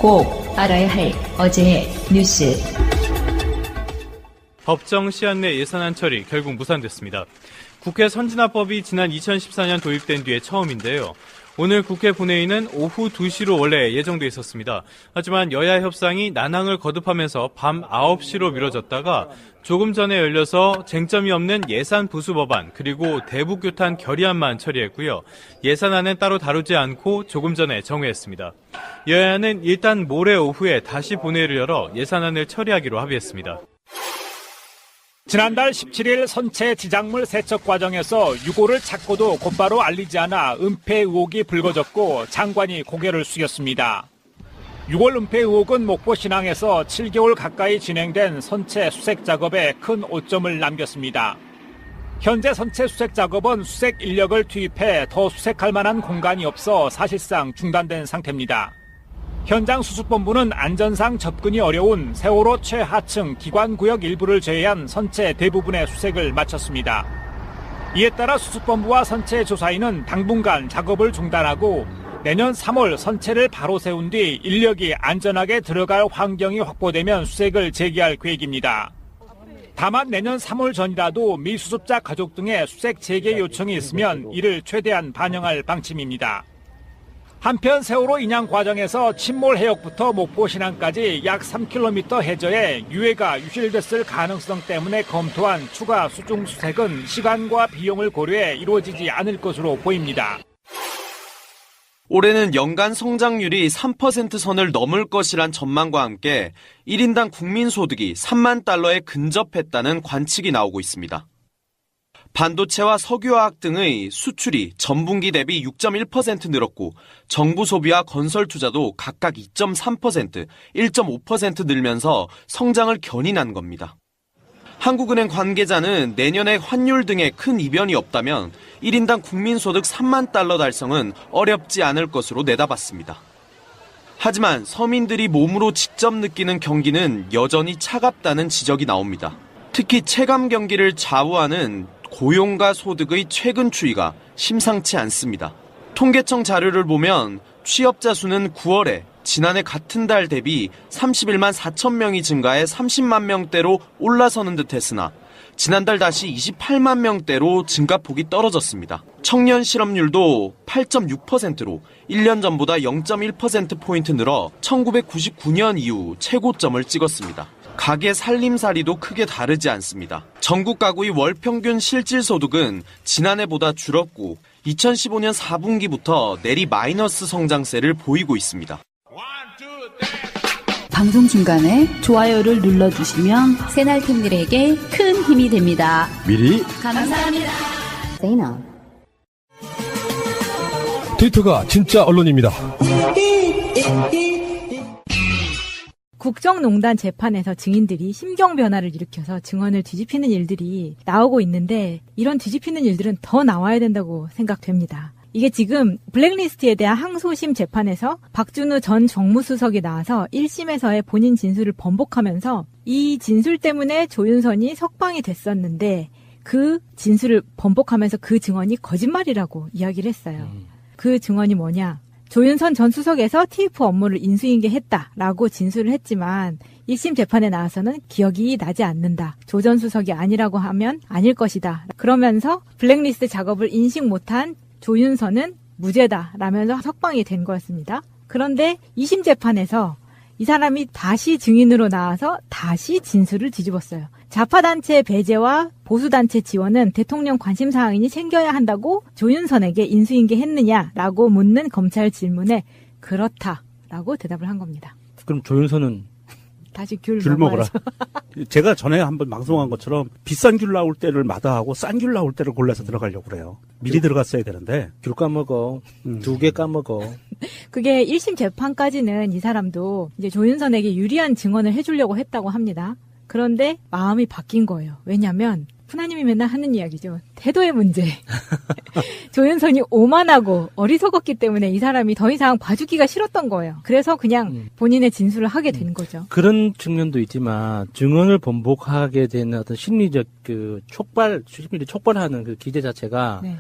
꼭 알아야 할 어제의 뉴스. 법정 시한 내 예산안 처리 결국 무산됐습니다. 국회 선진화법이 지난 2014년 도입된 뒤에 처음인데요. 오늘 국회 본회의는 오후 2시로 원래 예정돼 있었습니다. 하지만 여야 협상이 난항을 거듭하면서 밤 9시로 미뤄졌다가 조금 전에 열려서 쟁점이 없는 예산 부수 법안 그리고 대북교탄 결의안만 처리했고요. 예산안은 따로 다루지 않고 조금 전에 정회했습니다. 여야는 일단 모레 오후에 다시 본회의를 열어 예산안을 처리하기로 합의했습니다. 지난달 17일 선체 지작물 세척 과정에서 유골을 찾고도 곧바로 알리지 않아 은폐 의혹이 불거졌고 장관이 고개를 숙였습니다. 유골 은폐 의혹은 목포 신항에서 7개월 가까이 진행된 선체 수색 작업에 큰 오점을 남겼습니다. 현재 선체 수색 작업은 수색 인력을 투입해 더 수색할 만한 공간이 없어 사실상 중단된 상태입니다. 현장 수습본부는 안전상 접근이 어려운 세월호 최하층 기관구역 일부를 제외한 선체 대부분의 수색을 마쳤습니다. 이에 따라 수습본부와 선체 조사인은 당분간 작업을 중단하고 내년 3월 선체를 바로 세운 뒤 인력이 안전하게 들어갈 환경이 확보되면 수색을 재개할 계획입니다. 다만 내년 3월 전이라도 미수습자 가족 등의 수색 재개 요청이 있으면 이를 최대한 반영할 방침입니다. 한편 세월호 인양 과정에서 침몰 해역부터 목포 신항까지 약 3km 해저에 유해가 유실됐을 가능성 때문에 검토한 추가 수중 수색은 시간과 비용을 고려해 이루어지지 않을 것으로 보입니다. 올해는 연간 성장률이 3% 선을 넘을 것이란 전망과 함께 1인당 국민소득이 3만 달러에 근접했다는 관측이 나오고 있습니다. 반도체와 석유화학 등의 수출이 전분기 대비 6.1% 늘었고 정부 소비와 건설 투자도 각각 2.3%, 1.5% 늘면서 성장을 견인한 겁니다. 한국은행 관계자는 내년에 환율 등에 큰 이변이 없다면 1인당 국민소득 3만 달러 달성은 어렵지 않을 것으로 내다봤습니다. 하지만 서민들이 몸으로 직접 느끼는 경기는 여전히 차갑다는 지적이 나옵니다. 특히 체감 경기를 좌우하는 고용과 소득의 최근 추이가 심상치 않습니다. 통계청 자료를 보면 취업자 수는 9월에 지난해 같은 달 대비 31만 4천 명이 증가해 30만 명대로 올라서는 듯했으나 지난달 다시 28만 명대로 증가폭이 떨어졌습니다. 청년 실업률도 8.6%로 1년 전보다 0.1%포인트 늘어 1999년 이후 최고점을 찍었습니다. 가계 살림살이도 크게 다르지 않습니다. 전국 가구의 월 평균 실질소득은 지난해보다 줄었고 2015년 4분기부터 내리 마이너스 성장세를 보이고 있습니다. 방송 중간에 좋아요를 눌러주시면 새날팀들에게 큰 힘이 됩니다. 미리 감사합니다. 트위터가 진짜 언론입니다. 국정농단 재판에서 증인들이 심경 변화를 일으켜서 증언을 뒤집히는 일들이 나오고 있는데 이런 뒤집히는 일들은 더 나와야 된다고 생각됩니다. 이게 지금 블랙리스트에 대한 항소심 재판에서 박준우 전 정무수석이 나와서 1심에서의 본인 진술을 번복하면서 이 진술 때문에 조윤선이 석방이 됐었는데 그 진술을 번복하면서 그 증언이 거짓말이라고 이야기를 했어요. 그 증언이 뭐냐? 조윤선 전 수석에서 TF 업무를 인수인계했다라고 진술을 했지만 1심 재판에 나와서는 기억이 나지 않는다. 조 전 수석이 아니라고 하면 아닐 것이다. 그러면서 블랙리스트 작업을 인식 못한 조윤선은 무죄다라면서 석방이 된 거였습니다. 그런데 2심 재판에서 이 사람이 다시 증인으로 나와서 다시 진술을 뒤집었어요. 좌파단체 배제와 보수단체 지원은 대통령 관심사항이니 챙겨야 한다고 조윤선에게 인수인계했느냐라고 묻는 검찰 질문에 그렇다라고 대답을 한 겁니다. 그럼 조윤선은 다시 귤 먹어라. 제가 전에 한번 방송한 것처럼 비싼 귤 나올 때를 마다하고 싼 귤 나올 때를 골라서 들어가려고 그래요. 미리 들어갔어야 되는데. 귤 까먹어. 2개 까먹어. 그게 1심 재판까지는 이 사람도 이제 조윤선에게 유리한 증언을 해주려고 했다고 합니다. 그런데 마음이 바뀐 거예요. 왜냐하면 푸나님이 맨날 하는 이야기죠. 태도의 문제. 조윤선이 오만하고 어리석었기 때문에 이 사람이 더 이상 봐주기가 싫었던 거예요. 그래서 그냥 본인의 진술을 하게 된 거죠. 그런 측면도 있지만 증언을 번복하게 되는 어떤 심리적 심리 촉발하는 그 기제 자체가 네.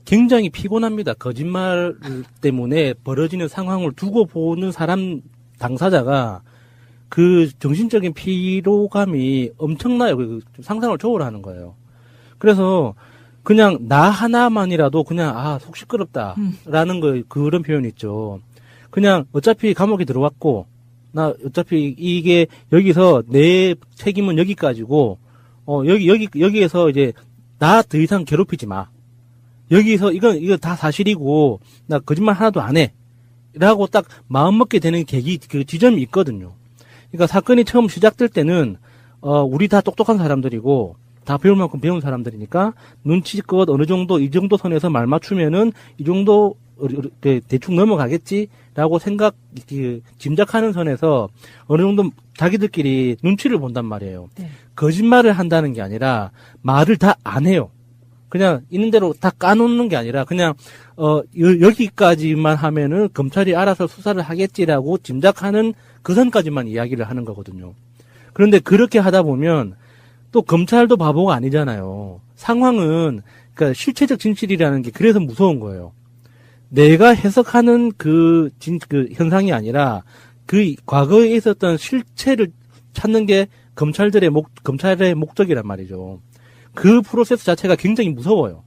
굉장히 피곤합니다. 거짓말 때문에 벌어지는 상황을 두고 보는 사람 당사자가 그 정신적인 피로감이 엄청나요. 상상을 초월하는 거예요. 그래서 그냥 나 하나만이라도 그냥 속 시끄럽다라는 거 그런 표현이 있죠. 그냥 어차피 감옥에 들어왔고 나 어차피 이게 여기서 내 책임은 여기까지고 여기에서 이제 나 더 이상 괴롭히지 마. 여기서 이거 다 사실이고 나 거짓말 하나도 안 해. 라고 딱 마음 먹게 되는 계기 그 지점이 있거든요. 그러니까 사건이 처음 시작될 때는 우리 다 똑똑한 사람들이고 다 배울 만큼 배운 사람들이니까 눈치껏 어느 정도 이 정도 선에서 말 맞추면은 이 정도 대충 넘어가겠지라고 짐작하는 선에서 어느 정도 자기들끼리 눈치를 본단 말이에요. 네. 거짓말을 한다는 게 아니라 말을 다 안 해요. 그냥 있는 대로 다 까놓는 게 아니라 그냥 여기까지만 하면은 검찰이 알아서 수사를 하겠지라고 짐작하는 그 선까지만 이야기를 하는 거거든요. 그런데 그렇게 하다 보면 또 검찰도 바보가 아니잖아요. 상황은 그러니까 실체적 진실이라는 게 그래서 무서운 거예요. 내가 해석하는 그 현상이 아니라 그 과거에 있었던 실체를 찾는 게 검찰의 목적이란 말이죠. 그 프로세스 자체가 굉장히 무서워요.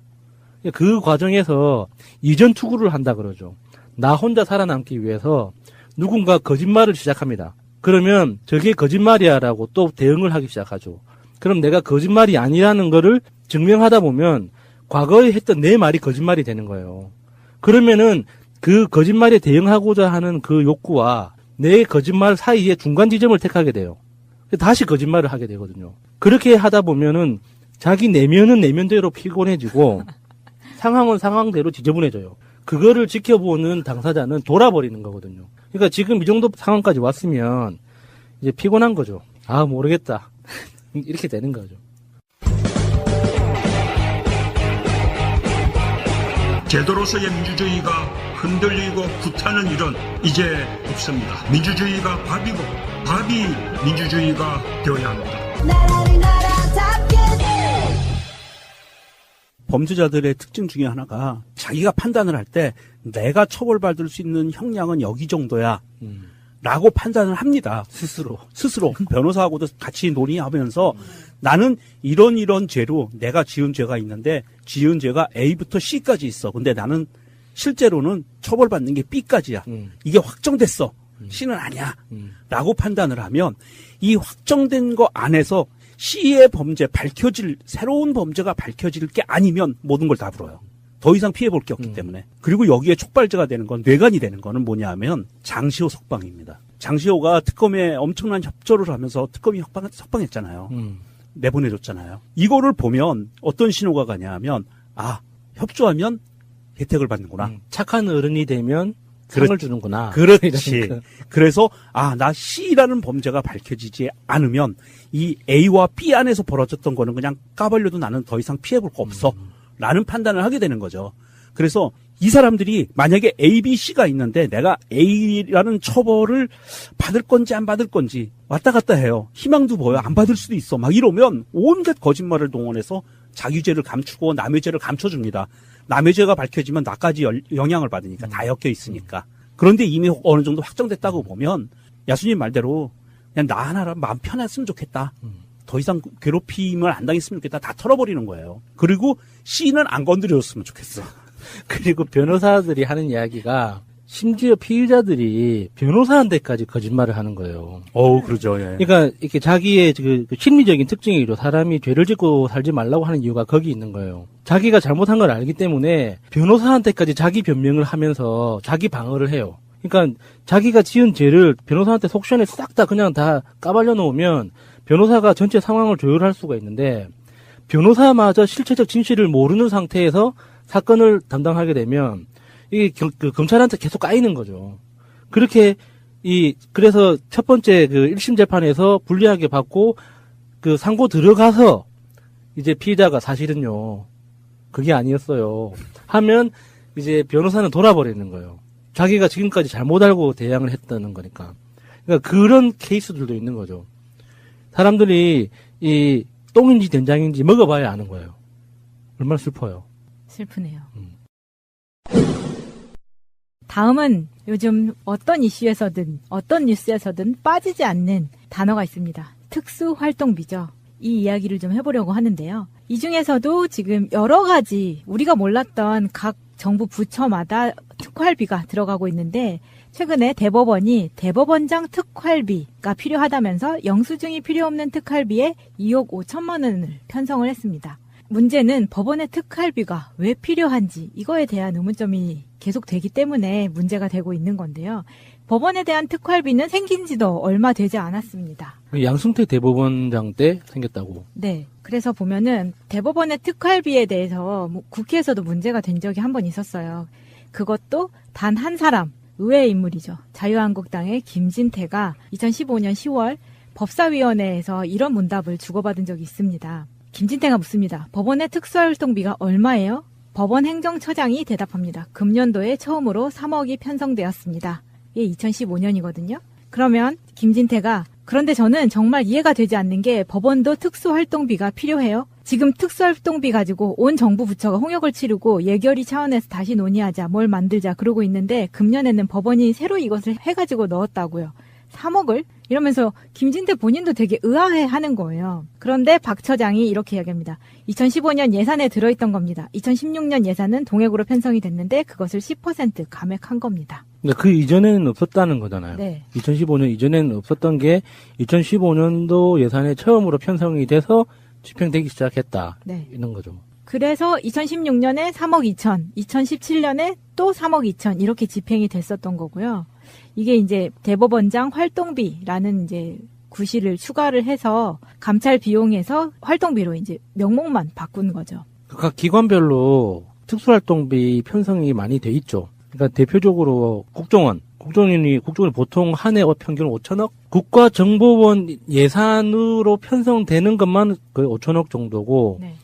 그 과정에서 이전 투구를 한다 그러죠. 나 혼자 살아남기 위해서 누군가 거짓말을 시작합니다. 그러면 저게 거짓말이야라고 또 대응을 하기 시작하죠. 그럼 내가 거짓말이 아니라는 거를 증명하다 보면 과거에 했던 내 말이 거짓말이 되는 거예요. 그러면은 그 거짓말에 대응하고자 하는 그 욕구와 내 거짓말 사이에 중간 지점을 택하게 돼요. 다시 거짓말을 하게 되거든요. 그렇게 하다 보면은 자기 내면은 내면대로 피곤해지고 상황은 상황대로 지저분해져요. 그거를 지켜보는 당사자는 돌아버리는 거거든요. 그러니까 지금 이 정도 상황까지 왔으면 이제 피곤한 거죠. 모르겠다. 이렇게 되는 거죠. 제도로서의 민주주의가 흔들리고 구타는 일은 이제 없습니다. 민주주의가 밥이고 밥이 민주주의가 되어야 합니다. 범죄자들의 특징 중에 하나가 자기가 판단을 할 때 내가 처벌받을 수 있는 형량은 여기 정도야 라고 판단을 합니다. 스스로 변호사하고도 같이 논의하면서 나는 이런 죄로 내가 지은 죄가 있는데 지은 죄가 A부터 C까지 있어. 근데 나는 실제로는 처벌받는 게 B까지야. 이게 확정됐어. C는 아니야. 라고 판단을 하면 이 확정된 거 안에서 C의 범죄 새로운 범죄가 밝혀질 게 아니면 모든 걸 다 불어요. 더 이상 피해볼 게 없기 때문에. 그리고 여기에 촉발제가 되는 건, 뇌관이 되는 거는 뭐냐 하면 장시호 석방입니다. 장시호가 특검에 엄청난 협조를 하면서 특검이 석방했잖아요. 내보내줬잖아요. 이거를 보면 어떤 신호가 가냐 하면 협조하면 혜택을 받는구나. 착한 어른이 되면 상을 주는구나. 그렇지. 그래서 나 C라는 범죄가 밝혀지지 않으면 이 A와 B 안에서 벌어졌던 거는 그냥 까발려도 나는 더 이상 피해볼 거 없어. 라는 판단을 하게 되는 거죠. 그래서 이 사람들이 만약에 A, B, C가 있는데 내가 A라는 처벌을 받을 건지 안 받을 건지 왔다 갔다 해요. 희망도 보여. 안 받을 수도 있어. 막 이러면 온갖 거짓말을 동원해서 자기 죄를 감추고 남의 죄를 감춰줍니다. 남의 죄가 밝혀지면 나까지 영향을 받으니까 다 엮여 있으니까. 그런데 이미 어느 정도 확정됐다고 보면 야수님 말대로 그냥 나 하나라면 마음 편했으면 좋겠다. 더 이상 괴롭힘을 안 당했으면 좋겠다. 다 털어버리는 거예요. 그리고 C는 안 건드려줬으면 좋겠어. 그리고 변호사들이 하는 이야기가 심지어 피의자들이 변호사한테까지 거짓말을 하는 거예요. 그러죠. 예. 그러니까 이렇게 자기의 그 심리적인 특징이죠. 사람이 죄를 짓고 살지 말라고 하는 이유가 거기 있는 거예요. 자기가 잘못한 걸 알기 때문에 변호사한테까지 자기 변명을 하면서 자기 방어를 해요. 그러니까 자기가 지은 죄를 변호사한테 속시원에 싹 다 그냥 다 까발려 놓으면 변호사가 전체 상황을 조율할 수가 있는데 변호사마저 실체적 진실을 모르는 상태에서 사건을 담당하게 되면 이게 검찰한테 계속 까이는 거죠. 그렇게 그래서 첫 번째 그 1심 재판에서 불리하게 받고 그 상고 들어가서 이제 피의자가 사실은요 그게 아니었어요 하면 이제 변호사는 돌아버리는 거예요. 자기가 지금까지 잘못 알고 대항을 했다는 거니까. 그러니까 그런 케이스들도 있는 거죠. 사람들이 이 똥인지 된장인지 먹어봐야 아는 거예요. 얼마나 슬퍼요. 슬프네요. 다음은 요즘 어떤 이슈에서든 어떤 뉴스에서든 빠지지 않는 단어가 있습니다. 특수활동비죠. 이 이야기를 좀 해보려고 하는데요. 이 중에서도 지금 여러 가지 우리가 몰랐던 각 정부 부처마다 특활비가 들어가고 있는데 최근에 대법원이 대법원장 특활비가 필요하다면서 영수증이 필요 없는 특활비에 2억 5천만 원을 편성을 했습니다. 문제는 법원의 특활비가 왜 필요한지 이거에 대한 의문점이 계속되기 때문에 문제가 되고 있는 건데요. 법원에 대한 특활비는 생긴 지도 얼마 되지 않았습니다. 양승태 대법원장 때 생겼다고. 네. 그래서 보면은 대법원의 특활비에 대해서 국회에서도 문제가 된 적이 한 번 있었어요. 그것도 단 한 사람, 의외의 인물이죠. 자유한국당의 김진태가 2015년 10월 법사위원회에서 이런 문답을 주고받은 적이 있습니다. 김진태가 묻습니다. 법원의 특수활동비가 얼마예요? 법원 행정처장이 대답합니다. 금년도에 처음으로 3억이 편성되었습니다. 이게 2015년이거든요. 그러면 김진태가 그런데 저는 정말 이해가 되지 않는 게 법원도 특수활동비가 필요해요. 지금 특수활동비 가지고 온 정부 부처가 홍역을 치르고 예결위 차원에서 다시 논의하자, 뭘 만들자 그러고 있는데 금년에는 법원이 새로 이것을 해가지고 넣었다고요. 3억을? 이러면서 김진태 본인도 되게 의아해하는 거예요. 그런데 박 처장이 이렇게 이야기합니다. 2015년 예산에 들어있던 겁니다. 2016년 예산은 동액으로 편성이 됐는데 그것을 10% 감액한 겁니다. 근데 그 이전에는 없었다는 거잖아요. 네. 2015년 이전에는 없었던 게 2015년도 예산에 처음으로 편성이 돼서 집행되기 시작했다. 네. 이런 거죠. 그래서 2016년에 3억 2천, 2017년에 또 3억 2천 이렇게 집행이 됐었던 거고요. 이게 이제 대법원장 활동비라는 이제 구실을 추가를 해서 감찰 비용에서 활동비로 이제 명목만 바꾼 거죠. 각 기관별로 특수활동비 편성이 많이 돼 있죠. 그러니까 대표적으로 국정원이 보통 한 해 평균 5천억? 국가정보원 예산으로 편성되는 것만 거의 5천억 정도고, 네.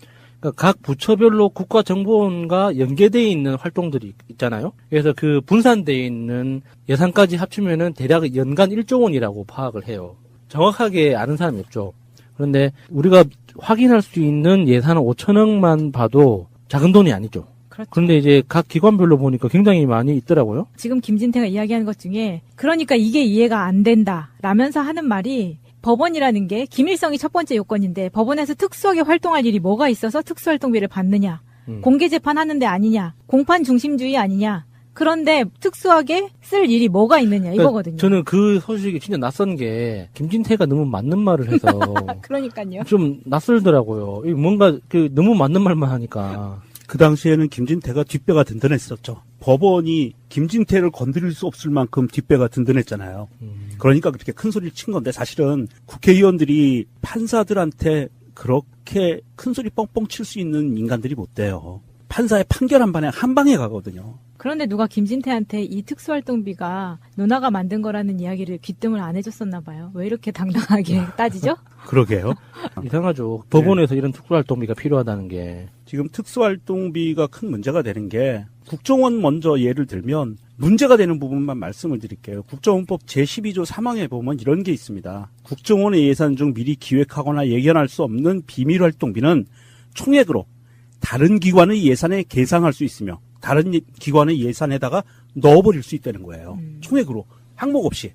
그러니까 각 부처별로 국가정보원과 연계되어 있는 활동들이 있잖아요. 그래서 그 분산되어 있는 예산까지 합치면은 대략 연간 1조 원이라고 파악을 해요. 정확하게 아는 사람이 없죠. 그런데 우리가 확인할 수 있는 예산은 5천억만 봐도 작은 돈이 아니죠. 그렇죠. 그런데 이제 각 기관별로 보니까 굉장히 많이 있더라고요. 지금 김진태가 이야기하는 것 중에 그러니까 이게 이해가 안 된다 라면서 하는 말이 법원이라는 게 기밀성이 첫 번째 요건인데 법원에서 특수하게 활동할 일이 뭐가 있어서 특수활동비를 받느냐. 공개재판 하는데 아니냐. 공판 중심주의 아니냐. 그런데 특수하게 쓸 일이 뭐가 있느냐 이거거든요. 저는 그 소식이 진짜 낯선 게 김진태가 너무 맞는 말을 해서 그러니까요. 좀 낯설더라고요. 뭔가 너무 맞는 말만 하니까. 그 당시에는 김진태가 뒷배가 든든했었죠. 법원이 김진태를 건드릴 수 없을 만큼 뒷배가 든든했잖아요. 그러니까 그렇게 큰 소리를 친 건데 사실은 국회의원들이 판사들한테 그렇게 큰 소리 뻥뻥 칠 수 있는 인간들이 못 돼요. 판사의 판결 한 방에 가거든요. 그런데 누가 김진태한테 이 특수활동비가 누나가 만든 거라는 이야기를 귀뜸을 안 해줬었나 봐요. 왜 이렇게 당당하게 따지죠? 그러게요. 이상하죠. 법원에서 이런 특수활동비가 필요하다는 게. 지금 특수활동비가 큰 문제가 되는 게 국정원 먼저 예를 들면 문제가 되는 부분만 말씀을 드릴게요. 국정원법 제12조 3항에 보면 이런 게 있습니다. 국정원의 예산 중 미리 기획하거나 예견할 수 없는 비밀활동비는 총액으로 다른 기관의 예산에 계상할 수 있으며 다른 기관의 예산에다가 넣어버릴 수 있다는 거예요. 총액으로 항목 없이.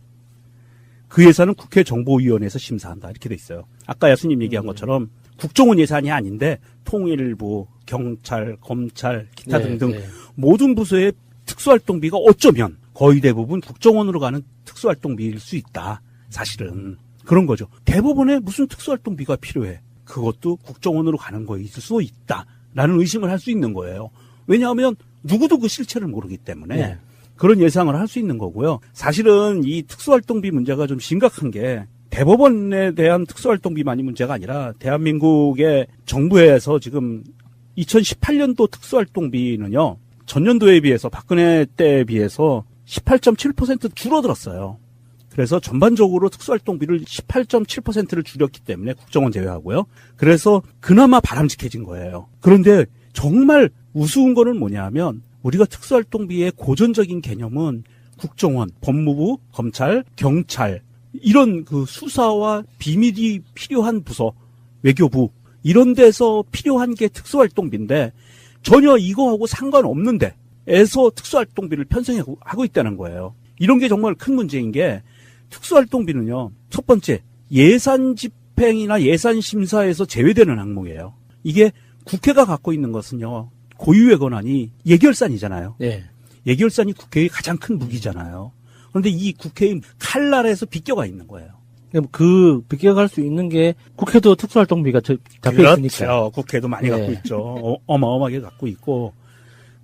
그 예산은 국회 정보위원회에서 심사한다 이렇게 돼 있어요. 아까 야수님 얘기한 것처럼 국정원 예산이 아닌데 통일부, 경찰, 검찰, 기타 등등 모든 부서의 특수활동비가 어쩌면 거의 대부분 국정원으로 가는 특수활동비일 수 있다. 사실은 그런 거죠. 대법원에 무슨 특수활동비가 필요해? 그것도 국정원으로 가는 거에 있을 수 있다라는 의심을 할 수 있는 거예요. 왜냐하면 누구도 그 실체를 모르기 때문에 그런 예상을 할 수 있는 거고요. 사실은 이 특수활동비 문제가 좀 심각한 게 대법원에 대한 특수활동비만이 문제가 아니라 대한민국의 정부에서 지금 2018년도 특수활동비는요. 전년도에 비해서 박근혜 때에 비해서 18.7% 줄어들었어요. 그래서 전반적으로 특수활동비를 18.7%를 줄였기 때문에 국정원 제외하고요. 그래서 그나마 바람직해진 거예요. 그런데 정말 우스운 거는 뭐냐면 우리가 특수활동비의 고전적인 개념은 국정원, 법무부, 검찰, 경찰 이런 그 수사와 비밀이 필요한 부서, 외교부 이런 데서 필요한 게 특수활동비인데 전혀 이거하고 상관없는데 에서 특수활동비를 편성하고 있다는 거예요. 이런 게 정말 큰 문제인 게 특수활동비는요. 첫 번째 예산 집행이나 예산 심사에서 제외되는 항목이에요. 이게 국회가 갖고 있는 것은요. 고유의 권한이 예결산이잖아요. 네. 예결산이 국회의 가장 큰 무기잖아요. 그런데 이 국회의 칼날에서 비껴가 있는 거예요. 그 비껴갈 수 있는 게 국회도 특수활동비가 잡혀 그렇죠. 있으니까. 국회도 많이 갖고 있죠. 어마어마하게 갖고 있고.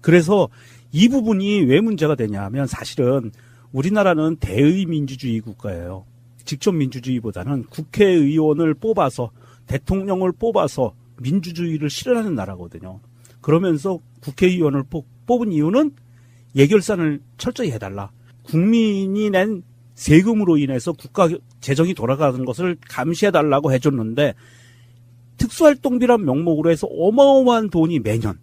그래서 이 부분이 왜 문제가 되냐 하면 사실은 우리나라는 대의 민주주의 국가예요. 직접 민주주의보다는 국회의원을 뽑아서 대통령을 뽑아서 민주주의를 실현하는 나라거든요. 그러면서 국회의원을 뽑은 이유는 예결산을 철저히 해달라. 국민이 낸 세금으로 인해서 국가 재정이 돌아가는 것을 감시해달라고 해줬는데 특수활동비란 명목으로 해서 어마어마한 돈이 매년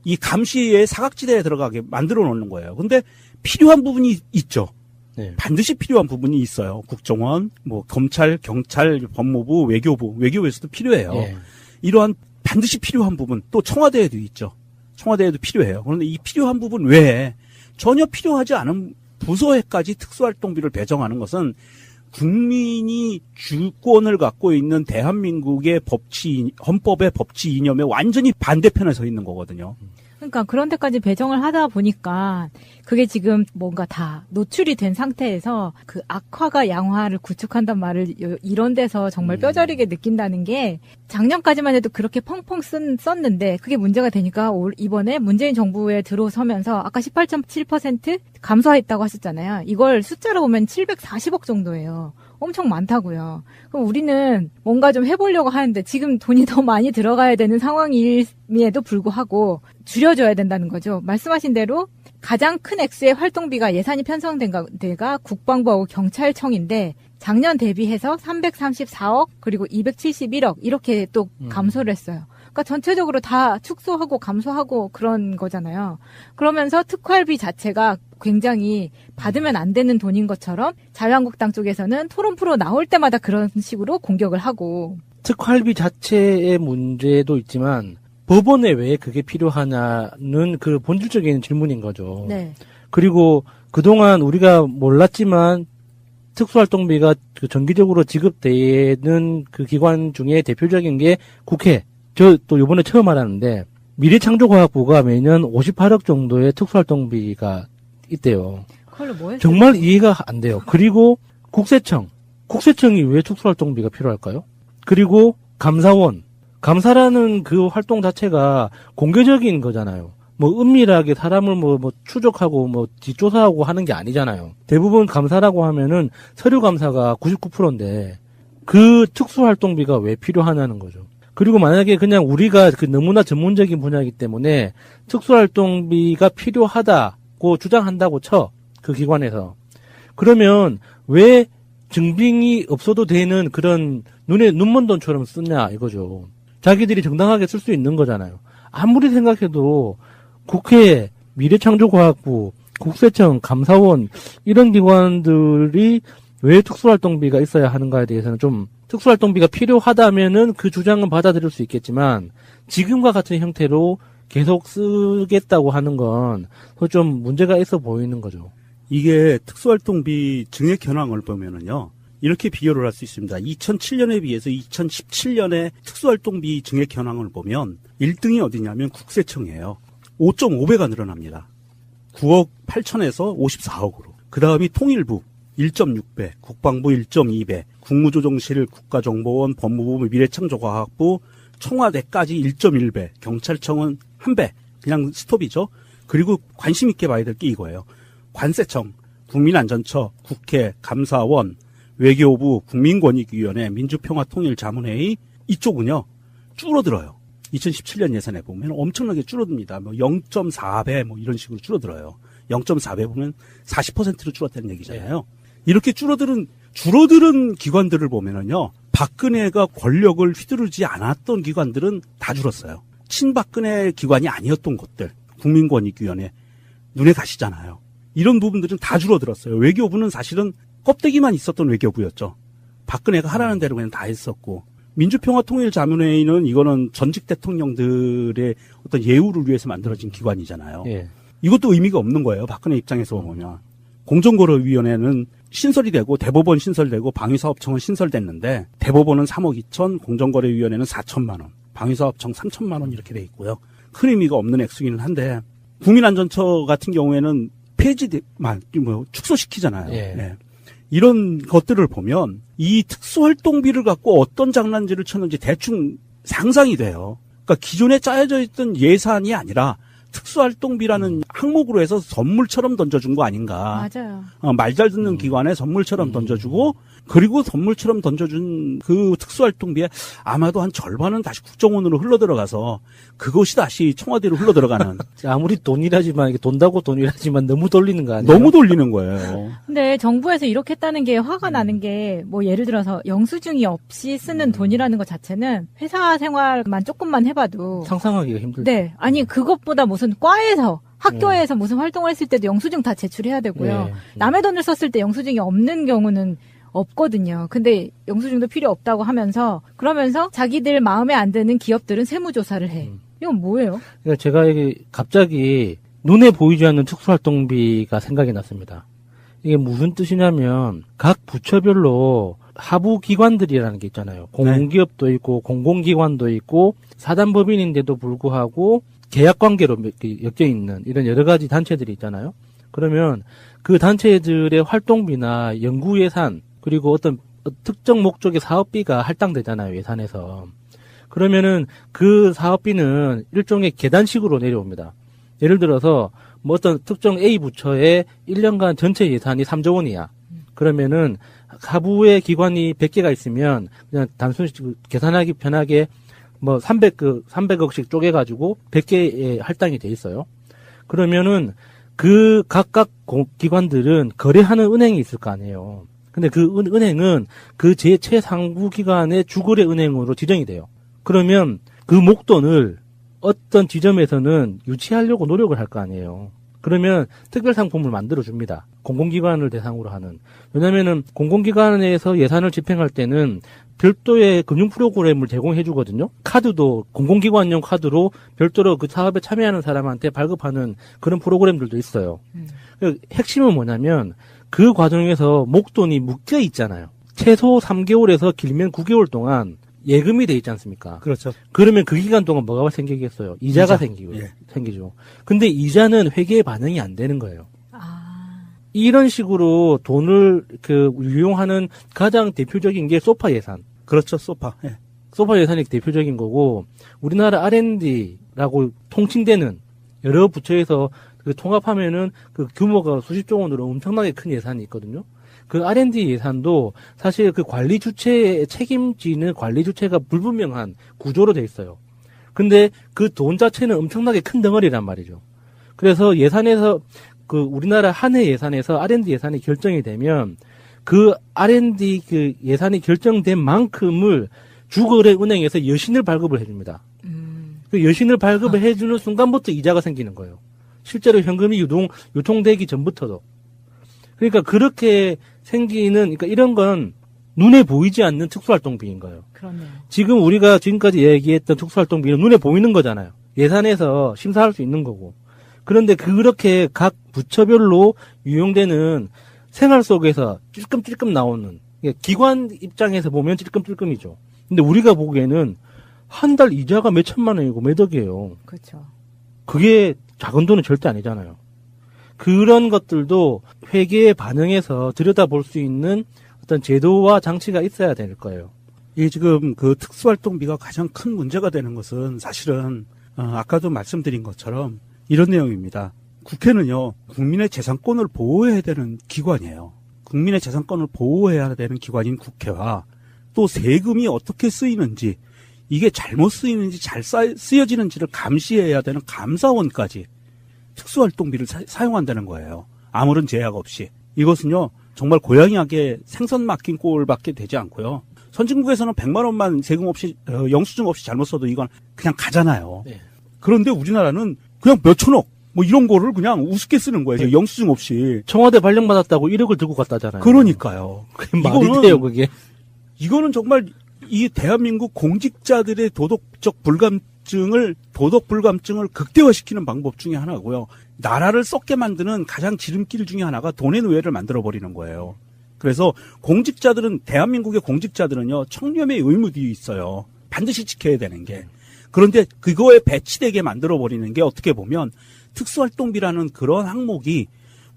이 감시의 사각지대에 들어가게 만들어 놓는 거예요. 근데 필요한 부분이 있죠. 네. 반드시 필요한 부분이 있어요. 국정원, 뭐 검찰, 경찰, 법무부, 외교부에서도 필요해요. 네. 이러한 반드시 필요한 부분 또 청와대에도 있죠. 청와대에도 필요해요. 그런데 이 필요한 부분 외에 전혀 필요하지 않은 부서에까지 특수활동비를 배정하는 것은 국민이 주권을 갖고 있는 대한민국의 헌법의 법치 이념에 완전히 반대편에 서 있는 거거든요. 그러니까 그런 데까지 배정을 하다 보니까 그게 지금 뭔가 다 노출이 된 상태에서 그 악화가 양화를 구축한단 말을 이런 데서 정말 뼈저리게 느낀다는 게 작년까지만 해도 그렇게 펑펑 썼는데 그게 문제가 되니까 이번에 문재인 정부에 들어서면서 아까 18.7% 감소했다고 하셨잖아요. 이걸 숫자로 보면 740억 정도예요. 엄청 많다고요. 그럼 우리는 뭔가 좀 해보려고 하는데 지금 돈이 더 많이 들어가야 되는 상황임에도 불구하고 줄여줘야 된다는 거죠. 말씀하신 대로 가장 큰 액수의 활동비가 예산이 편성된 데가 국방부하고 경찰청인데 작년 대비해서 334억 그리고 271억 이렇게 또 감소를 했어요. 그러니까 전체적으로 다 축소하고 감소하고 그런 거잖아요. 그러면서 특활비 자체가 굉장히 받으면 안 되는 돈인 것처럼 자유한국당 쪽에서는 토론 프로 나올 때마다 그런 식으로 공격을 하고. 특활비 자체의 문제도 있지만 법원에 왜 그게 필요하냐는 그 본질적인 질문인 거죠. 네. 그리고 그동안 우리가 몰랐지만 특수활동비가 그 정기적으로 지급되는 그 기관 중에 대표적인 게 국회. 저 또 이번에 처음 알았는데 미래창조과학부가 매년 58억 정도의 특수활동비가 있대요. 그걸로 뭐 했어요? 정말 이해가 안 돼요. 그리고 국세청이 왜 특수활동비가 필요할까요? 그리고 감사라는 그 활동 자체가 공개적인 거잖아요. 뭐 은밀하게 사람을 뭐 추적하고 뭐 뒷조사하고 하는 게 아니잖아요. 대부분 감사라고 하면은 서류 감사가 99%인데 그 특수활동비가 왜 필요하냐는 거죠. 그리고 만약에 그냥 우리가 그 너무나 전문적인 분야이기 때문에 특수활동비가 필요하다고 주장한다고 쳐. 그 기관에서. 그러면 왜 증빙이 없어도 되는 그런 눈먼 돈처럼 쓰냐 이거죠. 자기들이 정당하게 쓸 수 있는 거잖아요. 아무리 생각해도 국회, 미래창조과학부, 국세청, 감사원 이런 기관들이 왜 특수활동비가 있어야 하는가에 대해서는 좀 특수활동비가 필요하다면은 그 주장은 받아들일 수 있겠지만 지금과 같은 형태로 계속 쓰겠다고 하는 건 좀 문제가 있어 보이는 거죠. 이게 특수활동비 증액 현황을 보면은요. 이렇게 비교를 할 수 있습니다. 2007년에 비해서 2017년에 특수활동비 증액 현황을 보면 1등이 어디냐면 국세청이에요. 5.5배가 늘어납니다. 9억 8천에서 54억으로. 그 다음이 통일부 1.6배, 국방부 1.2배, 국무조정실, 국가정보원, 법무부, 미래창조과학부, 청와대까지 1.1배, 경찰청은 1배, 그냥 스톱이죠. 그리고 관심 있게 봐야 될 게 이거예요. 관세청, 국민안전처, 국회, 감사원, 외교부, 국민권익위원회, 민주평화통일자문회의 이쪽은요 줄어들어요. 2017년 예산에 보면 엄청나게 줄어듭니다. 뭐 0.4배 뭐 이런 식으로 줄어들어요. 0.4배 보면 40%로 줄었다는 얘기잖아요. 이렇게 줄어드는 기관들을 보면은요 박근혜가 권력을 휘두르지 않았던 기관들은 다 줄었어요. 친박근혜 기관이 아니었던 곳들, 국민권익위원회 눈에 가시잖아요. 이런 부분들은 다 줄어들었어요. 외교부는 사실은 껍데기만 있었던 외교부였죠. 박근혜가 하라는 대로 그냥 다 했었고, 민주평화통일자문회의는 이거는 전직 대통령들의 어떤 예우를 위해서 만들어진 기관이잖아요. 예. 이것도 의미가 없는 거예요. 박근혜 입장에서 보면. 공정거래위원회는 신설이 되고 대법원 신설되고 방위사업청은 신설됐는데 대법원은 3억 2천, 공정거래위원회는 4천만 원, 방위사업청 3천만 원 이렇게 돼 있고요. 큰 의미가 없는 액수기는 한데 국민안전처 같은 경우에는 축소시키잖아요. 예. 네. 이런 것들을 보면 이 특수활동비를 갖고 어떤 장난질을 쳤는지 대충 상상이 돼요. 그러니까 기존에 짜여져 있던 예산이 아니라 특수활동비라는 항목으로 해서 선물처럼 던져준 거 아닌가. 맞아요. 말 잘 듣는 기관에 선물처럼 던져주고 그리고 선물처럼 던져준 그 특수활동비에 아마도 한 절반은 다시 국정원으로 흘러들어가서 그것이 다시 청와대로 흘러들어가는. 아무리 돈이라지만 이게 돈다고 돈이라지만 너무 돌리는 거 아니에요? 너무 돌리는 거예요. 근데 정부에서 이렇게 했다는 게 화가 나는 게 뭐 예를 들어서 영수증이 없이 쓰는 돈이라는 것 자체는 회사 생활만 조금만 해봐도 상상하기가 힘들죠. 네. 아니 그것보다 무슨 과에서 학교에서 무슨 활동을 했을 때도 영수증 다 제출해야 되고요. 남의 돈을 썼을 때 영수증이 없는 경우는 없거든요. 근데 영수증도 필요 없다고 하면서 그러면서 자기들 마음에 안 드는 기업들은 세무조사를 해. 이건 뭐예요? 그러니까 제가 이게 갑자기 눈에 보이지 않는 특수활동비가 생각이 났습니다. 이게 무슨 뜻이냐면 각 부처별로 하부 기관들이라는 게 있잖아요. 공공기업도 있고 공공기관도 있고 사단법인인데도 불구하고 계약관계로 엮여 있는 이런 여러 가지 단체들이 있잖아요. 그러면 그 단체들의 활동비나 연구 예산 그리고 어떤 특정 목적의 사업비가 할당되잖아요. 예산에서. 그러면은 그 사업비는 일종의 계단식으로 내려옵니다. 예를 들어서 뭐 어떤 특정 A 부처의 1년간 전체 예산이 3조 원이야. 그러면은 하부의 기관이 100개가 있으면 그냥 단순히 계산하기 편하게 뭐 300억씩 쪼개가지고 100개의 할당이 돼 있어요. 그러면은 그 각각 기관들은 거래하는 은행이 있을 거 아니에요. 근데 그 은행은 그 최상부 기관의 주거래 은행으로 지정이 돼요. 그러면 그 목돈을 어떤 지점에서는 유치하려고 노력을 할 거 아니에요. 그러면 특별 상품을 만들어 줍니다. 공공기관을 대상으로 하는. 왜냐면은 공공기관에서 예산을 집행할 때는 별도의 금융 프로그램을 제공해 주거든요. 카드도 공공기관용 카드로 별도로 그 사업에 참여하는 사람한테 발급하는 그런 프로그램들도 있어요. 핵심은 뭐냐면 그 과정에서 목돈이 묶여 있잖아요. 최소 3개월에서 길면 9개월 동안 예금이 돼 있지 않습니까? 그렇죠. 그러면 그 기간 동안 뭐가 생기겠어요? 이자가 생기죠. 근데 이자는 회계에 반영이 안 되는 거예요. 이런 식으로 돈을 유용하는 가장 대표적인 게 소파 예산. 그렇죠, 소파. 예. 소파 예산이 대표적인 거고, 우리나라 R&D라고 통칭되는 여러 부처에서 그 통합하면은 그 규모가 수십조 원으로 엄청나게 큰 예산이 있거든요. 그 R&D 예산도 사실 그 관리 주체에 책임지는 관리 주체가 불분명한 구조로 돼 있어요. 근데 그 돈 자체는 엄청나게 큰 덩어리란 말이죠. 그래서 예산에서 그 우리나라 한 해 예산에서 R&D 예산이 결정이 되면 그 R&D 그 예산이 결정된 만큼을 주거래 은행에서 여신을 발급을 해줍니다. 그 여신을 발급을 해주는 순간부터 이자가 생기는 거예요. 실제로 현금이 유통되기 전부터도. 그러니까 그렇게 생기는, 그러니까 이런 건 눈에 보이지 않는 특수활동비인 거예요. 그렇네요. 지금 우리가 지금까지 얘기했던 특수활동비는 눈에 보이는 거잖아요. 예산에서 심사할 수 있는 거고. 그런데 그렇게 각 부처별로 유용되는 생활 속에서 찔끔찔끔 나오는, 기관 입장에서 보면 찔끔찔끔이죠. 근데 우리가 보기에는 한 달 이자가 몇 천만 원이고 몇 억이에요. 그렇죠. 그게 작은 돈은 절대 아니잖아요. 그런 것들도 회계에 반영해서 들여다볼 수 있는 어떤 제도와 장치가 있어야 될 거예요. 이 지금 그 특수활동비가 가장 큰 문제가 되는 것은 사실은 아까도 말씀드린 것처럼 이런 내용입니다. 국회는요, 국민의 재산권을 보호해야 되는 기관이에요. 국민의 재산권을 보호해야 되는 기관인 국회와 또 세금이 어떻게 쓰이는지, 이게 잘못 쓰이는지 잘 쓰여지는지를 감시해야 되는 감사원까지 특수활동비를 사용한다는 거예요. 아무런 제약 없이. 이것은요, 정말 고양이에게 생선 맡긴 꼴밖에 되지 않고요. 선진국에서는 100만 원만 세금 없이, 영수증 없이 잘못 써도 이건 그냥 가잖아요. 네. 그런데 우리나라는 그냥 몇천억, 뭐 이런 거를 그냥 우습게 쓰는 거예요. 영수증 없이. 청와대 발령받았다고 1억을 들고 갔다잖아요. 그러니까요. 그게 말이 돼요, 그게. 이거는 정말 이 대한민국 공직자들의 도덕 불감증을 극대화시키는 방법 중에 하나고요. 나라를 썩게 만드는 가장 지름길 중에 하나가 돈의 노예를 만들어버리는 거예요. 그래서 공직자들은, 대한민국의 공직자들은요, 청렴의 의무도 있어요. 반드시 지켜야 되는 게. 그런데 그거에 배치되게 만들어버리는 게 어떻게 보면 특수활동비라는 그런 항목이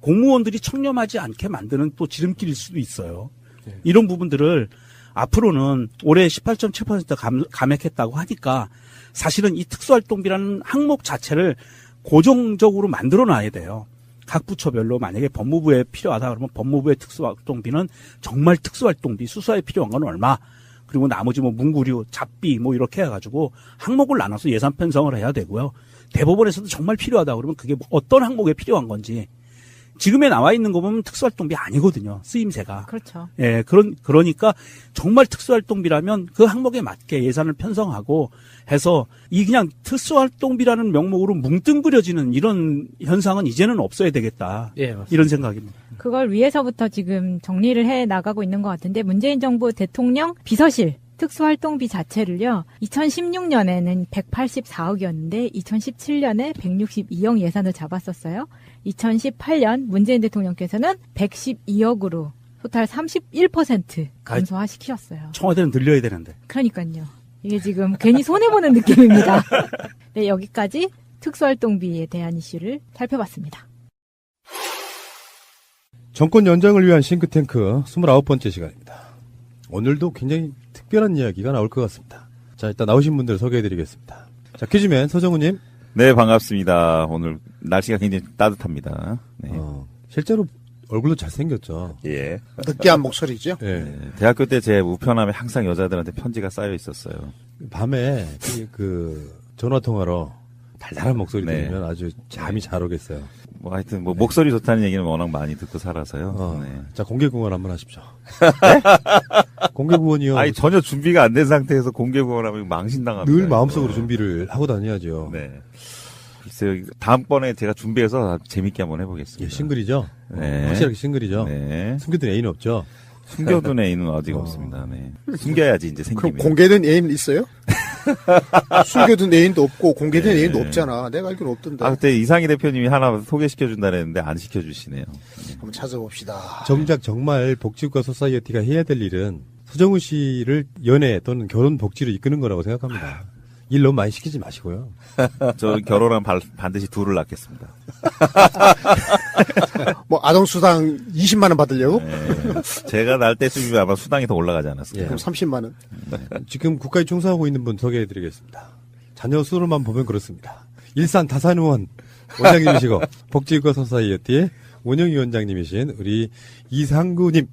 공무원들이 청렴하지 않게 만드는 또 지름길일 수도 있어요. 이런 부분들을 앞으로는 올해 18.7% 감액했다고 하니까 사실은 이 특수활동비라는 항목 자체를 고정적으로 만들어 놔야 돼요. 각 부처별로 만약에 법무부에 필요하다 그러면 법무부의 특수활동비는 정말 특수활동비, 수사에 필요한 건 얼마, 그리고 나머지 뭐 문구류, 잡비 뭐 이렇게 해가지고 항목을 나눠서 예산 편성을 해야 되고요. 대법원에서도 정말 필요하다 그러면 그게 어떤 항목에 필요한 건지, 지금에 나와 있는 거 보면 특수활동비 아니거든요. 쓰임새가. 그렇죠. 예, 그러니까 정말 특수활동비라면 그 항목에 맞게 예산을 편성하고 해서 이 그냥 특수활동비라는 명목으로 뭉뚱그려지는 이런 현상은 이제는 없어야 되겠다. 예, 맞습니다. 이런 생각입니다. 그걸 위에서부터 지금 정리를 해 나가고 있는 것 같은데, 문재인 정부 대통령 비서실 특수활동비 자체를요, 2016년에는 184억이었는데 2017년에 162억 예산을 잡았었어요. 2018년 문재인 대통령께서는 112억으로 토탈 31% 감소화시키셨어요. 청와대는 늘려야 되는데. 그러니까요. 이게 지금 괜히 손해보는 느낌입니다. 네, 여기까지 특수활동비에 대한 이슈를 살펴봤습니다. 정권 연장을 위한 싱크탱크 29번째 시간입니다. 오늘도 굉장히 특별한 이야기가 나올 것 같습니다. 자, 일단 나오신 분들 소개해드리겠습니다. 자, 퀴즈맨 서정우님. 네, 반갑습니다. 오늘 날씨가 굉장히 따뜻합니다. 네. 실제로 얼굴도 잘생겼죠. 예. 느끼한 목소리죠. 예. 네. 대학교 때 제 우편함에 항상 여자들한테 편지가 쌓여 있었어요. 밤에 그 전화 통화로 달달한 목소리 들으면 아주 잠이 잘 오겠어요. 뭐 하여튼 뭐 목소리 좋다는 얘기는 워낙 많이 듣고 살아서요. 네. 자, 공개구원 한번 하십시오. 네? 공개구원이요. 아니, 전혀 준비가 안 된 상태에서 공개구원하면 망신당합니다. 늘 마음속으로 준비를 하고 다녀야죠. 네. 글쎄요, 다음번에 제가 준비해서 재밌게 한번 해보겠습니다. 예, 싱글이죠? 네. 확실하게 싱글이죠? 네. 숨겨둔 애인 없죠? 숨겨둔 애인은 아직 없습니다. 네. 숨겨야지 이제 생기면. 그럼 공개된 애인 있어요? 숨겨둔 애인도 없고 공개된 애인도 없잖아. 내가 알기로 없던데. 아, 그때 이상희 대표님이 하나 소개시켜준다 그랬는데 안 시켜주시네요. 한번 찾아봅시다. 정작 정말 복지국가 소사이어티가 해야 될 일은 서정우 씨를 연애 또는 결혼 복지로 이끄는 거라고 생각합니다. 일 너무 많이 시키지 마시고요. 저 결혼하면 반드시 둘을 낳겠습니다. 뭐 아동수당 20만 원 받으려고? 네. 제가 날 때쯤이면 아마 수당이 더 올라가지 않았을까요? 예. 그럼 30만 원. 네. 지금 국가에 충성하고 있는 분 소개해드리겠습니다. 자녀 수로만 보면 그렇습니다. 일산 다산의원 원장님이시고 복지국가 소사이어티의 운영위원장님이신 우리 이상구님.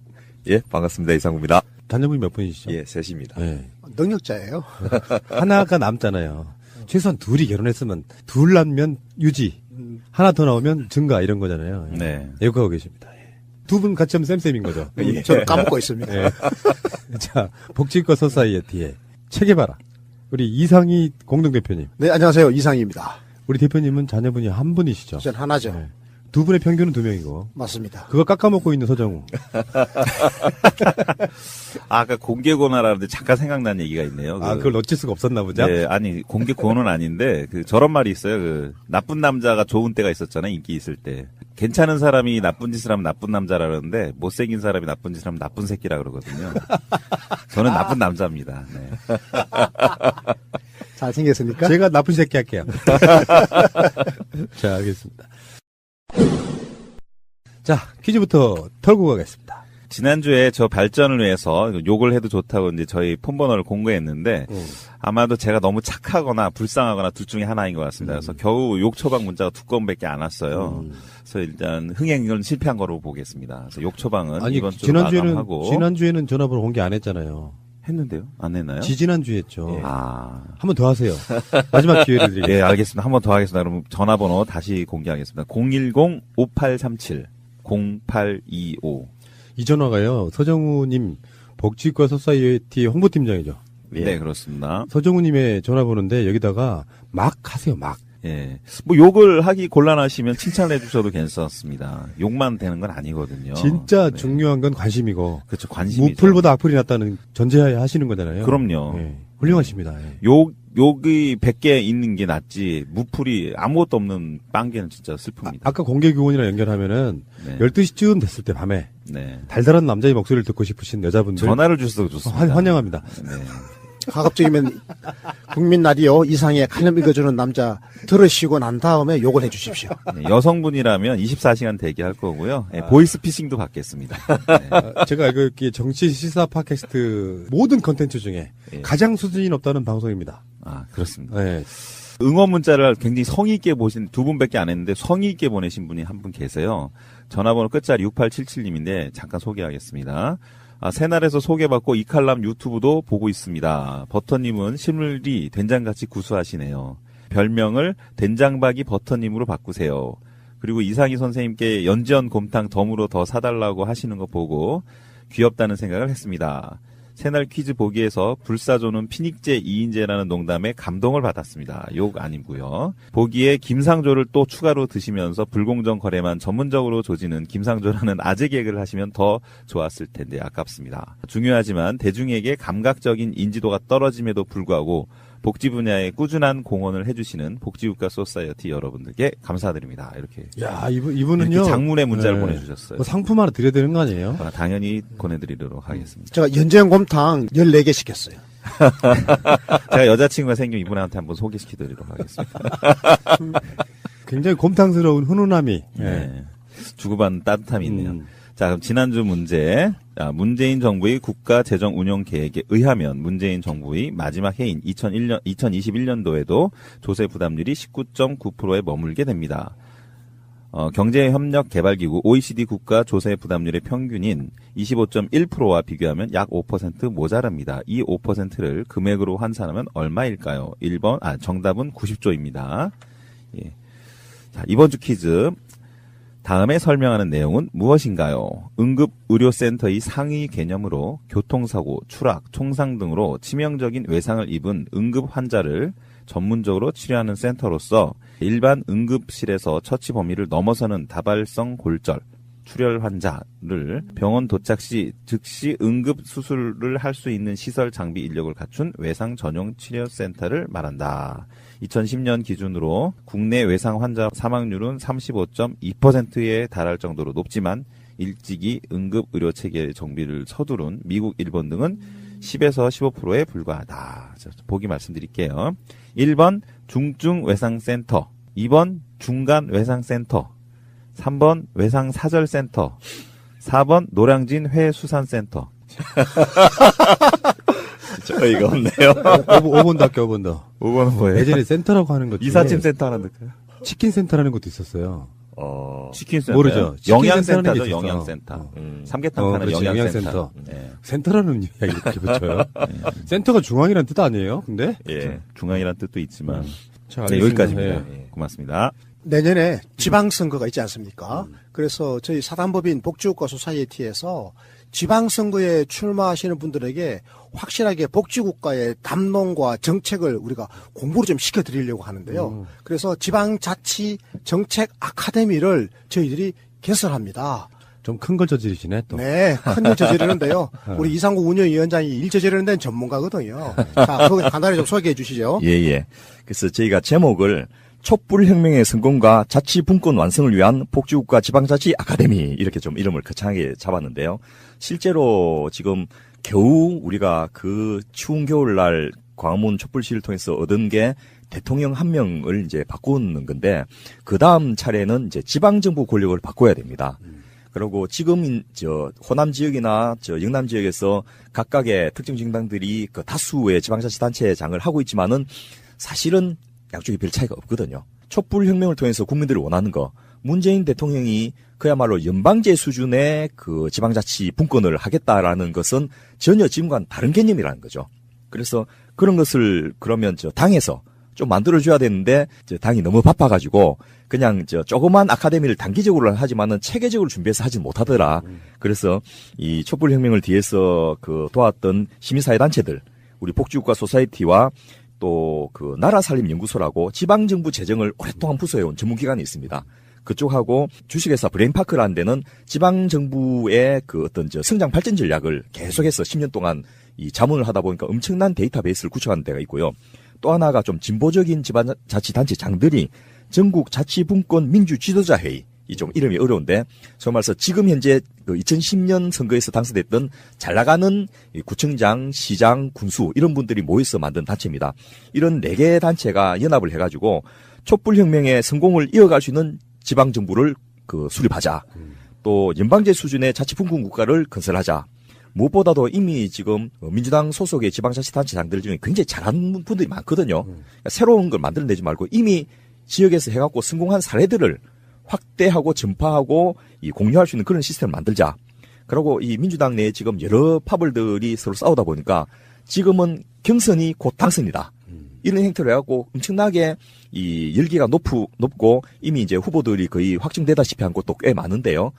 예, 반갑습니다. 이상구입니다. 자녀분이 몇 분이시죠? 예, 셋입니다. 네. 능력자예요. 하나가 남잖아요. 최소한 둘이 결혼했으면 둘 남면 유지, 하나 더 나오면 증가 이런 거잖아요. 네. 애국하고 계십니다. 두 분 같이 하면 쌤쌤인 거죠. 예. 저는 까먹고 있습니다. 네. 자, 복지국가 소사이어티의 체계바라. 우리 이상희 공동대표님. 네, 안녕하세요. 이상희입니다. 우리 대표님은 자녀분이 한 분이시죠? 전 하나죠. 네. 두 분의 평균은 2명이고. 맞습니다. 그거 깎아먹고 있는 서정우. 아까 공개구원하라는데 잠깐 생각난 얘기가 있네요. 아, 그걸 어쩔 수가 없었나 보죠? 네, 아니, 공개구원은 아닌데, 저런 말이 있어요. 나쁜 남자가 좋은 때가 있었잖아요. 인기 있을 때. 괜찮은 사람이 나쁜 짓을 하면 나쁜 남자라 그러는데, 못생긴 사람이 나쁜 짓을 하면 나쁜 새끼라 그러거든요. 저는 나쁜 남자입니다. 네. 잘생겼으니까? 제가 나쁜 새끼 할게요. 자, 알겠습니다. 자, 퀴즈부터 털고 가겠습니다. 지난주에 저 발전을 위해서 욕을 해도 좋다고 이제 저희 폰번호를 공개했는데 아마도 제가 너무 착하거나 불쌍하거나 둘 중에 하나인 것 같습니다. 그래서 겨우 욕 처방 문자가 2건밖에 안 왔어요. 그래서 일단 흥행은 실패한 거로 보겠습니다. 그래서 욕 처방은 아니, 이번 주 마감하고. 지난주에는 전화번호 공개 안 했잖아요. 했는데요? 안 했나요? 지난주에 했죠. 예. 한 번 더 하세요. 마지막 기회를 드리겠습니다. 예, 알겠습니다. 한 번 더 하겠습니다. 그럼 전화번호 다시 공개하겠습니다. 010-5837-0825. 이 전화가요, 서정우님 복지국가 소사이어티 홍보팀장이죠. 예. 네, 그렇습니다. 서정우님의 전화번호인데 여기다가 막 하세요, 막. 예. 뭐 욕을 하기 곤란하시면 칭찬을 해주셔도 괜찮습니다. 욕만 되는 건 아니거든요. 진짜 중요한 건 관심이고. 그렇죠. 관심이죠. 무풀보다 악플이 낫다는 전제하에 하시는 거잖아요. 그럼요. 예. 훌륭하십니다. 예. 욕이 100개 있는 게 낫지, 무풀이 아무것도 없는 빵개는 진짜 슬픕니다. 아까 공개교원이랑 연결하면은, 네. 12시쯤 됐을 때 밤에, 네. 달달한 남자의 목소리를 듣고 싶으신 여자분들. 전화를 주셔도 좋습니다. 환영합니다. 네. 가급적이면 국민 라디오 이상의 칼럼 읽어주는 남자 들으시고 난 다음에 욕을 해주십시오. 네, 여성분이라면 24시간 대기할 거고요. 네, 보이스피싱도 받겠습니다. 네. 제가 알고 있기에 정치 시사 팟캐스트 모든 컨텐츠 중에 예. 가장 수준이 높다는 방송입니다. 아, 그렇습니다. 네. 응원 문자를 굉장히 성의 있게 보신 두 분밖에 안 했는데 성의 있게 보내신 분이 한 분 계세요. 전화번호 끝자리 6877님인데 잠깐 소개하겠습니다. 새날에서 소개받고 이 칼럼 유튜브도 보고 있습니다. 버터님은 실물이 된장같이 구수하시네요. 별명을 된장박이 버터님으로 바꾸세요. 그리고 이상희 선생님께 연지연 곰탕 덤으로 더 사달라고 하시는 거 보고 귀엽다는 생각을 했습니다. 새날 퀴즈 보기에서 불사조는 피닉제 2인제라는 농담에 감동을 받았습니다. 욕 아니고요. 보기에 김상조를 또 추가로 드시면서 불공정 거래만 전문적으로 조지는 김상조라는 아재 개그를 하시면 더 좋았을 텐데 아깝습니다. 중요하지만 대중에게 감각적인 인지도가 떨어짐에도 불구하고 복지 분야에 꾸준한 공헌을 해주시는 복지국가 소사이어티 여러분들께 감사드립니다. 이렇게. 야, 이분은요. 이렇게 장문의 문자를 네. 보내주셨어요. 뭐 상품 하나 드려야 되는 거 아니에요? 당연히 보내드리도록 하겠습니다. 제가 연재형 곰탕 14개 시켰어요. 제가 여자친구가 생기면 이분한테 한번 소개시켜드리도록 하겠습니다. 굉장히 곰탕스러운 훈훈함이. 네. 주고받는 따뜻함이 있네요. 자, 그럼 지난주 문제. 문재인 정부의 국가 재정 운영 계획에 의하면 문재인 정부의 마지막 해인 2021년도에도 조세 부담률이 19.9%에 머물게 됩니다. 경제협력개발기구 OECD 국가 조세 부담률의 평균인 25.1%와 비교하면 약 5% 모자랍니다. 이 5%를 금액으로 환산하면 얼마일까요? 1번, 정답은 90조입니다. 예. 자, 이번 주 퀴즈. 다음에 설명하는 내용은 무엇인가요? 응급의료센터의 상위 개념으로 교통사고, 추락, 총상 등으로 치명적인 외상을 입은 응급 환자를 전문적으로 치료하는 센터로서 일반 응급실에서 처치 범위를 넘어서는 다발성 골절, 출혈 환자를 병원 도착 시 즉시 응급 수술을 할 수 있는 시설 장비 인력을 갖춘 외상 전용 치료센터를 말한다. 2010년 기준으로 국내 외상 환자 사망률은 35.2%에 달할 정도로 높지만 일찍이 응급 의료 체계 정비를 서두른 미국, 일본 등은 10에서 15%에 불과하다. 보기 말씀드릴게요. 1번 중증 외상센터, 2번 중간 외상센터, 3번 외상사절센터, 4번 노량진 회수산센터. 어이가 없네요. 5번도 할게요, 5번 더. 5번은 뭐예요? 예전에 센터라고 하는 것 중에 이삿짐 센터 하나 넣을까요? 치킨 센터라는 것도 있었어요. 치킨 센터. 모르죠. 영양센터죠, 영양센터. 삼계탕 파는 영양센터. 네. 센터라는 이야기 이렇게 붙여요. 네. 센터가 중앙이라는 뜻 아니에요? 근데? 예. 중앙이라는 뜻도 있지만. 자, 네, 여기까지입니다. 네. 고맙습니다. 내년에 지방선거가 있지 않습니까? 그래서 저희 사단법인 복지국가 소사이어티에서 지방선거에 출마하시는 분들에게 확실하게 복지국가의 담론과 정책을 우리가 공부를 좀 시켜드리려고 하는데요. 그래서 지방자치 정책 아카데미를 저희들이 개설합니다. 좀 큰 걸 저지르시네, 또. 네, 큰 일 저지르는데요. 우리 이상국 운영위원장이 일 저지르는 데는 전문가거든요. 자, 그거 간단히 좀 소개해 주시죠. 예. 그래서 저희가 제목을 촛불혁명의 성공과 자치분권 완성을 위한 복지국가 지방자치 아카데미 이렇게 좀 이름을 거창하게 잡았는데요. 실제로 지금 겨우 우리가 그 추운 겨울날 광화문 촛불시위를 통해서 얻은 게 대통령 한 명을 이제 바꾸는 건데 그 다음 차례는 이제 지방정부 권력을 바꿔야 됩니다. 그리고 지금 호남 지역이나 영남 지역에서 각각의 특정 정당들이 그 다수의 지방자치단체장을 하고 있지만은 사실은 양쪽이 별 차이가 없거든요. 촛불혁명을 통해서 국민들이 원하는 거, 문재인 대통령이 그야말로 연방제 수준의 그 지방자치 분권을 하겠다라는 것은 전혀 지금과는 다른 개념이라는 거죠. 그래서 그런 것을 그러면 당에서 좀 만들어줘야 되는데 당이 너무 바빠가지고 그냥 조그만 아카데미를 단기적으로 하지만은 체계적으로 준비해서 하지 못하더라. 그래서 이 촛불혁명을 뒤에서 그 도왔던 시민사회 단체들, 우리 복지국가 소사이어티와 또 그 나라살림연구소라고 지방정부 재정을 오랫동안 부서해온 전문기관이 있습니다. 그쪽하고 주식회사 브레인파크라는 데는 지방정부의 그 어떤 성장 발전 전략을 계속해서 10년 동안 이 자문을 하다 보니까 엄청난 데이터베이스를 구축하는 데가 있고요. 또 하나가 좀 진보적인 지방자치단체장들이 전국자치분권 민주지도자회의, 이 좀 이름이 어려운데, 소위 말해서 지금 현재 그 2010년 선거에서 당선됐던 잘 나가는 구청장, 시장, 군수 이런 분들이 모여서 만든 단체입니다. 이런 4개 단체가 연합을 해가지고 촛불혁명의 성공을 이어갈 수 있는 지방정부를 그 수립하자. 또 연방제 수준의 자치분권 국가를 건설하자. 무엇보다도 이미 지금 민주당 소속의 지방자치단체장들 중에 굉장히 잘하는 분들이 많거든요. 그러니까 새로운 걸 만들어내지 말고 이미 지역에서 해갖고 성공한 사례들을 확대하고 전파하고 공유할 수 있는 그런 시스템을 만들자. 그리고 이 민주당 내에 지금 여러 파벌들이 서로 싸우다 보니까 지금은 경선이 곧 당선이다. 이런 행태를 해갖고 엄청나게 이 열기가 높고 이미 이제 후보들이 거의 확정되다시피 한 곳도 꽤 많은데요.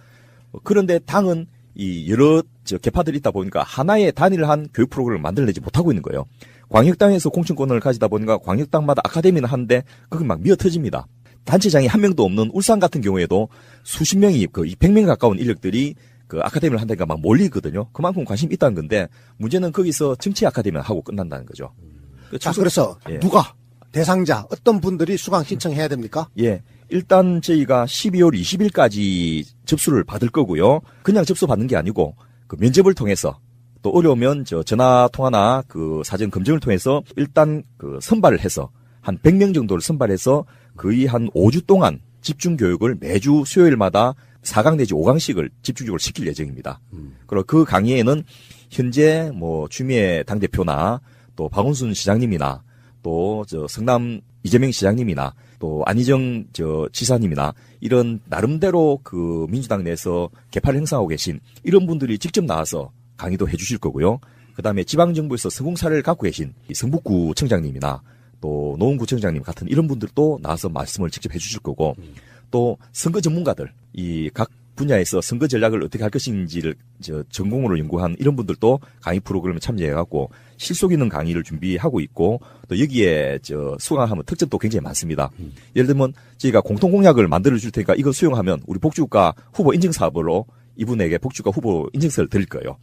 그런데 당은 이 여러 개파들이 있다 보니까 하나의 단일한 교육 프로그램을 만들어내지 못하고 있는 거예요. 광역당에서 공천권을 가지다 보니까 광역당마다 아카데미는 하는데 그게 막 미어터집니다. 단체장이 한 명도 없는 울산 같은 경우에도 수십 명이 그 200명 가까운 인력들이 그 아카데미를 한다니까 막 몰리거든요. 그만큼 관심이 있다는 건데 문제는 거기서 정치 아카데미를 하고 끝난다는 거죠. 자, 그래서 예. 누가 대상자 어떤 분들이 수강 신청해야 됩니까? 예. 일단 저희가 12월 20일까지 접수를 받을 거고요. 그냥 접수 받는 게 아니고 그 면접을 통해서 또 어려우면 전화 통화나 그 사전 검증을 통해서 일단 그 선발을 해서 한 100명 정도를 선발해서 거의 한 5주 동안 집중 교육을 매주 수요일마다 4강 내지 5강씩을 집중적으로 시킬 예정입니다. 그리고 그 강의에는 현재 뭐 추미애 당대표나 또 박원순 시장님이나 또 성남 이재명 시장님이나 또 안희정 지사님이나 이런 나름대로 그 민주당 내에서 개파를 행사하고 계신 이런 분들이 직접 나와서 강의도 해주실 거고요. 그다음에 지방정부에서 성공 사례를 갖고 계신 성북구 청장님이나 또 노원구청장님 같은 이런 분들도 나와서 말씀을 직접 해주실 거고 또 선거 전문가들 이 각 분야에서 선거 전략을 어떻게 할 것인지를 전공으로 연구한 이런 분들도 강의 프로그램에 참여해갖고 실속 있는 강의를 준비하고 있고 또 여기에 수강하면 특징도 굉장히 많습니다. 예를 들면 저희가 공통공약을 만들어줄 테니까 이거 수용하면 우리 복지국가 후보 인증사업으로 이분에게 복지국가 후보 인증서를 드릴 거예요.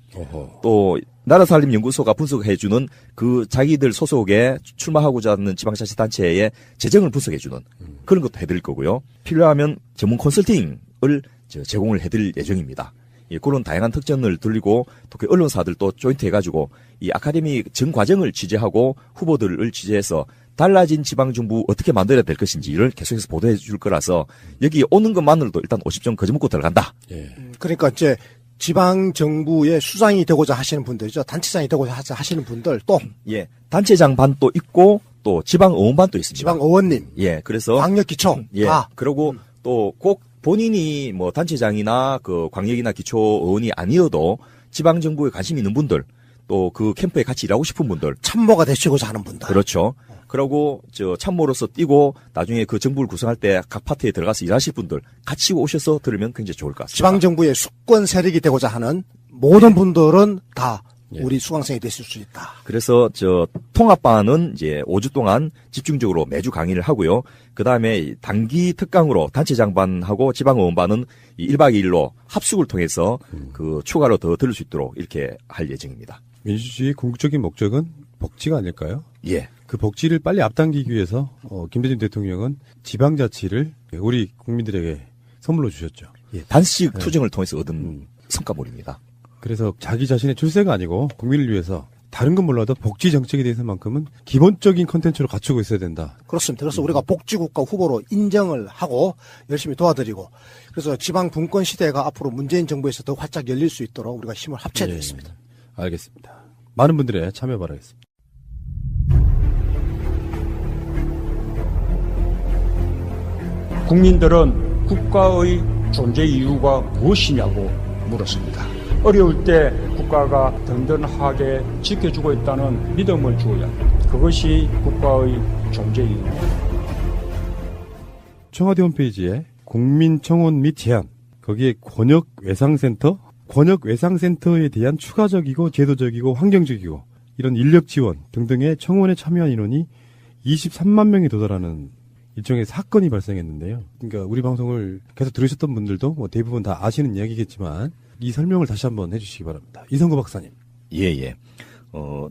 또 나라살림연구소가 분석해주는 그 자기들 소속에 출마하고자 하는 지방자치단체의 재정을 분석해주는 그런 것도 해드릴 거고요. 필요하면 전문 컨설팅을 제공을 해드릴 예정입니다. 예, 그런 다양한 특징을 들리고 또 그 언론사들도 조인트 해가지고 이 아카데미 전 과정을 취재하고 후보들을 취재해서 달라진 지방정부 어떻게 만들어야 될 것인지를 계속해서 보도해 줄 거라서 여기 오는 것만으로도 일단 50점 거저먹고 들어간다. 예. 그러니까 이제 지방정부의 수장이 되고자 하시는 분들이죠. 단체장이 되고자 하시는 분들 또. 예. 단체장 반도 있고 또 지방의원 반도 있습니다. 지방의원님. 예. 그래서. 광역기초. 예. 그리고 또 꼭 본인이 뭐 단체장이나 그 광역이나 기초의원이 아니어도 지방정부에 관심 있는 분들 또 그 캠프에 같이 일하고 싶은 분들. 참모가 되시고자 하는 분들. 그렇죠. 그러고 참모로서 뛰고 나중에 그 정부를 구성할 때 각 파트에 들어가서 일하실 분들 같이 오셔서 들으면 굉장히 좋을 것 같습니다. 지방정부의 수권 세력이 되고자 하는 모든 분들은 다 우리 수강생이 되실 수 있다. 그래서 통합반은 이제 5주 동안 집중적으로 매주 강의를 하고요. 그 다음에 단기 특강으로 단체장반하고 지방의원반은 1박 2일로 합숙을 통해서 그 추가로 더 들을 수 있도록 이렇게 할 예정입니다. 민주주의의 궁극적인 목적은 복지가 아닐까요? 예. 그 복지를 빨리 앞당기기 위해서 김대중 대통령은 지방자치를 우리 국민들에게 선물로 주셨죠. 예. 단식 투쟁을 통해서 얻은 성과물입니다. 그래서 자기 자신의 출세가 아니고 국민을 위해서 다른 건 몰라도 복지 정책에 대해서만큼은 기본적인 컨텐츠로 갖추고 있어야 된다. 그렇습니다. 그래서 우리가 복지국가 후보로 인정을 하고 열심히 도와드리고 그래서 지방 분권 시대가 앞으로 문재인 정부에서 더 활짝 열릴 수 있도록 우리가 힘을 합쳐야 되겠습니다. 알겠습니다. 많은 분들의 참여 바라겠습니다. 국민들은 국가의 존재 이유가 무엇이냐고 물었습니다. 어려울 때 국가가 든든하게 지켜주고 있다는 믿음을 주어야 합니다. 그것이 국가의 존재 이유입니다. 청와대 홈페이지에 국민청원 및 제안, 거기에 권역외상센터에 대한 추가적이고 제도적이고 환경적이고 이런 인력 지원 등등의 청원에 참여한 인원이 23만 명이 도달하는 일종의 사건이 발생했는데요. 그러니까 우리 방송을 계속 들으셨던 분들도 뭐 대부분 다 아시는 이야기겠지만 이 설명을 다시 한번 해주시기 바랍니다. 이성구 박사님. 예.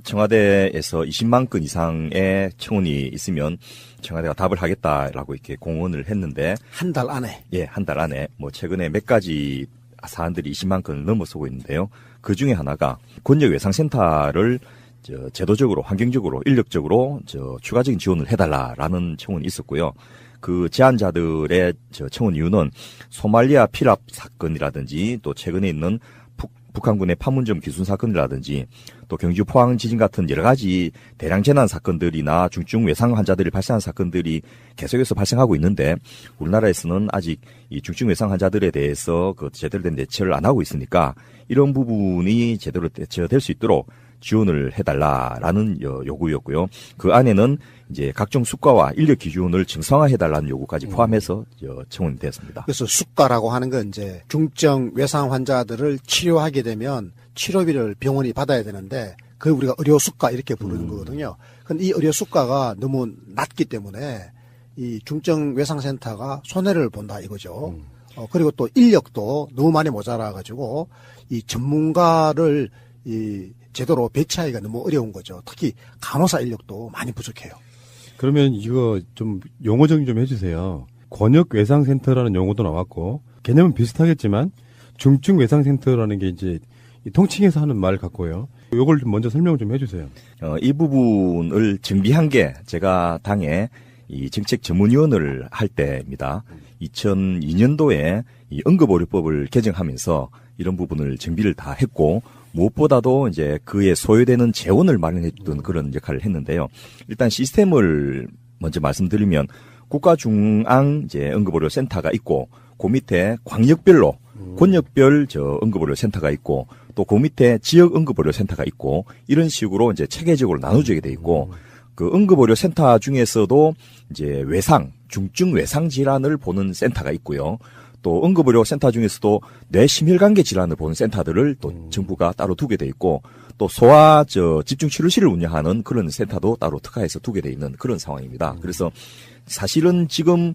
청와대에서 20만 건 이상의 청원이 있으면 청와대가 답을 하겠다라고 이렇게 공언을 했는데 한 달 안에. 예, 한 달 안에 뭐 최근에 몇 가지 사안들이 20만 건을 넘어서고 있는데요. 그 중에 하나가 권역외상센터를 제도적으로, 환경적으로, 인력적으로 추가적인 지원을 해달라라는 청원이 있었고요. 그 제안자들의 청원 이유는 소말리아 피랍 사건이라든지 또 최근에 있는 북한군의 판문점 기순 사건이라든지 또 경주 포항 지진 같은 여러 가지 대량 재난 사건들이나 중증 외상 환자들이 발생한 사건들이 계속해서 발생하고 있는데 우리나라에서는 아직 이 중증 외상 환자들에 대해서 그 제대로 된 대처를 안 하고 있으니까 이런 부분이 제대로 대처될 수 있도록 지원을 해달라라는 요구였고요. 그 안에는 이제 각종 수가와 인력 기준을 정상화해달라는 요구까지 포함해서 청원이 되었습니다. 그래서 수가라고 하는 건 이제 중증 외상 환자들을 치료하게 되면 치료비를 병원이 받아야 되는데 그걸 우리가 의료 수가 이렇게 부르는 거거든요. 근데 이 의료 수가가 너무 낮기 때문에 이 중증 외상센터가 손해를 본다 이거죠. 그리고 또 인력도 너무 많이 모자라 가지고 이 전문가를 제대로 배치하기가 너무 어려운 거죠. 특히 간호사 인력도 많이 부족해요. 그러면 이거 좀 용어 정리 좀 해주세요. 권역외상센터라는 용어도 나왔고 개념은 비슷하겠지만 중증외상센터라는 게 이제 통칭해서 하는 말 같고요. 이걸 좀 먼저 설명을 좀 해주세요. 이 부분을 정비한 게 제가 당에 이 정책 전문위원을 할 때입니다. 2002년도에 이 응급의료법을 개정하면서 이런 부분을 정비를 다 했고 무엇보다도 이제 그에 소요되는 재원을 마련해주던 그런 역할을 했는데요. 일단 시스템을 먼저 말씀드리면 국가중앙 이제 응급의료센터가 있고 그 밑에 광역별로 권역별 응급의료센터가 있고 또 그 밑에 지역 응급의료센터가 있고 이런 식으로 이제 체계적으로 나눠지게 돼 있고 그 응급의료센터 중에서도 이제 외상, 중증 외상 질환을 보는 센터가 있고요. 또 응급의료센터 중에서도 뇌심혈관계 질환을 보는 센터들을 또 정부가 따로 두게 돼 있고 또 소아 집중치료실을 운영하는 그런 센터도 따로 특화해서 두게 돼 있는 그런 상황입니다. 그래서 사실은 지금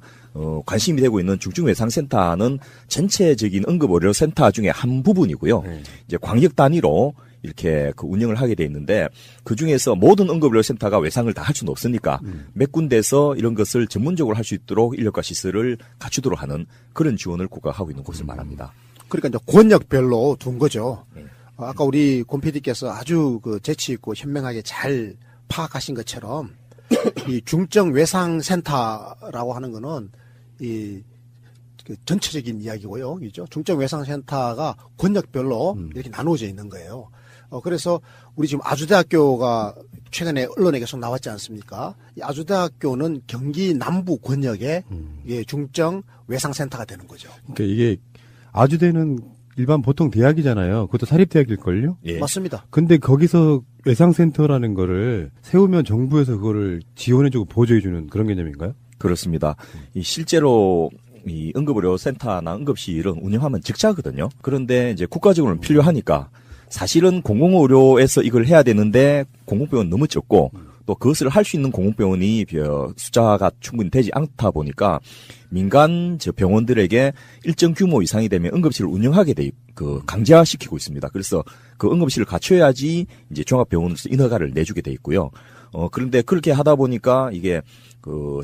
관심이 되고 있는 중증외상센터는 전체적인 응급의료센터 중에 한 부분이고요. 이제 광역 단위로 이렇게 그 운영을 하게 돼 있는데 그 중에서 모든 응급의료센터가 외상을 다 할 수는 없으니까 몇 군데서 이런 것을 전문적으로 할 수 있도록 인력과 시설을 갖추도록 하는 그런 지원을 국가가 하고 있는 것을 말합니다. 그러니까 이제 권역별로 둔 거죠. 아까 우리 권 PD께서 아주 그 재치 있고 현명하게 잘 파악하신 것처럼 이 중증 외상 센터라고 하는 거는 그 전체적인 이야기고요. 이죠. 중증 외상 센터가 권역별로 이렇게 나누어져 있는 거예요. 그래서 우리 지금 아주대학교가 최근에 언론에 계속 나왔지 않습니까? 이 아주대학교는 경기 남부 권역의 중증 외상센터가 되는 거죠. 그러니까 이게 아주대는 일반 보통 대학이잖아요. 그것도 사립대학일걸요? 예. 맞습니다. 근데 거기서 외상센터라는 거를 세우면 정부에서 그거를 지원해주고 보조해주는 그런 개념인가요? 그렇습니다. 실제로 이 응급의료센터나 응급실은 운영하면 적자거든요. 그런데 이제 국가적으로는 필요하니까 사실은 공공의료에서 이걸 해야 되는데 공공병원 너무 적고 또 그것을 할 수 있는 공공병원이 숫자가 충분히 되지 않다 보니까 민간 병원들에게 일정 규모 이상이 되면 응급실을 운영하게 강제화시키고 있습니다. 그래서 그 응급실을 갖춰야지 이제 종합병원으로서 인허가를 내주게 돼 있고요. 그런데 그렇게 하다 보니까 이게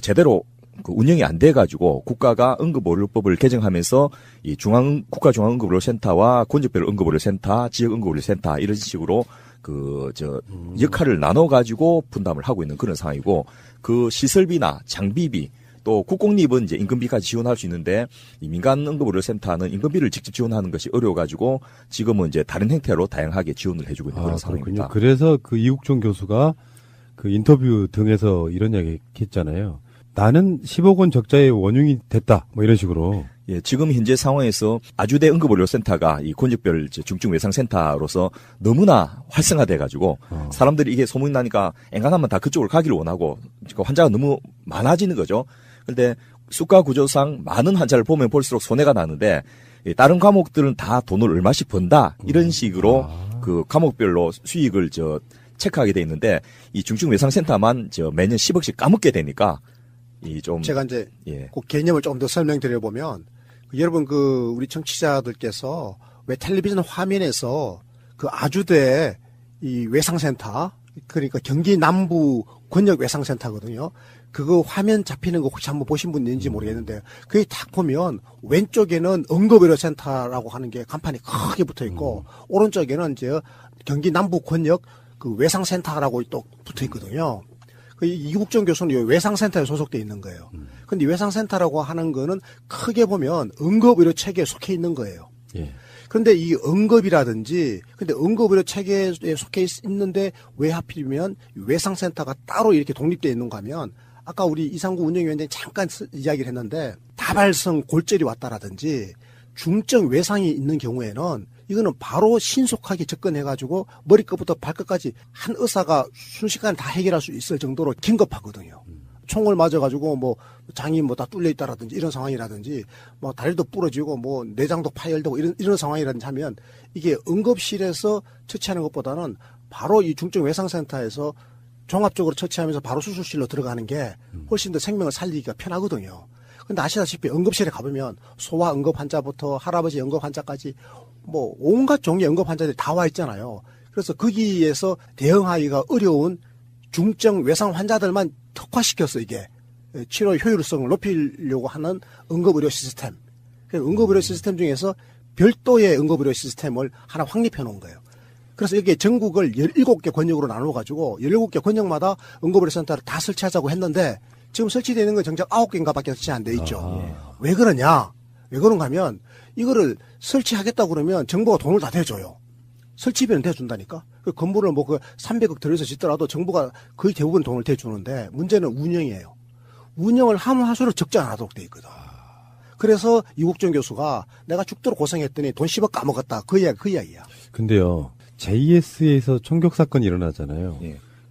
제대로 운영이 안 돼가지고 국가가 응급의료법을 개정하면서 이 국가중앙응급의료센터와 권역별 응급의료센터, 지역 응급의료센터 이런 식으로 역할을 나눠가지고 분담을 하고 있는 그런 상황이고 그 시설비나 장비비 또 국공립은 이제 임금비까지 지원할 수 있는데 이 민간 응급의료센터는 임금비를 직접 지원하는 것이 어려워가지고 지금은 이제 다른 형태로 다양하게 지원을 해주고 있는 그런 상황입니다. 그래서 그 이국종 교수가 그 인터뷰 등에서 이런 이야기 했잖아요. 나는 10억 원 적자의 원흉이 됐다. 뭐 이런 식으로. 예, 지금 현재 상황에서 아주대 응급의료센터가 이 권역별 중증외상센터로서 너무나 활성화돼가지고 사람들이 이게 소문이 나니까 엔간하면 다 그쪽으로 가기를 원하고 환자가 너무 많아지는 거죠. 그런데 수가 구조상 많은 환자를 보면 볼수록 손해가 나는데 다른 과목들은 다 돈을 얼마씩 번다 이런 식으로 그 과목별로 수익을 체크하게 돼 있는데 이 중증외상센터만 매년 10억씩 까먹게 되니까 제가 이제 그 개념을 조금 더 설명드려 보면 여러분 우리 청취자들께서 왜 텔레비전 화면에서 그 아주대 이 외상센터 그러니까 경기 남부 권역 외상센터거든요. 그거 화면 잡히는 거 혹시 한번 보신 분 있는지 모르겠는데 그게 딱 보면 왼쪽에는 응급의료센터라고 하는 게 간판이 크게 붙어 있고 오른쪽에는 이제 경기 남부 권역 그 외상센터라고 또 붙어 있거든요. 이국정 교수는 이 외상센터에 소속돼 있는 거예요. 근데 외상센터라고 하는 거는 크게 보면 응급의료 체계에 속해 있는 거예요. 예. 그런데 이 응급이라든지, 근데 응급의료 체계에 속해 있는데 왜 하필이면 외상센터가 따로 이렇게 독립되어 있는가 하면 아까 우리 이상구 운영위원장이 잠깐 이야기를 했는데 다발성 골절이 왔다라든지 중증 외상이 있는 경우에는 이거는 바로 신속하게 접근해가지고 머리끝부터 발끝까지 한 의사가 순식간에 다 해결할 수 있을 정도로 긴급하거든요. 총을 맞아가지고 뭐 장이 뭐 다 뚫려 있다라든지 이런 상황이라든지 뭐 다리도 부러지고 뭐 내장도 파열되고 이런 상황이라든지 하면 이게 응급실에서 처치하는 것보다는 바로 이 중증 외상센터에서 종합적으로 처치하면서 바로 수술실로 들어가는 게 훨씬 더 생명을 살리기가 편하거든요. 근데 아시다시피 응급실에 가보면 소아 응급 환자부터 할아버지 응급 환자까지 뭐 온갖 종류의 응급 환자들이 다 와 있잖아요. 그래서 거기에서 대응하기가 어려운 중증 외상 환자들만 특화시켜서 이게 치료 효율성을 높이려고 하는 응급의료 시스템. 응급의료 시스템 중에서 별도의 응급의료 시스템을 하나 확립해 놓은 거예요. 그래서 이게 전국을 17개 권역으로 나눠가지고 17개 권역마다 응급의료센터를 다 설치하자고 했는데 지금 설치되어 있는 건 정작 9개인가 밖에 설치 안 돼 있죠. 왜 그러냐? 왜 그런가 하면 이거를 설치하겠다고 그러면 정부가 돈을 다 대줘요. 설치비는 대준다니까. 그 건물을 뭐 300억 들여서 짓더라도 정부가 거의 대부분 돈을 대주는데 문제는 운영이에요. 운영을 하수로 적지 않도록 돼 있거든. 그래서 이국정 교수가 내가 죽도록 고생했더니 돈 10억 까먹었다. 그 이야기야. 근데요. JS에서 총격 사건이 일어나잖아요.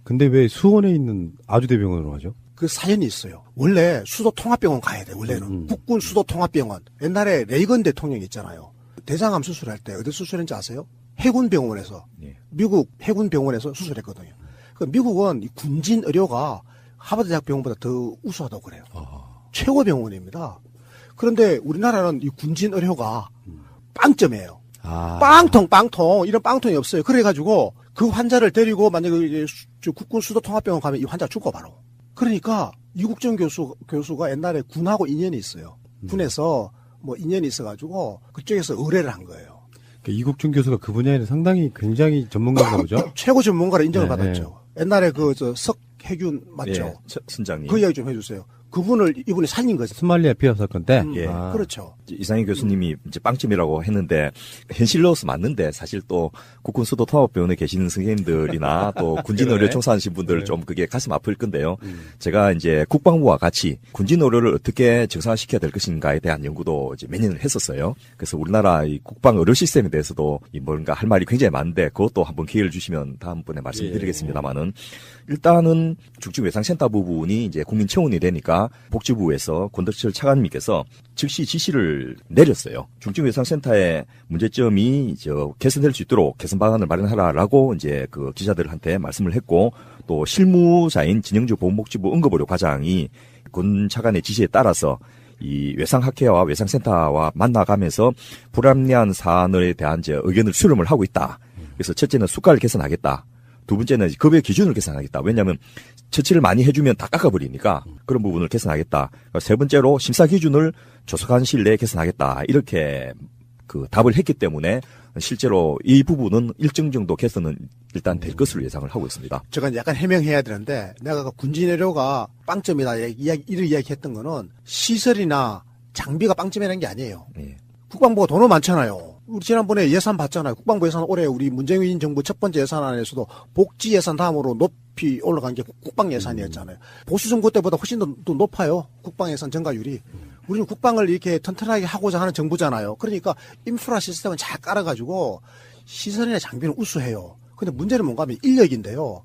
근데 왜 수원에 있는 아주대병원으로 가죠? 그 사연이 있어요. 원래 수도통합병원 가야 돼. 원래는 국군 수도통합병원. 옛날에 레이건 대통령이 있잖아요. 대장암 수술할 때 어디 수술했는지 아세요? 해군병원에서 미국 해군병원에서 수술했거든요. 그 미국은 이 군진 의료가 하버드 대학 병원보다 더 우수하다고 그래요. 최고 병원입니다. 그런데 우리나라는 이 군진 의료가 빵점이에요. 빵통 이런 빵통이 없어요. 그래가지고 그 환자를 데리고 만약에 국군 수도통합병원 가면 이 환자 죽어 바로. 그러니까 이국정 교수가 옛날에 군하고 인연이 있어요. 군에서 뭐 인연이 있어가지고 그쪽에서 의뢰를 한 거예요. 이국정 교수가 그 분야에는 상당히 굉장히 전문가인가 보죠? 최고 전문가로 인정을 받았죠. 옛날에 석혜균 맞죠? 선장님. 그 이야기 좀 해주세요. 그분을 이분이 살린 거죠. 소말리아 피어 사건 때? 그렇죠. 이상희 교수님이 이제 빵점이라고 했는데, 현실로서 맞는데, 사실 또, 국군 수도 통합병원에 계시는 선생님들이나 또 군진 의료 종사하신 분들 좀 그게 가슴 아플 건데요. 제가 이제 국방부와 같이 군진 의료를 어떻게 정상화시켜야 될 것인가에 대한 연구도 이제 몇 년을 했었어요. 그래서 우리나라 이 국방 의료 시스템에 대해서도 뭔가 할 말이 굉장히 많은데, 그것도 한번 기회를 주시면 다음번에 말씀드리겠습니다만은, 일단은 중증외상센터 부분이 이제 국민청원이 되니까 복지부에서 권덕철 차관님께서 즉시 지시를 내렸어요. 중증외상센터의 문제점이 개선될 수 있도록 개선 방안을 마련하라라고 이제 그 기자들한테 말씀을 했고, 또 실무자인 진영주 보건복지부 응급의료 과장이 권 차관의 지시에 따라서 이 외상학회와 외상센터와 만나가면서 불합리한 사안에 대한 이제 의견을 수렴을 하고 있다. 그래서 첫째는 수가를 개선하겠다. 두 번째는 급여 기준을 개선하겠다. 왜냐하면 처치를 많이 해주면 다 깎아버리니까 그런 부분을 개선하겠다. 세 번째로 심사 기준을 조속한 시일 내에 개선하겠다. 이렇게 그 답을 했기 때문에 실제로 이 부분은 일정 정도 개선은 일단 될 것으로 예상을 하고 있습니다. 제가 약간 해명해야 되는데 내가 군진 의료가 빵점이다 이런 이야기 했던 거는 시설이나 장비가 빵점이라는 게 아니에요. 국방부가 돈은 많잖아요. 우리 지난번에 예산 봤잖아요. 국방부 예산 올해 우리 문재인 정부 첫 번째 예산안에서도 복지 예산 다음으로 높이 올라간 게 국방 예산이었잖아요. 보수 정부 때보다 훨씬 더 높아요. 국방 예산 증가율이. 우리는 국방을 이렇게 튼튼하게 하고자 하는 정부잖아요. 그러니까 인프라 시스템은 잘 깔아가지고 시설이나 장비는 우수해요. 근데 문제는 뭔가 하면 인력인데요.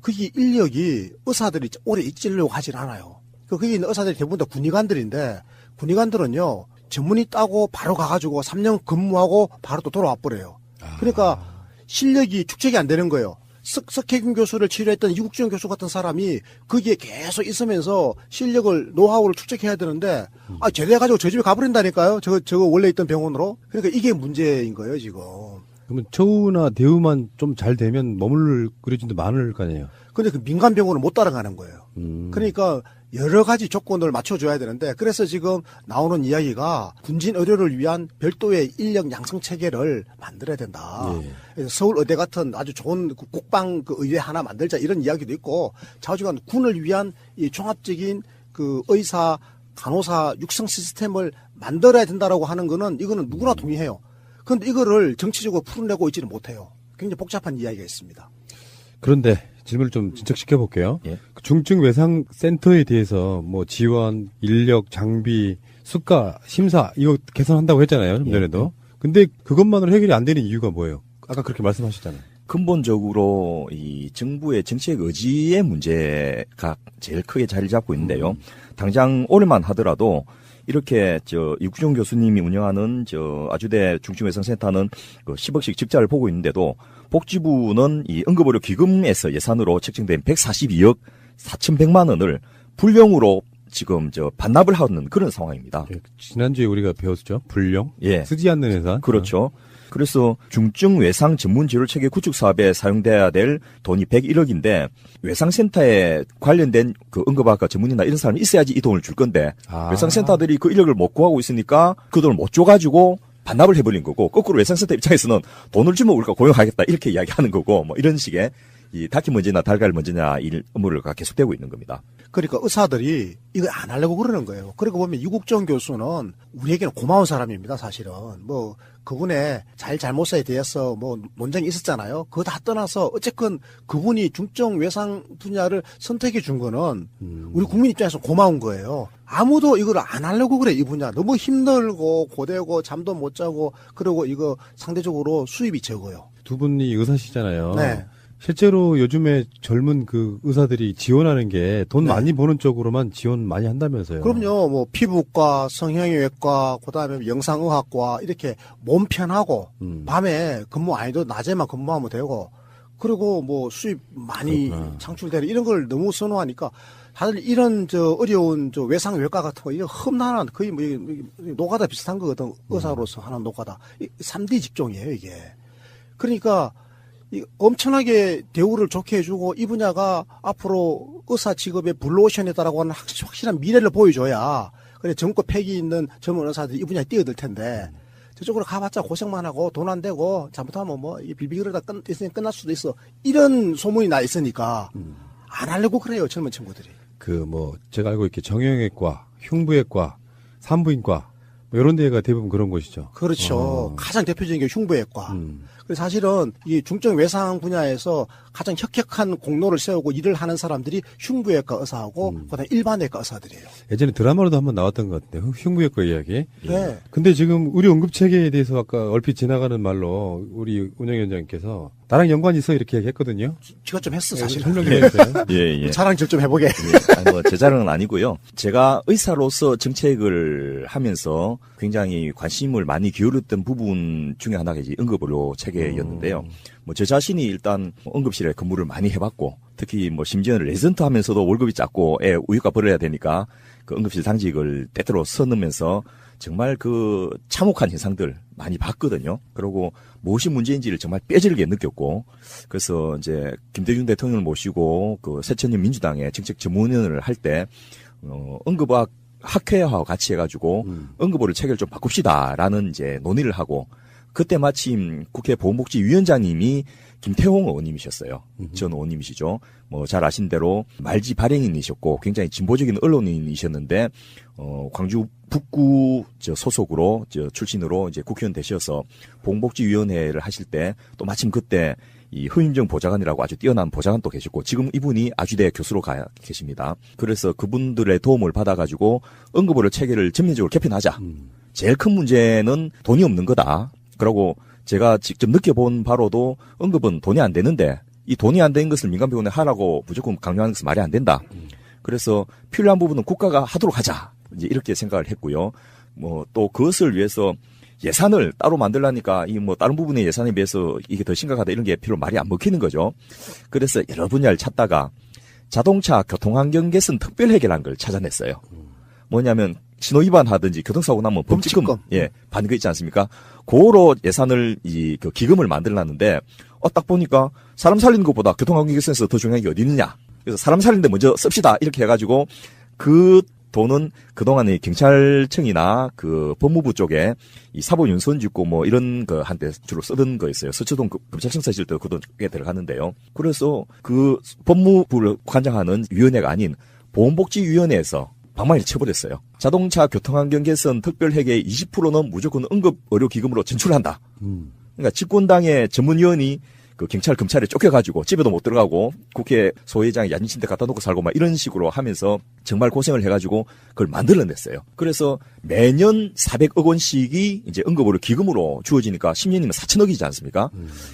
그게 인력이 의사들이 오래 있으려고 하질 않아요. 거기 있는 의사들이 대부분 다 군의관들인데 군의관들은요. 전문의 따고 바로 가가지고 3년 근무하고 바로 또 돌아와 버려요. 그러니까 실력이 축적이 안 되는 거예요. 석혜균 교수를 치료했던 이국정 교수 같은 사람이 거기에 계속 있으면서 실력을, 노하우를 축적해야 되는데, 제대해가지고 저 집에 가버린다니까요? 저거 원래 있던 병원으로? 그러니까 이게 문제인 거예요, 지금. 그러면 처우나 대우만 좀 잘 되면 머물 그려진도 많을 거 아니에요? 근데 그 민간 병원은 못 따라가는 거예요. 그러니까 여러 가지 조건을 맞춰줘야 되는데, 그래서 지금 나오는 이야기가 군진 의료를 위한 별도의 인력 양성 체계를 만들어야 된다. 그래서 서울 의대 같은 아주 좋은 국방 그 의대 하나 만들자 이런 이야기도 있고, 좌우지간 군을 위한 이 종합적인 그 의사, 간호사 육성 시스템을 만들어야 된다라고 하는 거는 이거는 누구나 동의해요. 그런데 이거를 정치적으로 풀어내고 있지는 못해요. 굉장히 복잡한 이야기가 있습니다. 그런데 질문을 좀 진척시켜 볼게요. 중증 외상 센터에 대해서 뭐 지원, 인력, 장비, 수가, 심사 이거 개선한다고 했잖아요. 좀 전에도. 근데 그것만으로 해결이 안 되는 이유가 뭐예요? 아까 그렇게 말씀하셨잖아요. 근본적으로 이 정부의 정책 의지의 문제가 제일 크게 자리를 잡고 있는데요. 당장 올해만 하더라도 이렇게 이국종 교수님이 운영하는 아주대 중증외상센터는 그 10억씩 적자를 보고 있는데도 복지부는 이 응급의료 기금에서 예산으로 책정된 142억 4,100만 원을 불용으로 지금 반납을 하는 그런 상황입니다. 지난주에 우리가 배웠죠. 불용. 쓰지 않는 예산. 그렇죠. 그래서 중증 외상 전문 치료 체계 구축 사업에 사용돼야 될 돈이 101억인데 외상센터에 관련된 그 응급학과 전문의나 이런 사람이 있어야지 이 돈을 줄 건데 외상센터들이 그 인력을 못 구하고 있으니까 그 돈을 못 줘가지고 반납을 해버린 거고, 거꾸로 외상센터 입장에서는 돈을 주면 우리가 고용하겠다 이렇게 이야기하는 거고, 뭐 이런 식의 이 닭이 먼저냐 달걀 먼저냐 일 업무가 계속되고 있는 겁니다. 그러니까 의사들이 이거 안 하려고 그러는 거예요. 그리고 보면 이국정 교수는 우리에게는 고마운 사람입니다, 사실은. 뭐 그분의 잘못에 대해서 뭐 논쟁이 있었잖아요. 그거 다 떠나서 어쨌건 그분이 중증 외상 분야를 선택해 준 거는 우리 국민 입장에서 고마운 거예요. 아무도 이걸 안 하려고 그래, 이 분야. 너무 힘들고 고되고 잠도 못 자고, 그리고 이거 상대적으로 수입이 적어요. 두 분이 의사시잖아요. 네. 실제로 요즘에 젊은 그 의사들이 지원하는 게 돈 많이 버는 쪽으로만 지원 많이 한다면서요. 그럼요. 뭐 피부과, 성형외과, 그다음에 영상의학과 이렇게 몸 편하고 밤에 근무 안 해도 낮에만 근무하면 되고, 그리고 뭐 수입 많이 창출되는 이런 걸 너무 선호하니까 다들 이런 어려운 외상외과 같은 거 이거 험난한 거의 뭐 노가다 비슷한 거거든. 의사로서 하는 노가다. 3D 직종이에요, 이게. 그러니까 엄청나게 대우를 좋게 해주고 이 분야가 앞으로 의사 직업의 블루오션이다라고 하는 확실한 미래를 보여줘야 그래 전국 패기 있는 젊은 의사들이 이 분야에 뛰어들 텐데 저쪽으로 가봤자 고생만 하고 돈 안 되고 잘못하면 뭐 빌비그러다 끝날 수도 있어. 이런 소문이 나 있으니까 안 하려고 그래요, 젊은 친구들이. 제가 알고 있기에 정형외과, 흉부외과, 산부인과 뭐 이런 데가 대부분 그런 곳이죠. 그렇죠. 가장 대표적인 게 흉부외과. 그래서 사실은 이 중증 외상 분야에서 가장 혁혁한 공로를 세우고 일을 하는 사람들이 흉부외과 의사하고 그다음에 일반외과 의사들이에요. 예전에 드라마로도 한번 나왔던 것 같은데 흉부외과 이야기. 네. 근데 지금 의료 응급 체계에 대해서 아까 얼핏 지나가는 말로 우리 운영위원장님께서 나랑 연관이 있어 이렇게 얘기했거든요. 제가 좀 했어 사실. 설명 좀 해주세요. 예. 자랑 좀 해보게. 제 자랑은 아니고요. 제가 의사로서 정책을 하면서 굉장히 관심을 많이 기울였던 부분 중에 하나가 이제 응급의료 체계였는데요. 제 자신이 일단 응급실에 근무를 많이 해봤고, 특히 심지어는 레지던트 하면서도 월급이 작고 애 우유가 벌어야 되니까 그 응급실 당직을 때때로 서누면서 정말 그 참혹한 현상들 많이 봤거든요. 그리고 무엇이 문제인지를 정말 뼈저리게 느꼈고, 그래서 이제 김대중 대통령을 모시고 그 새천년 민주당의 정책 전문위원을 할 때 응급의학 학회하고 같이 해가지고 응급의료 체계를 좀 바꿉시다라는 이제 논의를 하고, 그때 마침 국회 보건복지위원장님이 김태홍 의원님이셨어요. 전 의원님이시죠. 잘 아신 대로 말지 발행인이셨고 굉장히 진보적인 언론인이셨는데 광주 북구 소속으로 출신으로 이제 국회의원 되셔서 보건복지위원회를 하실 때 또 마침 그때 이 허윤정 보좌관이라고 아주 뛰어난 보좌관도 계셨고 지금 이분이 아주대 교수로 가 계십니다. 그래서 그분들의 도움을 받아가지고 응급의료 체계를 전면적으로 개편하자. 제일 큰 문제는 돈이 없는 거다. 그리고 제가 직접 느껴본 바로도 응급은 돈이 안 되는데 이 돈이 안 되는 것을 민간병원에 하라고 무조건 강요하는 것은 말이 안 된다. 그래서 필요한 부분은 국가가 하도록 하자. 이제 이렇게 생각을 했고요. 또 그것을 위해서 예산을 따로 만들라니까 이 뭐 다른 부분의 예산에 비해서 이게 더 심각하다 이런 게 별로 말이 안 먹히는 거죠. 그래서 여러 분야를 찾다가 자동차 교통환경 개선 특별 해결한 걸 찾아냈어요. 뭐냐면 신호 위반하든지 교통사고 나면 범칙금 받는 거 있지 않습니까? 그로 예산을 그 기금을 만들어놨는데 딱 보니까 사람 살리는 것보다 교통환경 개선에서 더 중요한 게 어디 있느냐. 그래서 사람 살리는데 먼저 씁시다 이렇게 해가지고 그 돈은 그동안에 경찰청이나 그 법무부 쪽에 이 사법윤선짓고 뭐 이런 거 한때 주로 쓰던 거였어요. 서초동 검찰청사 있을 때 그 돈에 들어갔는데요. 그래서 그 법무부를 관장하는 위원회가 아닌 보건복지위원회에서 방망이를 쳐버렸어요. 자동차 교통환경 개선 특별회계의 20%는 무조건 응급의료기금으로 진출한다. 그러니까 집권당의 전문위원이 그 경찰, 검찰에 쫓겨가지고 집에도 못 들어가고 국회 소회장 야인침대 갖다 놓고 살고 막 이런 식으로 하면서 정말 고생을 해가지고 그걸 만들어냈어요. 그래서 매년 400억 원씩이 이제 응급의료 기금으로 주어지니까 10년이면 4천억이지 않습니까?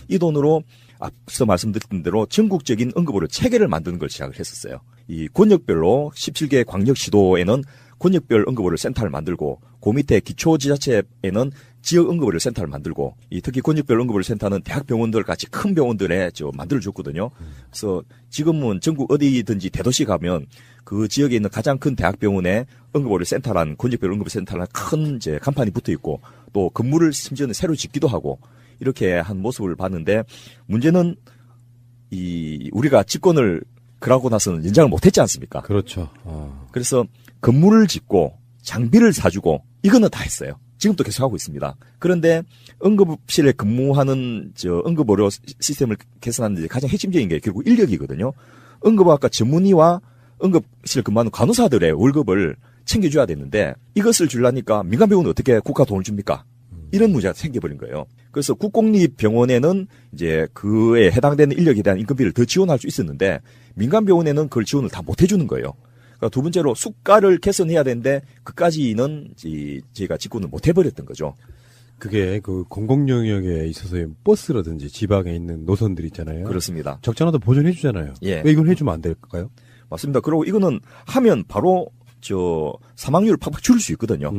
이 돈으로 앞서 말씀드렸던 대로 전국적인 응급의료 체계를 만드는 걸 시작을 했었어요. 이 권역별로 17개 광역시도에는 권역별 응급의료 센터를 만들고 그 밑에 기초지자체에는 지역 응급의료 센터를 만들고 이 특히 권역별 응급의료 센터는 대학병원들 같이 큰 병원들에 만들어줬거든요. 그래서 지금은 전국 어디든지 대도시 가면 그 지역에 있는 가장 큰 대학병원에 응급의료 센터란 권역별 응급의료 센터란 큰 이제 간판이 붙어 있고 또 건물을 심지어는 새로 짓기도 하고 이렇게 한 모습을 봤는데 문제는 이 우리가 집권을 그러고 나서는 연장을 못했지 않습니까? 그렇죠. 그래서 건물을 짓고 장비를 사주고 이거는 다 했어요. 지금도 계속하고 있습니다. 그런데 응급실에 근무하는 응급의료 시스템을 개선하는 데 가장 핵심적인 게 결국 인력이거든요. 응급학과 전문의와 응급실 근무하는 간호사들의 월급을 챙겨줘야 되는데 이것을 주려니까 민간병원은 어떻게 국가 돈을 줍니까? 이런 문제가 생겨버린 거예요. 그래서 국공립병원에는 이제 그에 해당되는 인력에 대한 인건비를 더 지원할 수 있었는데 민간병원에는 그걸 지원을 다 못 해주는 거예요. 그러니까 두 번째로 수가를 개선해야 되는데 그까지는 저희가 직군을 못 해버렸던 거죠. 그게 그 공공영역에 있어서의 버스라든지 지방에 있는 노선들 있잖아요. 그렇습니다. 적잖아도 보존해 주잖아요. 예. 왜 이건 해주면 안 될까요? 맞습니다. 그리고 이거는 하면 바로 사망률을 팍팍 줄일 수 있거든요.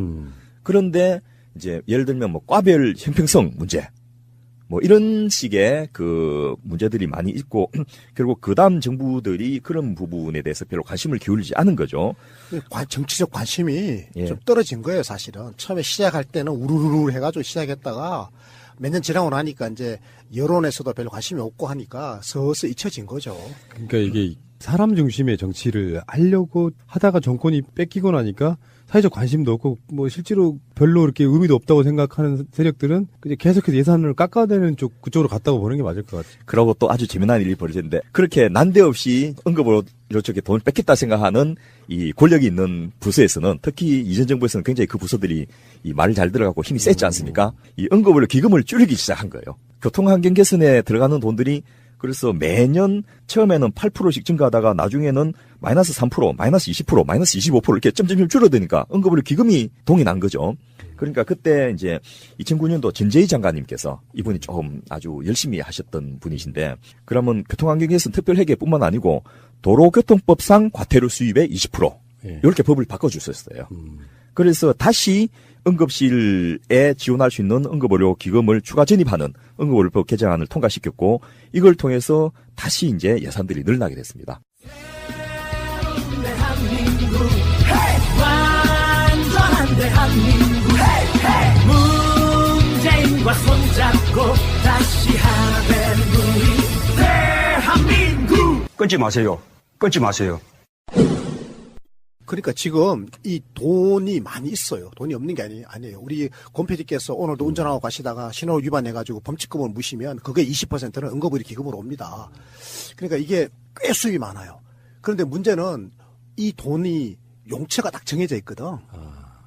그런데 이제 예를 들면 뭐 과별 형평성 문제 뭐 이런 식의 그 문제들이 많이 있고 결국 그다음 정부들이 그런 부분에 대해서 별로 관심을 기울이지 않은 거죠. 정치적 관심이 좀 떨어진 거예요, 사실은. 처음에 시작할 때는 우르르르 해가지고 시작했다가 몇 년 지나고 나니까 이제 여론에서도 별로 관심이 없고 하니까 서서히 잊혀진 거죠. 그러니까 이게 사람 중심의 정치를 하려고 하다가 정권이 뺏기고 나니까 사회적 관심도 없고 뭐 실제로 별로 이렇게 의미도 없다고 생각하는 세력들은 이제 계속해서 예산을 깎아내는 그쪽으로 갔다고 보는 게 맞을 것 같아요. 그러고 또 아주 재미난 일이 벌어졌는데 그렇게 난데없이 응급으로 이쪽에 돈을 뺏겠다 생각하는 이 권력이 있는 부서에서는 특히 이전 정부에서는 굉장히 그 부서들이 이 말을 잘 들어가고 힘이 셌지 않습니까? 이 응급의료 기금을 줄이기 시작한 거예요. 교통환경 개선에 들어가는 돈들이 그래서 매년 처음에는 8%씩 증가하다가 나중에는 마이너스 3%, 마이너스 20%, 마이너스 25% 이렇게 점점점 줄어드니까 응급의료 기금이 동이 난 거죠. 그러니까 그때 이제 2009년도 전재희 장관님께서 이분이 조금 아주 열심히 하셨던 분이신데 그러면 교통환경 개선 특별회계뿐만 아니고 도로교통법상 과태료 수입의 20% 이렇게 법을 바꿔주셨어요. 그래서 다시 응급실에 지원할 수 있는 응급의료 기금을 추가 전입하는 응급의료법 개정안을 통과시켰고 이걸 통해서 다시 이제 예산들이 늘어나게 됐습니다. 완전한 대한민국 문재인과 손잡고 다시 하나 되는 우리 대한민국 끊지 마세요. 끊지 마세요. 그러니까 지금 이 돈이 많이 있어요. 돈이 없는 게 아니에요. 우리 곰PD께서 오늘도 운전하고 가시다가 신호 위반해가지고 범칙금을 무시면 그게 20%는 응급의료 기금으로 옵니다. 그러니까 이게 꽤 수입이 많아요. 그런데 문제는 이 돈이 용처가 딱 정해져 있거든.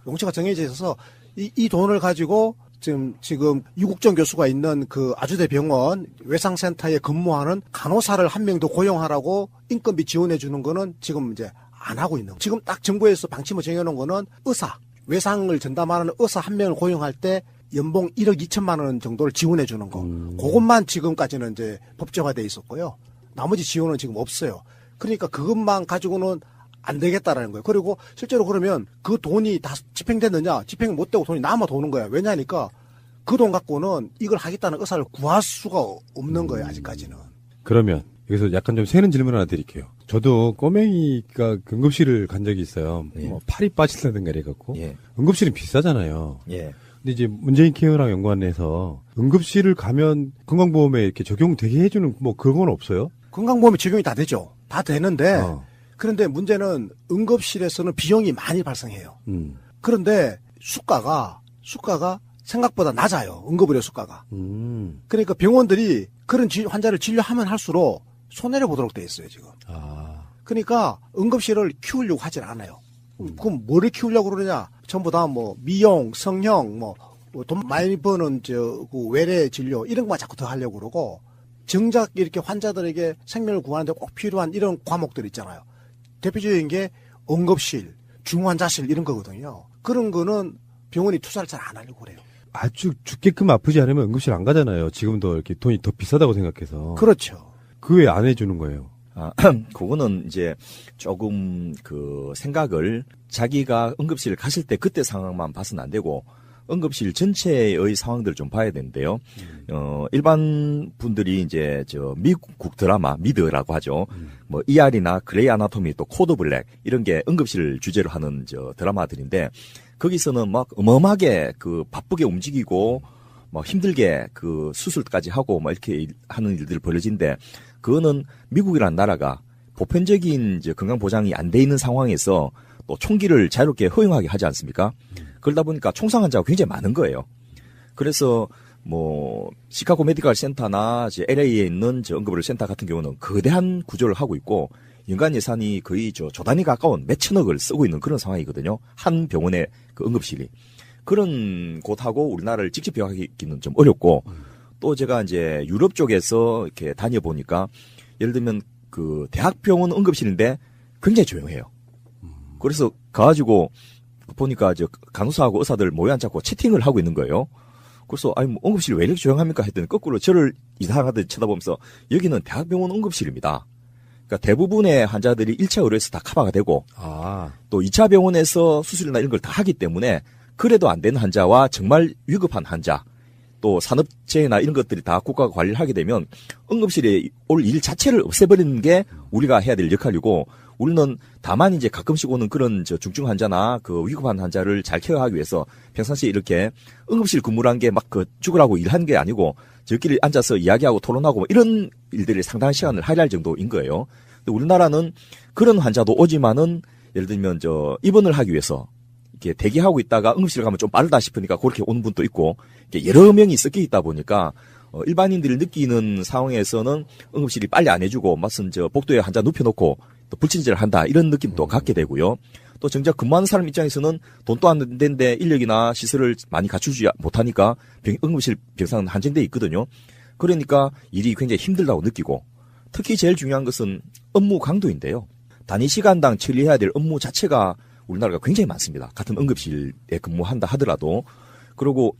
용처가 정해져 있어서 이 돈을 가지고 지금 유국정 교수가 있는 그 아주대 병원 외상센터에 근무하는 간호사를 한 명 더 고용하라고 인건비 지원해 주는 거는 지금 이제 안 하고 있는. 지금 딱 정부에서 방침을 정해놓은 거는 의사, 외상을 전담하는 의사 한 명을 고용할 때 연봉 1억 2천만 원 정도를 지원해 주는 거. 그것만 지금까지는 이제 법정화돼 있었고요. 나머지 지원은 지금 없어요. 그러니까 그것만 가지고는 안 되겠다라는 거예요. 그리고 실제로 그러면 그 돈이 다 집행됐느냐? 집행 못 되고 돈이 남아 도는 거야. 왜냐니까 그 돈 갖고는 이걸 하겠다는 의사를 구할 수가 없는 거예요, 아직까지는. 그러면 여기서 약간 좀 새는 질문 하나 드릴게요. 저도 꼬맹이가 응급실을 간 적이 있어요. 뭐 팔이 빠진다든가 이래갖고. 응급실은 비싸잖아요. 근데 이제 문재인 케어랑 연관해서 응급실을 가면 건강보험에 이렇게 적용되게 해주는 뭐 그런 건 없어요? 건강보험에 적용이 다 되죠. 다 되는데 그런데 문제는 응급실에서는 비용이 많이 발생해요. 그런데 수가가 생각보다 낮아요. 응급의료 수가가. 그러니까 병원들이 그런 환자를 진료하면 할수록 손해를 보도록 돼 있어요, 지금. 그러니까 응급실을 키우려고 하질 않아요. 그럼 뭐를 키우려고 그러냐? 전부 다 뭐 미용, 성형, 뭐 돈 많이 버는 그 외래 진료 이런 것만 자꾸 더 하려고 그러고 정작 이렇게 환자들에게 생명을 구하는데 꼭 필요한 이런 과목들 있잖아요. 대표적인 게 응급실, 중환자실 이런 거거든요. 그런 거는 병원이 투자를 잘 안 하려고 그래요. 아주 죽게끔 아프지 않으면 응급실 안 가잖아요. 지금도 이렇게 돈이 더 비싸다고 생각해서. 그렇죠. 그 왜 안 해주는 거예요? 그거는 이제 조금 그 생각을 자기가 응급실 갔을 때 그때 상황만 봐서는 안 되고 응급실 전체의 상황들을 좀 봐야 되는데요. 일반 분들이 이제 미국 드라마, 미드라고 하죠. 뭐 ER이나 그레이 아나토미 또 코드 블랙 이런 게 응급실 주제로 하는 드라마들인데 거기서는 막 어마어마하게 그 바쁘게 움직이고 막 힘들게 그 수술까지 하고 막 이렇게 하는 일들이 벌어진데 그거는 미국이라는 나라가 보편적인 건강 보장이 안 돼 있는 상황에서 또 총기를 자유롭게 허용하게 하지 않습니까? 그러다 보니까 총상 환자가 굉장히 많은 거예요. 그래서 뭐 시카고 메디컬 센터나 이제 LA에 있는 응급의료 센터 같은 경우는 거대한 구조를 하고 있고 연간 예산이 거의 조 단위 가까운 몇 천억을 쓰고 있는 그런 상황이거든요. 한 병원의 그 응급실이. 그런 곳하고 우리나라를 직접 비교하기는 좀 어렵고 또 제가 이제 유럽 쪽에서 이렇게 다녀보니까 예를 들면 그 대학병원 응급실인데 굉장히 조용해요. 그래서 가가지고 보니까 간호사하고 의사들 모여 앉고 채팅을 하고 있는 거예요. 그래서 아니 뭐 응급실 왜 이렇게 조용합니까 했더니 거꾸로 저를 이상하게 쳐다보면서 여기는 대학병원 응급실입니다. 그러니까 대부분의 환자들이 1차 의료에서 다 커버가 되고 또 2차 병원에서 수술이나 이런 걸 다 하기 때문에 그래도 안 되는 환자와 정말 위급한 환자 또 산업재해나 이런 것들이 다 국가가 관리를 하게 되면 응급실에 올 일 자체를 없애버리는 게 우리가 해야 될 역할이고 우리는 다만 이제 가끔씩 오는 그런 중증 환자나 그 위급한 환자를 잘 케어하기 위해서 평상시에 이렇게 응급실 근무를 한 게 막 그 죽으라고 일한 게 아니고 저끼리 앉아서 이야기하고 토론하고 뭐 이런 일들이 상당한 시간을 할애할 정도인 거예요. 근데 우리나라는 그런 환자도 오지만은 예를 들면 입원을 하기 위해서 이렇게 대기하고 있다가 응급실 가면 좀 빠르다 싶으니까 그렇게 오는 분도 있고 여러 명이 섞여 있다 보니까 일반인들이 느끼는 상황에서는 응급실이 빨리 안 해주고 무슨 복도에 환자 눕혀놓고 또 불친절을 한다 이런 느낌도 갖게 되고요. 또 정작 근무하는 사람 입장에서는 돈도 안 되는데 인력이나 시설을 많이 갖추지 못하니까 응급실 병상은 한정돼 있거든요. 그러니까 일이 굉장히 힘들다고 느끼고 특히 제일 중요한 것은 업무 강도인데요. 단위 시간당 처리해야 될 업무 자체가 우리나라가 굉장히 많습니다. 같은 응급실에 근무한다 하더라도. 그리고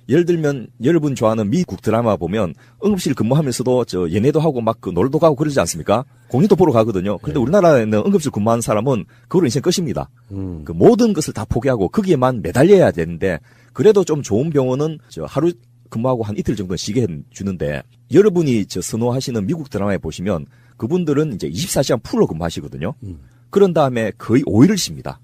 예를 들면 여러분 좋아하는 미국 드라마 보면 응급실 근무하면서도 연애도 하고 막 그 놀도 가고 그러지 않습니까? 공연도 보러 가거든요. 그런데 우리나라에는 응급실 근무하는 사람은 그걸로 인생 끝입니다. 그 모든 것을 다 포기하고 거기에만 매달려야 되는데 그래도 좀 좋은 병원은 하루 근무하고 한 이틀 정도는 쉬게 해주는데 여러분이 선호하시는 미국 드라마에 보시면 그분들은 이제 24시간 풀로 근무하시거든요. 그런 다음에 거의 5일을 쉽니다.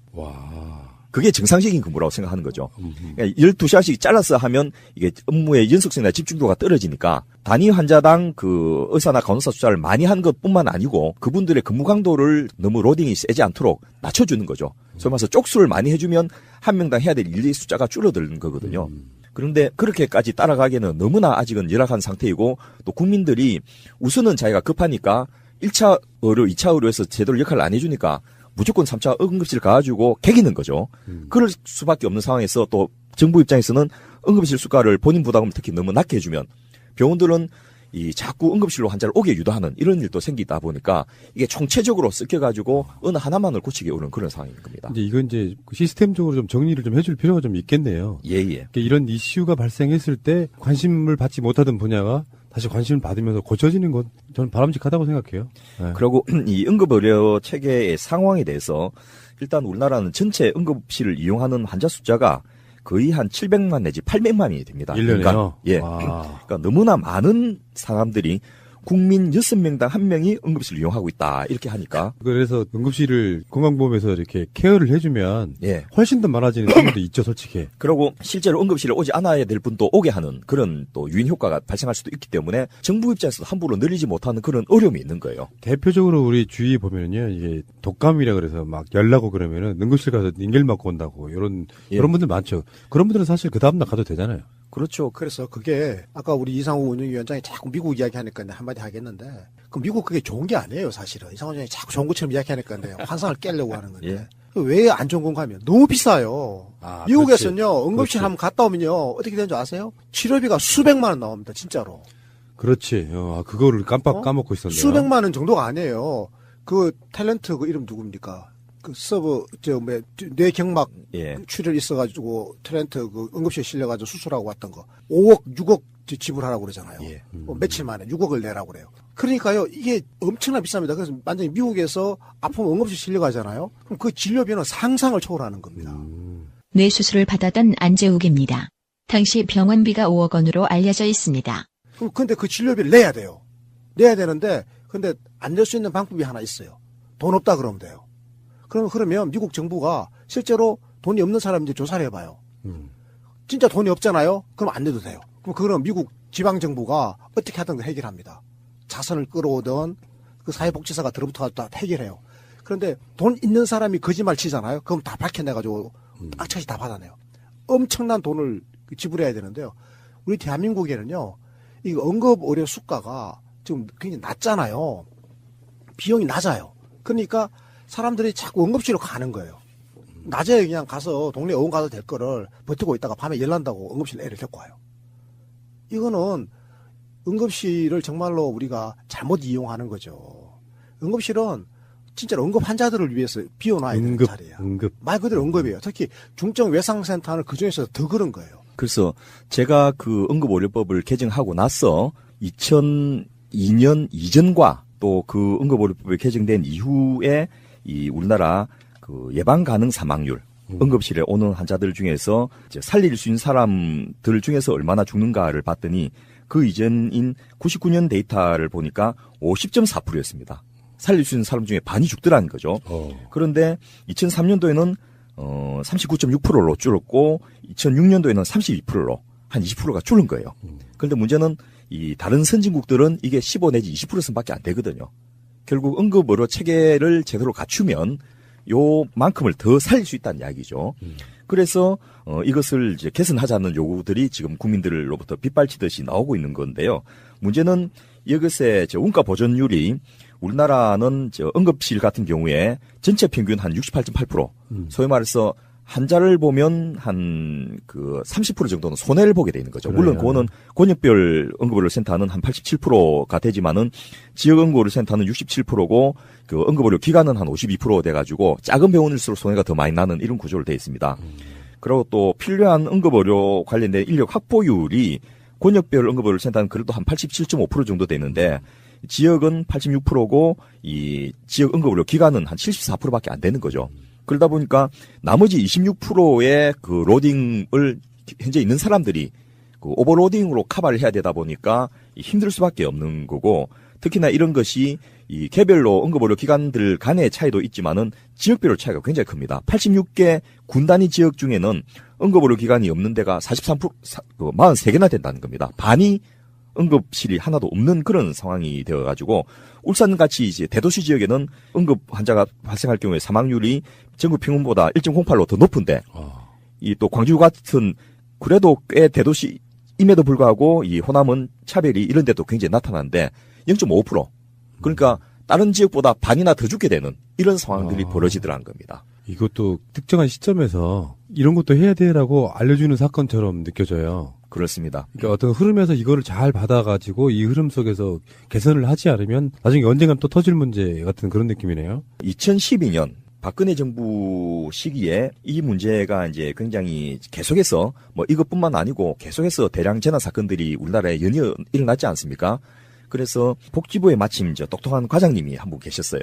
그게 정상적인 근무라고 생각하는 거죠. 그러니까 12시간씩 잘라서 하면 이게 업무의 연속성이나 집중도가 떨어지니까 단위 환자당 그 의사나 간호사 숫자를 많이 한 것뿐만 아니고 그분들의 근무 강도를 너무 로딩이 세지 않도록 낮춰주는 거죠. 소위 말해서 쪽수를 많이 해주면 한 명당 해야 될 일 숫자가 줄어드는 거거든요. 그런데 그렇게까지 따라가기에는 너무나 아직은 열악한 상태이고 또 국민들이 우선은 자기가 급하니까 1차 의료, 2차 의료에서 제대로 역할을 안 해주니까 무조건 3차 응급실 가가지고 개기는 거죠. 그럴 수밖에 없는 상황에서 또 정부 입장에서는 응급실 수가를 본인 부담을 특히 너무 낮게 해주면 병원들은 이 자꾸 응급실로 환자를 오게 유도하는 이런 일도 생기다 보니까 이게 총체적으로 섞여가지고 어느 하나만을 고치기 어려운 그런 상황인 겁니다. 이제 이건 이제 시스템적으로 좀 정리를 좀 해줄 필요가 좀 있겠네요. 예. 이런 이슈가 발생했을 때 관심을 받지 못하던 분야가 다시 관심을 받으면서 고쳐지는 건 저는 바람직하다고 생각해요. 네. 그리고 이 응급의료 체계의 상황에 대해서 일단 우리나라는 전체 응급실을 이용하는 환자 숫자가 거의 한 700만 내지 800만이 됩니다. 1년에요? 그러니까, 예. 그러니까 너무나 많은 사람들이 국민 6명당 1명이 응급실을 이용하고 있다. 이렇게 하니까. 그래서 응급실을 건강보험에서 이렇게 케어를 해주면 예. 훨씬 더 많아지는 경우도 있죠, 솔직히. 그리고 실제로 응급실에 오지 않아야 될 분도 오게 하는 그런 또 유인 효과가 발생할 수도 있기 때문에 정부 입장에서도 함부로 늘리지 못하는 그런 어려움이 있는 거예요. 대표적으로 우리 주위에 보면은요, 이게 독감이라 그래서 막 열나고 그러면은 응급실 가서 링겔 맞고 온다고 이런 분들 많죠. 그런 분들은 사실 그 다음날 가도 되잖아요. 그렇죠. 그래서 그게 아까 우리 이상우 운영위원장이 자꾸 미국 이야기하니까 한마디 하겠는데 그 미국 그게 좋은 게 아니에요, 사실은. 이상우 원장이 자꾸 좋은 것처럼 이야기하니까 환상을 깨려고 하는 건데. 예. 왜 안 좋은 건가 하면 너무 비싸요. 미국에서는요, 응급실 한번 갔다 오면요, 어떻게 되는 줄 아세요? 치료비가 수백만 원 나옵니다, 진짜로. 그렇지. 그거를 깜빡 까먹고 있었네요. 수백만 원 정도가 아니에요. 그 탤런트 그 이름 누굽니까? 그 뇌경막 출혈 있어가지고 탤런트 그 응급실에 실려가지고 수술하고 왔던 거 5억 6억 지불하라고 그러잖아요. 며칠 만에 6억을 내라고 그래요. 그러니까요, 이게 엄청나 비쌉니다. 그래서 완전히 미국에서 아프면 응급실 실려가잖아요. 그럼 그 진료비는 상상을 초월하는 겁니다. 뇌수술을 받았던 안재욱입니다. 당시 병원비가 5억 원으로 알려져 있습니다. 근데 그 진료비를 내야 돼요. 내야 되는데 근데 안 낼 수 있는 방법이 하나 있어요. 돈 없다 그러면 돼요. 그러면 미국 정부가 실제로 돈이 없는 사람 이제 조사를 해봐요. 진짜 돈이 없잖아요? 그럼 안 내도 돼요. 그럼 미국 지방정부가 어떻게 하든 해결합니다. 자선을 끌어오든 그 사회복지사가 들어붙어서 다 해결해요. 그런데 돈 있는 사람이 거짓말 치잖아요? 그럼 다 밝혀내가지고 악착이 다 받아내요. 엄청난 돈을 지불해야 되는데요. 우리 대한민국에는요, 이 응급의료 수가가 지금 굉장히 낮잖아요. 비용이 낮아요. 그러니까 사람들이 자꾸 응급실로 가는 거예요. 낮에 그냥 가서 동네 의원 가도 될 거를 버티고 있다가 밤에 열난다고 응급실 애를 데리고 와요. 이거는 응급실을 정말로 우리가 잘못 이용하는 거죠. 응급실은 진짜로 응급 환자들을 위해서 비워놔야 되는 자리야. 말 그대로 응급이에요. 특히 중증 외상센터는 그중에서 더 그런 거예요. 그래서 제가 그 응급의료법을 개정하고 나서 2002년 이전과 또 그 응급의료법이 개정된 이후에 이 우리나라 그 예방 가능 사망률, 응급실에 오는 환자들 중에서 이제 살릴 수 있는 사람들 중에서 얼마나 죽는가를 봤더니 그 이전인 99년 데이터를 보니까 50.4%였습니다. 살릴 수 있는 사람 중에 반이 죽더라는 거죠. 그런데 2003년도에는 39.6%로 줄었고 2006년도에는 32%로 한 20%가 줄은 거예요. 그런데 문제는 이 다른 선진국들은 이게 15 내지 20%선밖에 안 되거든요. 결국 응급의료 체계를 제대로 갖추면 요만큼을 더 살릴 수 있다는 이야기죠. 그래서 이것을 이제 개선하자는 요구들이 지금 국민들로부터 빗발치듯이 나오고 있는 건데요. 문제는 이것의 원가 보존율이 우리나라는 응급실 같은 경우에 전체 평균 한 68.8%, 소위 말해서 환자를 보면 한 그 30% 정도는 손해를 보게 돼 있는 거죠. 그래요. 물론 그거는 권역별 응급의료센터는 한 87%가 되지만은 지역 응급의료센터는 67%고 그 응급의료 기관은 한 52% 돼가지고 작은 병원일수록 손해가 더 많이 나는 이런 구조로 되어 있습니다. 그리고 또 필요한 응급의료 관련된 인력 확보율이 권역별 응급의료센터는 그래도 한 87.5% 정도 되는데 지역은 86%고 이 지역 응급의료 기관은 한 74%밖에 안 되는 거죠. 그러다 보니까 나머지 26%의 그 로딩을 현재 있는 사람들이 그 오버로딩으로 커버를 해야 되다 보니까 힘들 수밖에 없는 거고, 특히나 이런 것이 이 개별로 응급의료 기관들 간의 차이도 있지만은 지역별로 차이가 굉장히 큽니다. 86개 군 단위 지역 중에는 응급의료 기관이 없는 데가 43개나 된다는 겁니다. 반이 응급실이 하나도 없는 그런 상황이 되어가지고 울산같이 이제 대도시 지역에는 응급 환자가 발생할 경우에 사망률이 전국 평균보다 1.08로 더 높은데 이 또 광주 같은 그래도 꽤 대도시임에도 불구하고 이 호남은 차별이 이런 데도 굉장히 나타나는데 0.5%. 그러니까 다른 지역보다 반이나 더 죽게 되는 이런 상황들이 벌어지더라는 겁니다. 이것도 특정한 시점에서 이런 것도 해야 돼라고 알려주는 사건처럼 느껴져요. 그렇습니다. 그러니까 어떤 흐름에서 이거를 잘 받아가지고 이 흐름 속에서 개선을 하지 않으면 나중에 언젠간 또 터질 문제 같은 그런 느낌이네요. 2012년 박근혜 정부 시기에 이 문제가 이제 굉장히 계속해서 뭐 이것뿐만 아니고 계속해서 대량 재난 사건들이 우리나라에 연이어 일어났지 않습니까? 그래서 복지부에 마침 이제 똑똑한 과장님이 한 분 계셨어요.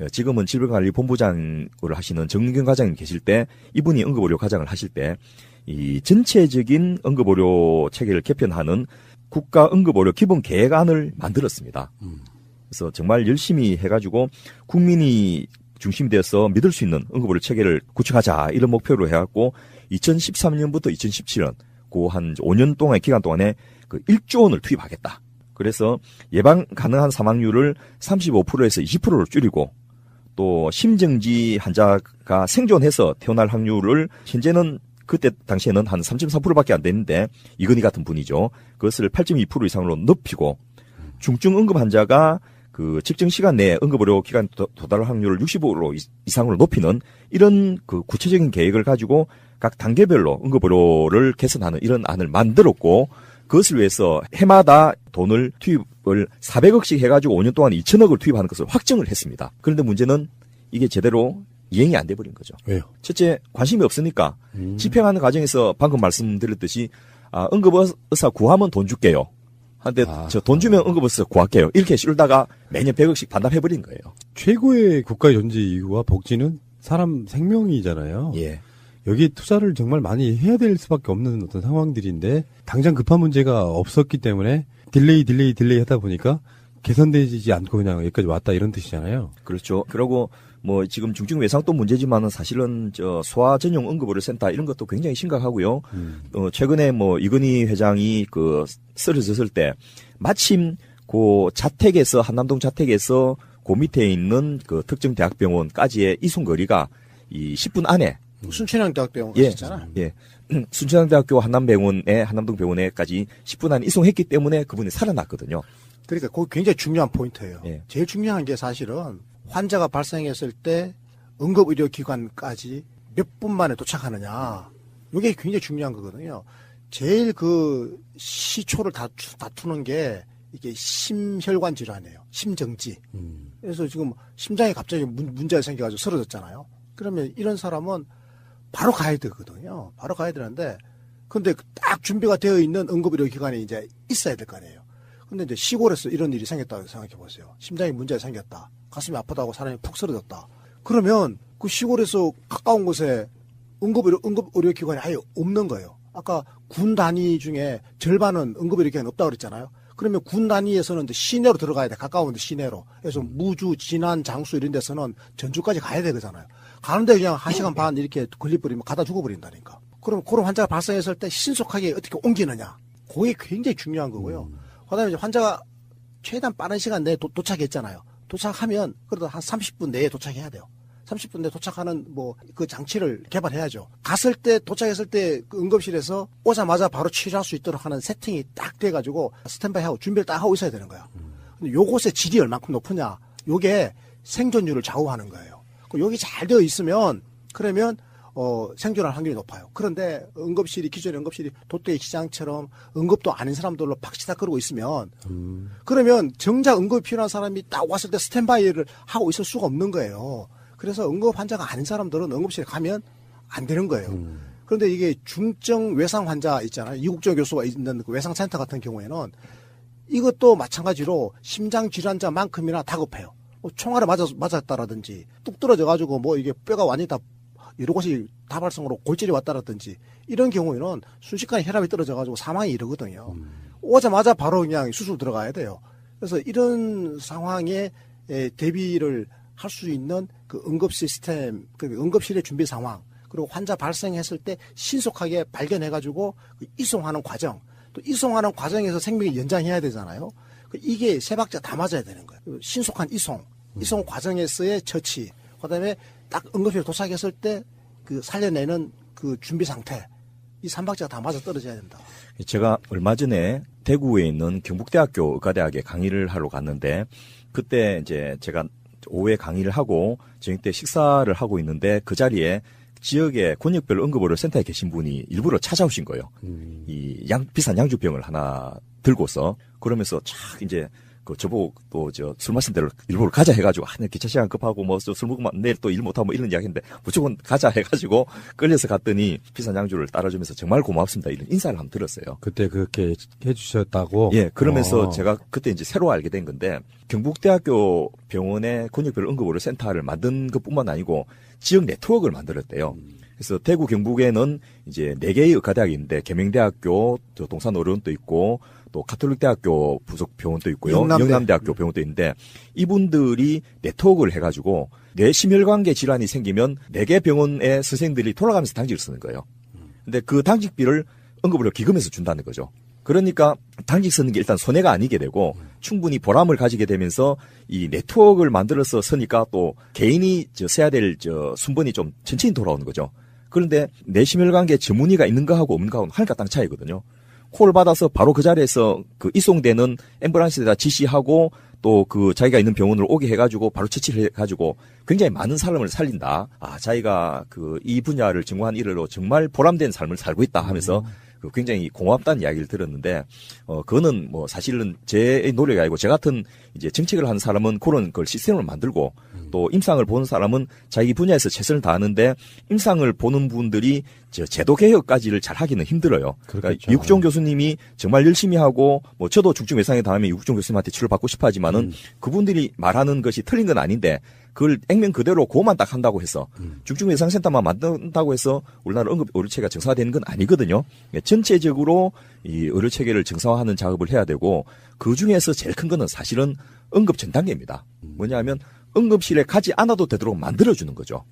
지금은 질병관리본부장을 하시는 정윤경 과장님 계실 때 이분이 응급의료 과장을 하실 때 이 전체적인 응급의료 체계를 개편하는 국가 응급의료 기본 계획안을 만들었습니다. 그래서 정말 열심히 해가지고 국민이 중심이 되어서 믿을 수 있는 응급의료 체계를 구축하자 이런 목표로 해갖고 2013년부터 2017년 그 한 5년 동안의 기간 동안에 그 1조 원을 투입하겠다. 그래서 예방 가능한 사망률을 35%에서 20%로 줄이고 또 심정지 환자가 생존해서 태어날 확률을 현재는 그때 당시에는 한 3.4%밖에 안 됐는데 이건희 같은 분이죠. 그것을 8.2% 이상으로 높이고 중증 응급 환자가 그 측정 시간 내에 응급의료 기간 도달 확률을 65% 이상으로 높이는 이런 그 구체적인 계획을 가지고 각 단계별로 응급의료를 개선하는 이런 안을 만들었고 그것을 위해서 해마다 돈을 투입을 400억씩 해가지고 5년 동안 2천억을 투입하는 것을 확정을 했습니다. 그런데 문제는 이게 제대로 이행이 안 돼버린 거죠. 왜요? 첫째, 관심이 없으니까 집행하는 과정에서 방금 말씀드렸듯이 응급의사 구하면 돈 줄게요. 한데 저 돈 주면 응급의사 구할게요. 이렇게 씌울다가 매년 100억씩 반납해버린 거예요. 최고의 국가의 존재 이유와 복지는 사람 생명이잖아요. 예. 여기에 투자를 정말 많이 해야 될 수밖에 없는 어떤 상황들인데 당장 급한 문제가 없었기 때문에 딜레이 하다 보니까 개선되지 않고 그냥 여기까지 왔다 이런 뜻이잖아요. 그렇죠. 그리고 뭐 지금 중증 외상도 문제지만은 사실은 저 소아 전용 응급의료센터 이런 것도 굉장히 심각하고요. 최근에 뭐 이건희 회장이 그 쓰러졌을 때 마침 그 자택에서 한남동 자택에서 그 밑에 있는 그 특정 대학병원까지의 이송 거리가 이 10분 안에 순천향대학병원 예, 있잖아. 예. 순천향대학교 한남병원에 10분 안에 이송했기 때문에 그분이 살아났거든요. 그러니까 그거 굉장히 중요한 포인트예요. 예. 제일 중요한 게 사실은 환자가 발생했을 때 응급의료기관까지 몇 분 만에 도착하느냐. 이게 굉장히 중요한 거거든요. 제일 그 시초를 다투는 게 이게 심혈관 질환이에요. 심정지. 그래서 지금 심장에 갑자기 문제가 생겨가지고 쓰러졌잖아요. 그러면 이런 사람은 바로 가야 되거든요. 바로 가야 되는데, 근데 딱 준비가 되어 있는 응급의료기관이 이제 있어야 될 거 아니에요. 근데 이제 시골에서 이런 일이 생겼다고 생각해 보세요. 심장에 문제가 생겼다. 가슴이 아프다고 사람이 푹 쓰러졌다. 그러면 그 시골에서 가까운 곳에 응급의료기관이 아예 없는 거예요. 아까 군 단위 중에 절반은 응급의료기관이 없다고 그랬잖아요. 그러면 군 단위에서는 이제 시내로 들어가야 돼. 가까운 데 시내로. 그래서 무주, 진안, 장수 이런 데서는 전주까지 가야 되잖아요. 가는데 그냥 1시간 반 이렇게 걸려버리면 가다 죽어버린다니까. 그럼 그런 환자가 발생했을 때 신속하게 어떻게 옮기느냐. 그게 굉장히 중요한 거고요. 그 다음에 이제 환자가 최대한 빠른 시간 내에 도착했잖아요. 도착하면 그래도 한 30분 내에 도착해야 돼요. 30분 내에 도착하는 뭐 그 장치를 개발해야죠. 갔을 때 도착했을 때 그 응급실에서 오자마자 바로 치료할 수 있도록 하는 세팅이 딱 돼가지고 스탠바이하고 준비를 딱 하고 있어야 되는 거야. 근데 요것의 질이 얼만큼 높으냐. 요게 생존율을 좌우하는 거예요. 여기 잘 되어 있으면 그러면 생존할 확률이 높아요. 그런데 기존의 응급실이 도떼 시장처럼 응급도 아닌 사람들로 박시다 그러고 있으면 그러면 정작 응급이 필요한 사람이 딱 왔을 때 스탠바이를 하고 있을 수가 없는 거예요. 그래서 응급 환자가 아닌 사람들은 응급실에 가면 안 되는 거예요. 그런데 이게 중증 외상 환자 있잖아요. 이국정 교수가 있는 그 외상센터 같은 경우에는 이것도 마찬가지로 심장 질환자만큼이나 다급해요. 총알에 맞았다라든지 뚝 떨어져가지고 뭐 이게 뼈가 완전히 다 여러 곳이 다발성으로 골절이 왔다라든지 이런 경우에는 순식간에 혈압이 떨어져가지고 사망이 이르거든요. 오자마자 바로 그냥 수술 들어가야 돼요. 그래서 이런 상황에 대비를 할 수 있는 그 응급 시스템, 그 응급실의 준비 상황, 그리고 환자 발생했을 때 신속하게 발견해가지고 이송하는 과정, 또 이송하는 과정에서 생명을 연장해야 되잖아요. 이게 세 박자 다 맞아야 되는 거예요. 신속한 이송 과정에서의 처치, 그다음에 딱 응급실에 도착했을 때 그 살려내는 그 준비 상태, 이 3박자가 다 맞아 떨어져야 된다. 제가 얼마 전에 대구에 있는 경북대학교 의과대학에 강의를 하러 갔는데 그때 이제 제가 오후에 강의를 하고 저녁 때 식사를 하고 있는데 그 자리에 지역의 권역별 응급의료센터에 계신 분이 일부러 찾아오신 거예요. 이 비싼 양주병을 하나 들고서 그러면서 촥 이제 저보고 또 술 마신 데로 일부러 가자 해가지고 내일 기차 시간 급하고 뭐 술 먹으면 내일 또 일 못하고 뭐 이런 이야기 했는데 무조건 가자 해가지고 끌려서 갔더니 비싼 양주를 따라주면서 정말 고맙습니다 이런 인사를 한번 들었어요. 그때 그렇게 해주셨다고? 예, 그러면서 제가 그때 이제 새로 알게 된 건데 경북대학교 병원의 곤욕별 응급의료센터를 만든 것뿐만 아니고 지역 네트워크를 만들었대요. 그래서 대구 경북에는 이제 4개의 의과대학이 있는데 계명대학교, 동산어른도 있고 또 가톨릭대학교 부속 병원도 있고요. 영남대학교 병원도 있는데 이분들이 네트워크를 해가지고 뇌심혈관계 질환이 생기면 4개 병원의 선생님들이 돌아가면서 당직을 쓰는 거예요. 근데 그 당직비를 응급의료 기금에서 준다는 거죠. 그러니까 당직 쓰는 게 일단 손해가 아니게 되고 충분히 보람을 가지게 되면서 이 네트워크를 만들어서 쓰니까 또 개인이 써야 될 순번이 좀 천천히 돌아오는 거죠. 그런데 뇌심혈관계 전문의가 있는 거하고 없는 거하고는 하늘과 땅 차이거든요. 콜 받아서 바로 그 자리에서 그 이송되는 앰뷸런스에다 지시하고 또 그 자기가 있는 병원으로 오게 해가지고 바로 처치를 해가지고 굉장히 많은 사람을 살린다. 자기가 이 분야를 전공한 일로 정말 보람된 삶을 살고 있다 하면서 굉장히 고맙다는 이야기를 들었는데, 그거는 뭐 사실은 제 노력이 아니고 저 같은 이제 정책을 하는 사람은 그런 걸 시스템을 만들고 또 임상을 보는 사람은 자기 분야에서 최선을 다하는데 임상을 보는 분들이 제도 개혁까지를 잘 하기는 힘들어요. 그러니까 이국종 교수님이 정말 열심히 하고 뭐 저도 중증 외상에 당하면 이국종 교수님한테 치료를 받고 싶어 하지만은 그분들이 말하는 것이 틀린 건 아닌데 그걸 액면 그대로 그것만 딱 한다고 해서 중증외상센터만 만든다고 해서 우리나라 응급 의료체계가 정상화되는 건 아니거든요. 전체적으로 이 의료체계를 정상화하는 작업을 해야 되고 그 중에서 제일 큰 거는 사실은 응급 전 단계입니다. 뭐냐면 응급실에 가지 않아도 되도록 만들어주는 거죠.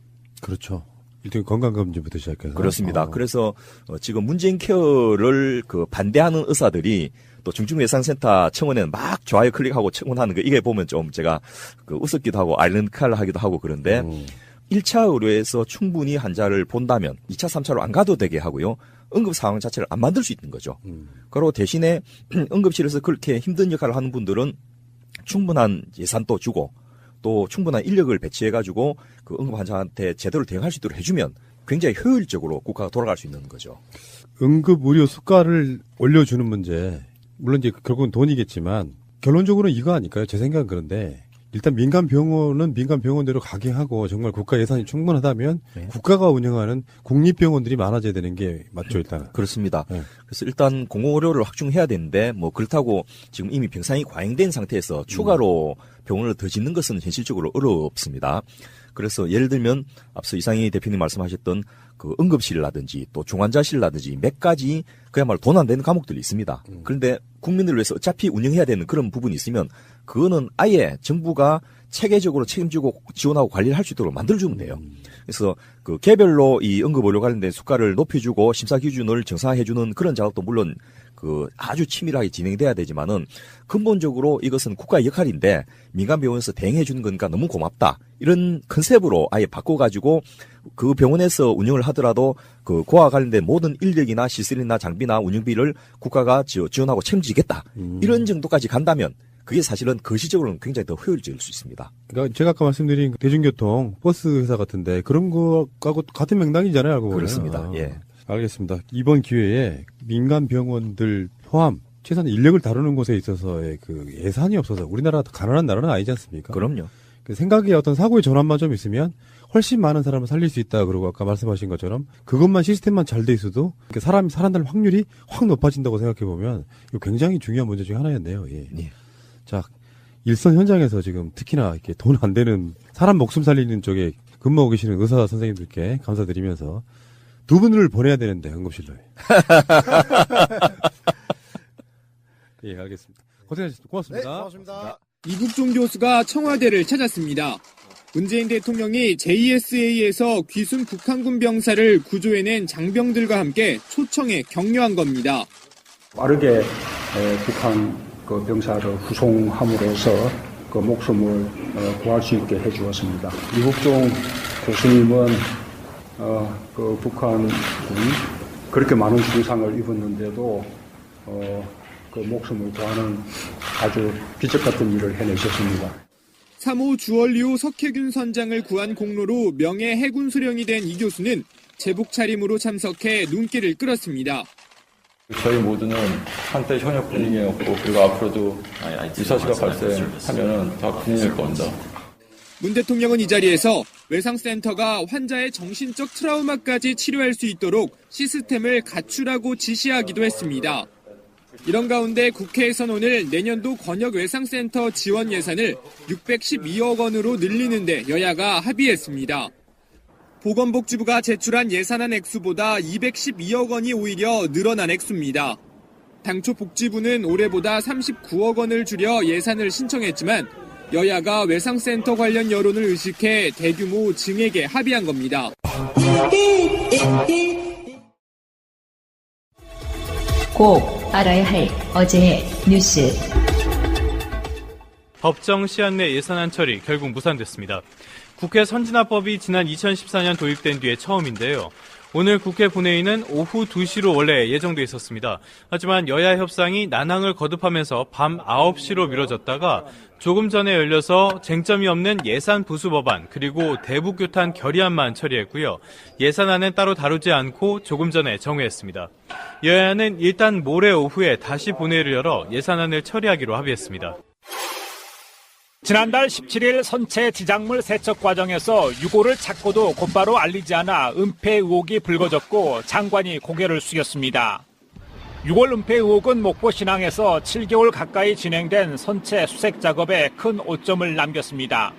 그렇죠. 일단 건강검진부터 시작해서. 그렇습니다. 그래서 지금 문재인 케어를 반대하는 의사들이 또 중증외상센터 청원에는 막 좋아요 클릭하고 청원하는 거 이게 보면 좀 제가 웃었기도 하고 아이러니컬 하기도 하고 그런데 1차 의료에서 충분히 환자를 본다면 2차, 3차로 안 가도 되게 하고요. 응급 상황 자체를 안 만들 수 있는 거죠. 그리고 대신에 응급실에서 그렇게 힘든 역할을 하는 분들은 충분한 예산도 주고 또 충분한 인력을 배치해가지고 그 응급 환자한테 제대로 대응할 수 있도록 해주면 굉장히 효율적으로 국가가 돌아갈 수 있는 거죠. 응급 의료 수가를 올려주는 문제, 물론 이제 결국은 돈이겠지만 결론적으로는 이거 아닐까요? 제 생각은 그런데 일단 민간 병원은 민간 병원대로 가게 하고 정말 국가 예산이 충분하다면 국가가 운영하는 국립병원들이 많아져야 되는 게 맞죠, 일단은. 그렇습니다. 그래서 일단 공공의료를 확충해야 되는데 뭐 그렇다고 지금 이미 병상이 과잉된 상태에서 추가로 병원을 더 짓는 것은 현실적으로 어렵습니다. 그래서 예를 들면 앞서 이상희 대표님 말씀하셨던 그 응급실이라든지 또 중환자실이라든지 몇 가지 그야말로 돈 안 되는 과목들이 있습니다. 그런데 국민을 위해서 어차피 운영해야 되는 그런 부분이 있으면 그거는 아예 정부가 체계적으로 책임지고 지원하고 관리를 할 수 있도록 만들어주면 돼요. 그래서 그 개별로 이 응급의료 관련된 수가를 높여주고 심사 기준을 정상화해주는 그런 작업도 물론 아주 치밀하게 진행돼야 되지만은 근본적으로 이것은 국가의 역할인데 민간 병원에서 대행해 주는 거니까 너무 고맙다. 이런 컨셉으로 아예 바꿔가지고 그 병원에서 운영을 하더라도 그와 관련된 모든 인력이나 시설이나 장비나 운영비를 국가가 지원하고 책임지겠다. 이런 정도까지 간다면 그게 사실은 거시적으로는 굉장히 더 효율적일 수 있습니다. 그러니까 제가 아까 말씀드린 대중교통 버스 회사 같은데 그런 거하고 같은 맥락이잖아요, 알고 보면. 그렇습니다. 예. 알겠습니다. 이번 기회에 민간 병원들 포함 최소한 인력을 다루는 곳에 있어서의 예산이 없어서 우리나라 가난한 나라는 아니지 않습니까? 그럼요. 생각의 어떤 사고의 전환만 좀 있으면 훨씬 많은 사람을 살릴 수 있다. 그리고 아까 말씀하신 것처럼 그것만 시스템만 잘 돼 있어도 사람이 살아날 확률이 확 높아진다고 생각해 보면 이거 굉장히 중요한 문제 중에 하나였네요. 예. 자, 일선 현장에서 지금 특히나 이렇게 돈 안 되는 사람 목숨 살리는 쪽에 근무하고 계시는 의사 선생님들께 감사드리면서 두 분을 보내야 되는데 응급실로. 예, 알겠습니다. 고생하셨습니다. 고맙습니다. 네, 고맙습니다. 이국종 교수가 청와대를 찾았습니다. 문재인 대통령이 JSA에서 귀순 북한군 병사를 구조해낸 장병들과 함께 초청해 격려한 겁니다. 빠르게 북한 병사를 후송함으로써 목숨을 구할 수 있게 해주었습니다. 이국종 교수님은 북한군이 그렇게 많은 중상을 입었는데도 목숨을 구하는 아주 기적 같은 일을 해내셨습니다. 3호 주얼리호 석혜균 선장을 구한 공로로 명예 해군 수령이 된 이 교수는 제복 차림으로 참석해 눈길을 끌었습니다. 저희 모두는 한때 현역군인이었고 그리고 앞으로도 이 사실이 발생하면 다 군인일 겁니다. 문 대통령은 이 자리에서 외상센터가 환자의 정신적 트라우마까지 치료할 수 있도록 시스템을 갖추라고 지시하기도 했습니다. 이런 가운데 국회에선 오늘 내년도 권역외상센터 지원 예산을 612억 원으로 늘리는 데 여야가 합의했습니다. 보건복지부가 제출한 예산안 액수보다 212억 원이 오히려 늘어난 액수입니다. 당초 복지부는 올해보다 39억 원을 줄여 예산을 신청했지만 여야가 외상센터 관련 여론을 의식해 대규모 증액에 합의한 겁니다. 꼭 알아야 할 어제의 뉴스. 법정 시한 내 예산안 처리 결국 무산됐습니다. 국회 선진화법이 지난 2014년 도입된 뒤에 처음인데요. 오늘 국회 본회의는 오후 2시로 원래 예정돼 있었습니다. 하지만 여야 협상이 난항을 거듭하면서 밤 9시로 미뤄졌다가 조금 전에 열려서 쟁점이 없는 예산 부수 법안 그리고 대북교탄 결의안만 처리했고요. 예산안은 따로 다루지 않고 조금 전에 정회했습니다. 여야는 일단 모레 오후에 다시 본회의를 열어 예산안을 처리하기로 합의했습니다. 지난달 17일 선체 지작물 세척 과정에서 유골을 찾고도 곧바로 알리지 않아 은폐 의혹이 불거졌고 장관이 고개를 숙였습니다. 유골 은폐 의혹은 목포 신항에서 7개월 가까이 진행된 선체 수색 작업에 큰 오점을 남겼습니다.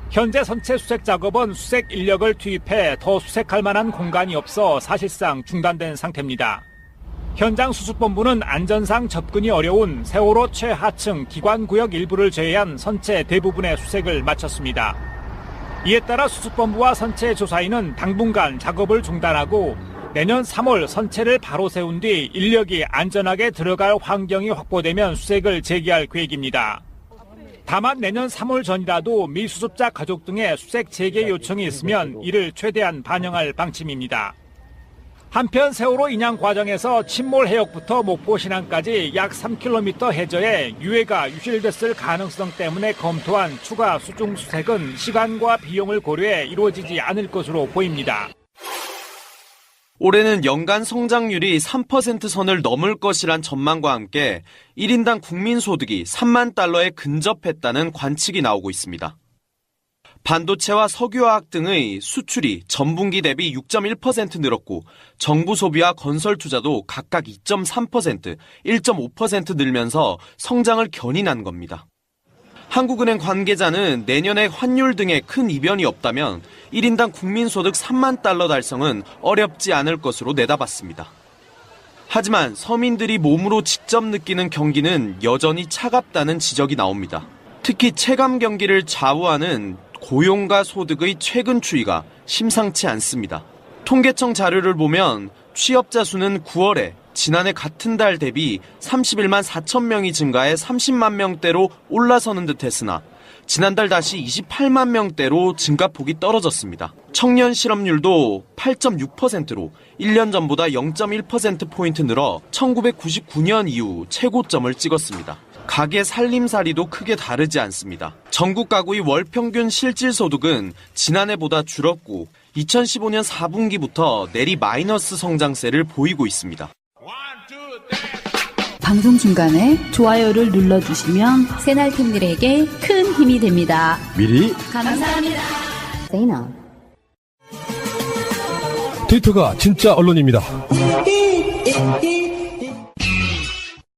현재 선체 수색 작업은 수색 인력을 투입해 더 수색할 만한 공간이 없어 사실상 중단된 상태입니다. 현장 수습본부는 안전상 접근이 어려운 세월호 최하층 기관구역 일부를 제외한 선체 대부분의 수색을 마쳤습니다. 이에 따라 수습본부와 선체 조사인은 당분간 작업을 중단하고 내년 3월 선체를 바로 세운 뒤 인력이 안전하게 들어갈 환경이 확보되면 수색을 재개할 계획입니다. 다만 내년 3월 전이라도 미수습자 가족 등의 수색 재개 요청이 있으면 이를 최대한 반영할 방침입니다. 한편 세월호 인양 과정에서 침몰 해역부터 목포 신항까지 약 3km 해저에 유해가 유실됐을 가능성 때문에 검토한 추가 수중 수색은 시간과 비용을 고려해 이루어지지 않을 것으로 보입니다. 올해는 연간 성장률이 3% 선을 넘을 것이란 전망과 함께 1인당 국민소득이 3만 달러에 근접했다는 관측이 나오고 있습니다. 반도체와 석유화학 등의 수출이 전분기 대비 6.1% 늘었고 정부 소비와 건설 투자도 각각 2.3%, 1.5% 늘면서 성장을 견인한 겁니다. 한국은행 관계자는 내년에 환율 등의 큰 이변이 없다면 1인당 국민소득 3만 달러 달성은 어렵지 않을 것으로 내다봤습니다. 하지만 서민들이 몸으로 직접 느끼는 경기는 여전히 차갑다는 지적이 나옵니다. 특히 체감 경기를 좌우하는 고용과 소득의 최근 추이가 심상치 않습니다. 통계청 자료를 보면 취업자 수는 9월에 지난해 같은 달 대비 31만 4천 명이 증가해 30만 명대로 올라서는 듯했으나 지난달 다시 28만 명대로 증가폭이 떨어졌습니다. 청년 실업률도 8.6%로 1년 전보다 0.1%포인트 늘어 1999년 이후 최고점을 찍었습니다. 가계 살림살이도 크게 다르지 않습니다. 전국 가구의 월 평균 실질소득은 지난해보다 줄었고 2015년 4분기부터 내리 마이너스 성장세를 보이고 있습니다. 방송 중간에 좋아요를 눌러주시면 새날팀들에게 큰 힘이 됩니다. 미리 감사합니다. 트위터가 진짜 언론입니다.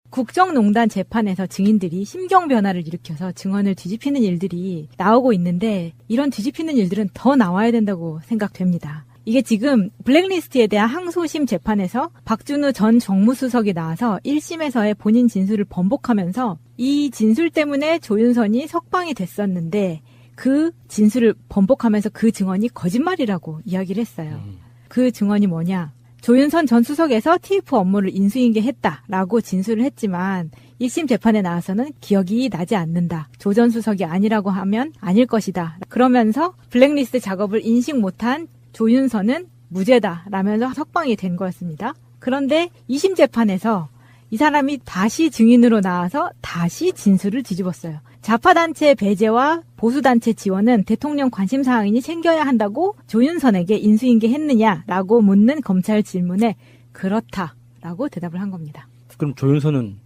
국정농단 재판에서 증인들이 심경 변화를 일으켜서 증언을 뒤집히는 일들이 나오고 있는데 이런 뒤집히는 일들은 더 나와야 된다고 생각됩니다. 이게 지금 블랙리스트에 대한 항소심 재판에서 박준우 전 정무수석이 나와서 1심에서의 본인 진술을 번복하면서 이 진술 때문에 조윤선이 석방이 됐었는데 그 진술을 번복하면서 그 증언이 거짓말이라고 이야기를 했어요. 그 증언이 뭐냐? 조윤선 전 수석에서 TF 업무를 인수인계했다라고 진술을 했지만 1심 재판에 나와서는 기억이 나지 않는다. 조 전 수석이 아니라고 하면 아닐 것이다. 그러면서 블랙리스트 작업을 인식 못한 조윤선은 무죄다라면서 석방이 된 거였습니다. 그런데 2심 재판에서 이 사람이 다시 증인으로 나와서 다시 진술을 뒤집었어요. 좌파단체 배제와 보수단체 지원은 대통령 관심사항이니 챙겨야 한다고 조윤선에게 인수인계했느냐라고 묻는 검찰 질문에 그렇다라고 라고 대답을 한 겁니다. 그럼 조윤선은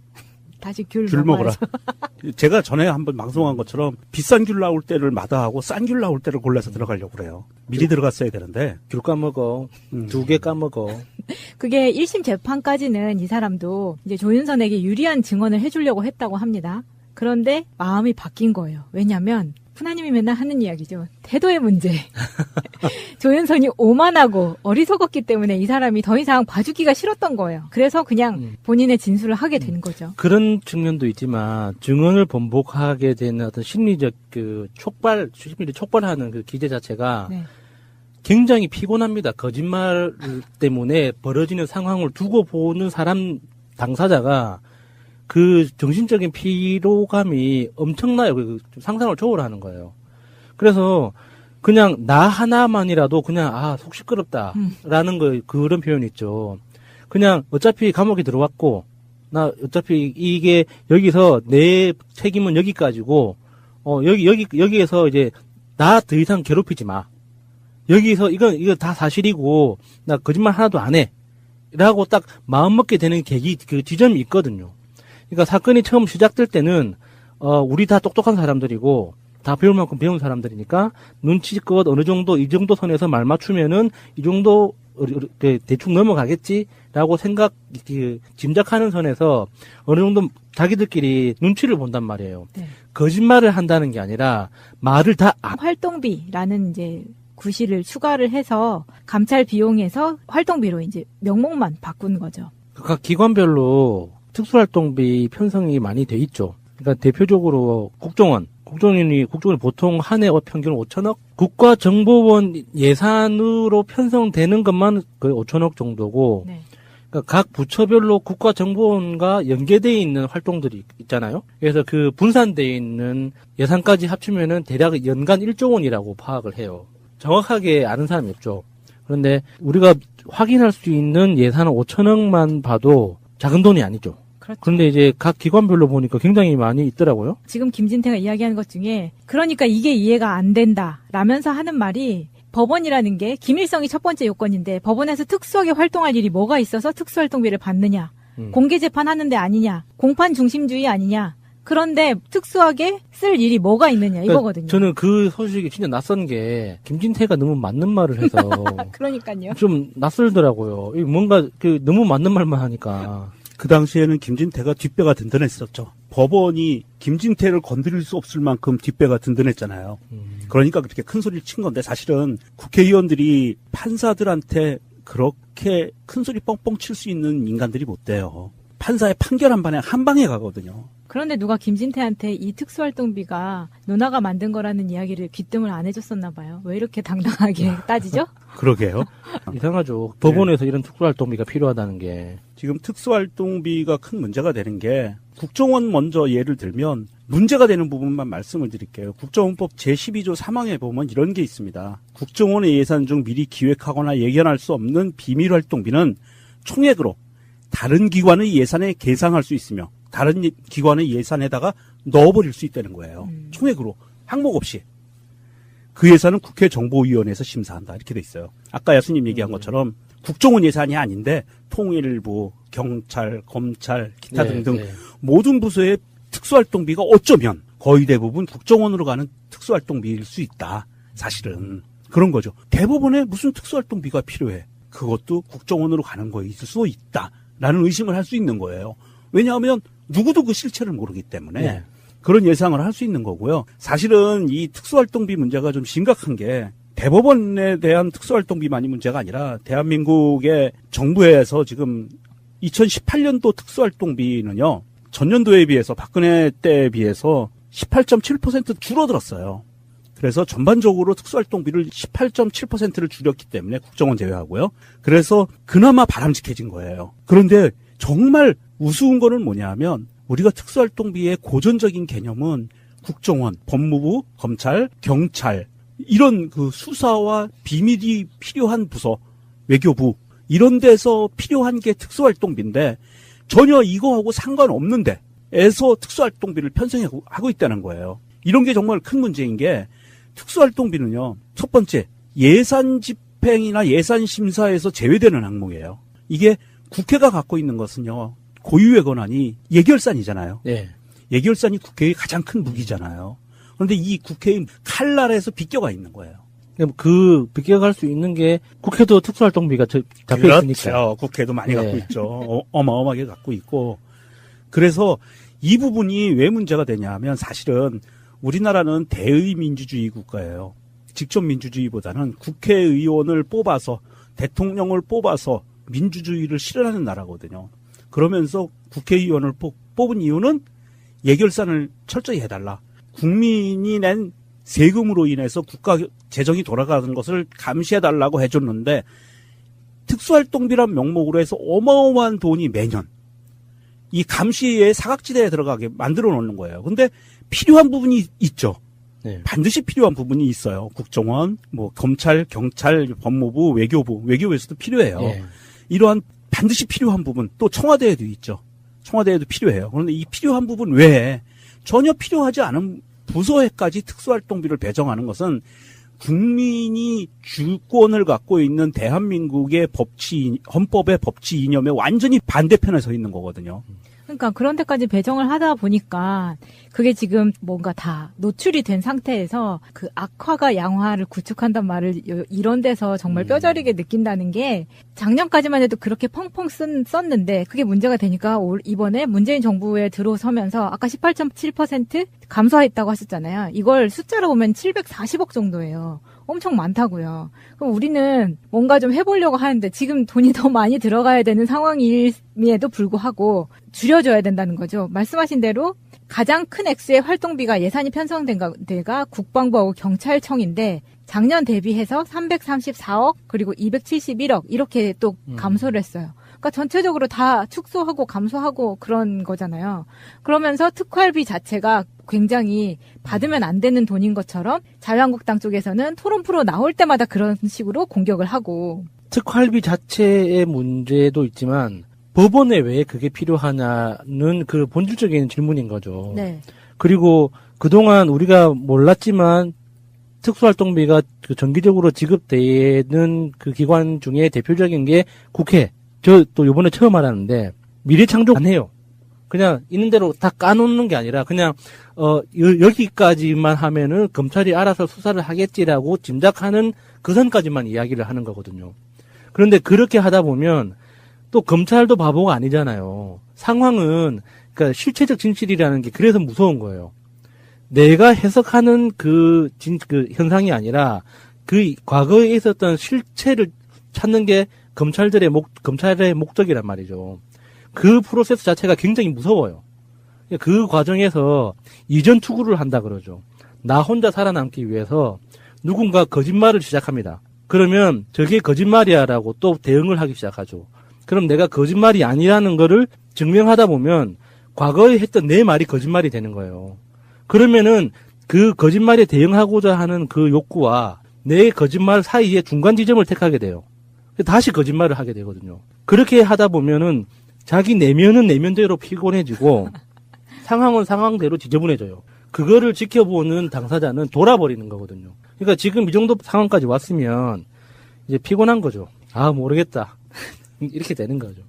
다시 귤 먹어라. 먹어야죠. 제가 전에 한번 방송한 것처럼 비싼 귤 나올 때를 마다하고 싼 귤 나올 때를 골라서 들어가려고 그래요. 미리 들어갔어야 되는데. 귤 까먹어. 2개 까먹어. 그게 1심 재판까지는 이 사람도 이제 조윤선에게 유리한 증언을 해주려고 했다고 합니다. 그런데 마음이 바뀐 거예요. 왜냐하면 푸나님이 맨날 하는 이야기죠. 태도의 문제. 조윤선이 오만하고 어리석었기 때문에 이 사람이 더 이상 봐주기가 싫었던 거예요. 그래서 그냥 본인의 진술을 하게 된 거죠. 그런 측면도 있지만 증언을 번복하게 되는 어떤 심리적 심리를 촉발하는 그 기제 자체가 네. 굉장히 피곤합니다. 거짓말 때문에 벌어지는 상황을 두고 보는 사람 당사자가 그 정신적인 피로감이 엄청나요. 상상을 초월하는 거예요. 그래서 그냥 나 하나만이라도 그냥 속 시끄럽다라는 그런 표현이 있죠. 그냥 어차피 감옥에 들어왔고 나 어차피 이게 여기서 내 책임은 여기까지고 여기에서 이제 나 더 이상 괴롭히지 마. 여기서 이거 다 사실이고 나 거짓말 하나도 안 해. 라고 딱 마음 먹게 되는 그 지점이 있거든요. 그러니까 사건이 처음 시작될 때는 우리 다 똑똑한 사람들이고 다 배울 만큼 배운 사람들이니까 눈치껏 어느 정도 이 정도 선에서 말 맞추면은 이 정도 대충 넘어가겠지라고 짐작하는 선에서 어느 정도 자기들끼리 눈치를 본단 말이에요. 네. 거짓말을 한다는 게 아니라 말을 다 활동비라는 이제 구실을 추가를 해서 감찰 비용에서 활동비로 이제 명목만 바꾼 거죠. 각 기관별로 특수활동비 편성이 많이 돼 있죠. 그러니까 대표적으로 국정원이 보통 한 해 평균 5천억? 국가정보원 예산으로 편성되는 것만 거의 5천억 정도고, 네. 그러니까 각 부처별로 국가정보원과 연계되어 있는 활동들이 있잖아요. 그래서 그 분산되어 있는 예산까지 합치면은 대략 연간 1조 원이라고 파악을 해요. 정확하게 아는 사람이 없죠. 그런데 우리가 확인할 수 있는 예산은 5천억만 봐도 작은 돈이 아니죠. 그렇죠. 그런데 이제 각 기관별로 보니까 굉장히 많이 있더라고요. 지금 김진태가 이야기하는 것 중에 그러니까 이게 이해가 안 된다 라면서 하는 말이 법원이라는 게 기밀성이 첫 번째 요건인데 법원에서 특수하게 활동할 일이 뭐가 있어서 특수활동비를 받느냐. 공개 재판하는 데 아니냐. 공판 중심주의 아니냐. 그런데 특수하게 쓸 일이 뭐가 있느냐 이거거든요. 저는 그 소식이 진짜 낯선 게 김진태가 너무 맞는 말을 해서 그러니까요. 좀 낯설더라고요. 뭔가 너무 맞는 말만 하니까. 그 당시에는 김진태가 뒷배가 든든했었죠. 법원이 김진태를 건드릴 수 없을 만큼 뒷배가 든든했잖아요. 그러니까 그렇게 큰 소리를 친 건데 사실은 국회의원들이 판사들한테 그렇게 큰 소리 뻥뻥 칠 수 있는 인간들이 못 돼요. 판사의 판결 한 방에 가거든요. 그런데 누가 김진태한테 이 특수활동비가 누나가 만든 거라는 이야기를 귀뜸을 안 해줬었나 봐요. 왜 이렇게 당당하게 따지죠? 그러게요. 이상하죠. 법원에서 이런 특수활동비가 필요하다는 게. 지금 특수활동비가 큰 문제가 되는 게 국정원 먼저 예를 들면 문제가 되는 부분만 말씀을 드릴게요. 국정원법 제12조 3항에 보면 이런 게 있습니다. 국정원의 예산 중 미리 기획하거나 예견할 수 없는 비밀활동비는 총액으로 다른 기관의 예산에 계상할 수 있으며 다른 기관의 예산에다가 넣어버릴 수 있다는 거예요. 총액으로 항목 없이. 그 예산은 국회 정보위원회에서 심사한다 이렇게 돼 있어요. 아까 야수님 얘기한 것처럼 국정원 예산이 아닌데 통일부, 경찰, 검찰, 기타 등등 모든 부서의 특수활동비가 어쩌면 거의 대부분 국정원으로 가는 특수활동비일 수 있다. 사실은 그런 거죠. 대법원에 무슨 특수활동비가 필요해? 그것도 국정원으로 가는 거에 있을 수 있다라는 의심을 할 수 있는 거예요. 왜냐하면 누구도 그 실체를 모르기 때문에 그런 예상을 할 수 있는 거고요. 사실은 이 특수활동비 문제가 좀 심각한 게 대법원에 대한 특수활동비만이 문제가 아니라 대한민국의 정부에서 지금 2018년도 특수활동비는요. 전년도에 비해서 박근혜 때에 비해서 18.7% 줄어들었어요. 그래서 전반적으로 특수활동비를 18.7%를 줄였기 때문에 국정원 제외하고요. 그래서 그나마 바람직해진 거예요. 그런데 정말 우스운 거는 뭐냐 하면 우리가 특수활동비의 고전적인 개념은 국정원, 법무부, 검찰, 경찰 이런 그 수사와 비밀이 필요한 부서, 외교부 이런 데서 필요한 게 특수활동비인데 전혀 이거하고 상관없는 데에서 특수활동비를 편성하고 있다는 거예요. 이런 게 정말 큰 문제인 게 특수활동비는요. 첫 번째 예산 집행이나 예산 심사에서 제외되는 항목이에요. 이게 국회가 갖고 있는 것은요, 고유의 권한이 예결산이잖아요. 네. 예결산이 국회의 가장 큰 무기잖아요. 그런데 이 국회의 칼날에서 비껴가 있는 거예요. 그 비껴갈 수 있는 게 국회도 특수활동비가 잡혀 그렇죠. 있으니까. 국회도 많이 갖고 있죠. 어마어마하게 갖고 있고. 그래서 이 부분이 왜 문제가 되냐 하면 사실은 우리나라는 대의 민주주의 국가예요. 직접 민주주의보다는 국회의원을 뽑아서 대통령을 뽑아서 민주주의를 실현하는 나라거든요. 그러면서 국회의원을 뽑은 이유는 예결산을 철저히 해달라. 국민이 낸 세금으로 인해서 국가 재정이 돌아가는 것을 감시해달라고 해줬는데 특수활동비란 명목으로 해서 어마어마한 돈이 매년 이 감시의 사각지대에 들어가게 만들어 놓는 거예요. 근데 필요한 부분이 있죠. 네. 반드시 필요한 부분이 있어요. 국정원, 뭐 검찰, 경찰, 법무부, 외교부에서도 필요해요. 네. 이러한 반드시 필요한 부분 또 청와대에도 있죠. 청와대에도 필요해요. 그런데 이 필요한 부분 외에 전혀 필요하지 않은 부서에까지 특수활동비를 배정하는 것은 국민이 주권을 갖고 있는 대한민국의 헌법의 법치 이념에 완전히 반대편에 서 있는 거거든요. 그러니까 그런 데까지 배정을 하다 보니까 그게 지금 뭔가 다 노출이 된 상태에서 그 악화가 양화를 구축한단 말을 이런 데서 정말 뼈저리게 느낀다는 게 작년까지만 해도 그렇게 펑펑 썼는데 그게 문제가 되니까 이번에 문재인 정부에 들어서면서 아까 18.7% 감소했다고 하셨잖아요. 이걸 숫자로 보면 740억 정도예요. 엄청 많다고요. 그럼 우리는 뭔가 좀 해보려고 하는데 지금 돈이 더 많이 들어가야 되는 상황임에도 불구하고 줄여줘야 된다는 거죠. 말씀하신 대로 가장 큰 액수의 활동비가 예산이 편성된 데가 국방부하고 경찰청인데 작년 대비해서 334억 그리고 271억 이렇게 또 감소를 했어요. 그러니까 전체적으로 다 축소하고 감소하고 그런 거잖아요. 그러면서 특활비 자체가 굉장히 받으면 안 되는 돈인 것처럼 자유한국당 쪽에서는 토론 프로 나올 때마다 그런 식으로 공격을 하고. 특활비 자체의 문제도 있지만 법원에 왜 그게 필요하냐는 그 본질적인 질문인 거죠. 네. 그리고 그동안 우리가 몰랐지만 특수활동비가 그 정기적으로 지급되는 그 기관 중에 대표적인 게 국회. 저 또 요번에 처음 알았는데 미래창조 안 해요. 그냥 있는 대로 다 까놓는 게 아니라 그냥 여기까지만 하면은 검찰이 알아서 수사를 하겠지라고 짐작하는 그 선까지만 이야기를 하는 거거든요. 그런데 그렇게 하다 보면 또 검찰도 바보가 아니잖아요. 상황은 그러니까 실체적 진실이라는 게 그래서 무서운 거예요. 내가 해석하는 그 현상이 아니라 그 과거에 있었던 실체를 찾는 게 검찰의 목적이란 말이죠. 그 프로세스 자체가 굉장히 무서워요. 그 과정에서 이전 투구를 한다 그러죠. 나 혼자 살아남기 위해서 누군가 거짓말을 시작합니다. 그러면 저게 거짓말이야라고 또 대응을 하기 시작하죠. 그럼 내가 거짓말이 아니라는 거를 증명하다 보면 과거에 했던 내 말이 거짓말이 되는 거예요. 그러면은 그 거짓말에 대응하고자 하는 그 욕구와 내 거짓말 사이에 중간 지점을 택하게 돼요. 다시 거짓말을 하게 되거든요. 그렇게 하다 보면은 자기 내면은 내면대로 피곤해지고 상황은 상황대로 지저분해져요. 그거를 지켜보는 당사자는 돌아버리는 거거든요. 그러니까 지금 이 정도 상황까지 왔으면 이제 피곤한 거죠. 아, 모르겠다. 이렇게 되는 거죠.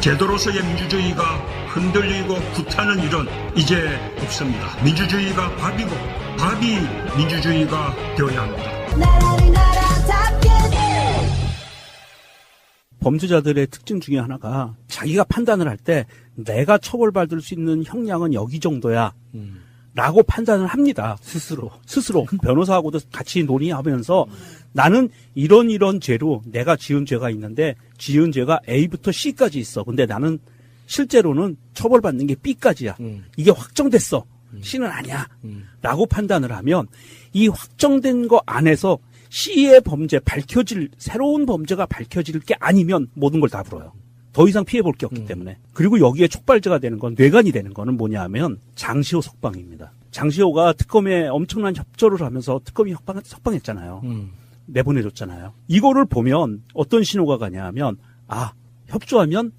제도로서의 민주주의가 흔들리고 구타는 일은 이제 없습니다. 민주주의가 밥이고 밥이 민주주의가 되어야 합니다. 범죄자들의 특징 중에 하나가 자기가 판단을 할 때 내가 처벌받을 수 있는 형량은 여기 정도야 라고 판단을 합니다. 스스로. 변호사하고도 같이 논의하면서 나는 이런 죄로 내가 지은 죄가 있는데 지은 죄가 A부터 C까지 있어. 근데 나는 실제로는 처벌받는 게 B까지야. 이게 확정됐어. C는 아니야. 라고 판단을 하면 이 확정된 거 안에서 C의 범죄 새로운 범죄가 밝혀질 게 아니면 모든 걸 다 불어요. 더 이상 피해볼 게 없기 때문에. 그리고 여기에 촉발제가 되는 건, 뇌관이 되는 거는 뭐냐 하면 장시호 석방입니다. 장시호가 특검에 엄청난 협조를 하면서 특검이 석방했잖아요. 내보내줬잖아요. 이거를 보면 어떤 신호가 가냐 하면, 아, 협조하면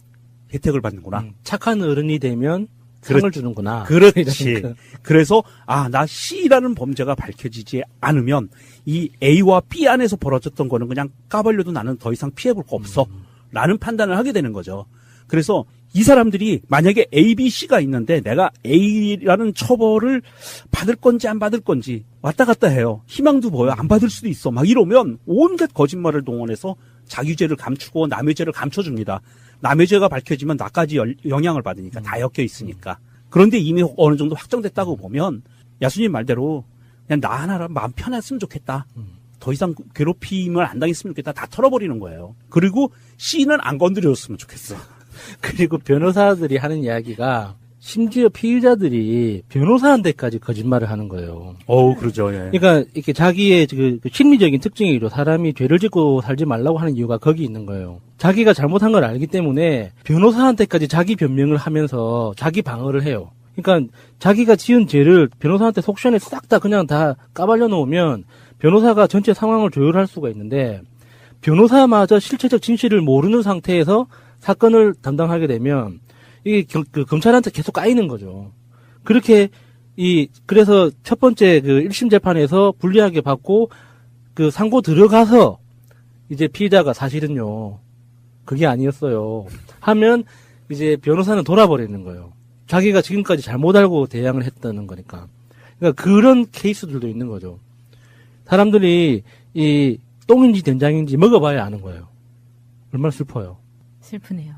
혜택을 받는구나. 착한 어른이 되면 상을 주는구나. 그렇지. 이러니까. 그래서 나 C라는 범죄가 밝혀지지 않으면 이 A와 B 안에서 벌어졌던 거는 그냥 까발려도 나는 더 이상 피해볼 거 없어. 라는 판단을 하게 되는 거죠. 그래서 이 사람들이 만약에 A, B, C가 있는데 내가 A라는 처벌을 받을 건지 안 받을 건지 왔다 갔다 해요. 희망도 보여. 안 받을 수도 있어. 막 이러면 온갖 거짓말을 동원해서 자기 죄를 감추고 남의 죄를 감춰줍니다. 남의 죄가 밝혀지면 나까지 영향을 받으니까 다 엮여 있으니까. 그런데 이미 어느 정도 확정됐다고 보면 야수님 말대로 그냥 나 하나라면 마음 편했으면 좋겠다. 더 이상 괴롭힘을 안 당했으면 좋겠다. 다 털어버리는 거예요. 그리고 C는 안 건드려줬으면 좋겠어. 그리고 변호사들이 하는 이야기가 심지어 피의자들이 변호사한테까지 거짓말을 하는 거예요. 그러죠. 예. 그러니까 이렇게 자기의 그 심리적인 특징이죠. 사람이 죄를 짓고 살지 말라고 하는 이유가 거기 있는 거예요. 자기가 잘못한 걸 알기 때문에 변호사한테까지 자기 변명을 하면서 자기 방어를 해요. 그러니까 자기가 지은 죄를 변호사한테 속시원에 싹 다 그냥 다 까발려 놓으면 변호사가 전체 상황을 조율할 수가 있는데 변호사마저 실체적 진실을 모르는 상태에서 사건을 담당하게 되면 이게 그 검찰한테 계속 까이는 거죠. 그렇게 그래서 첫 번째 그 1심 재판에서 불리하게 받고 그 상고 들어가서 이제 피의자가 사실은요 그게 아니었어요 하면 이제 변호사는 돌아버리는 거예요. 자기가 지금까지 잘못 알고 대항을 했다는 거니까. 그러니까 그런 케이스들도 있는 거죠. 사람들이 이 똥인지 된장인지 먹어봐야 아는 거예요. 얼마나 슬퍼요. 슬프네요.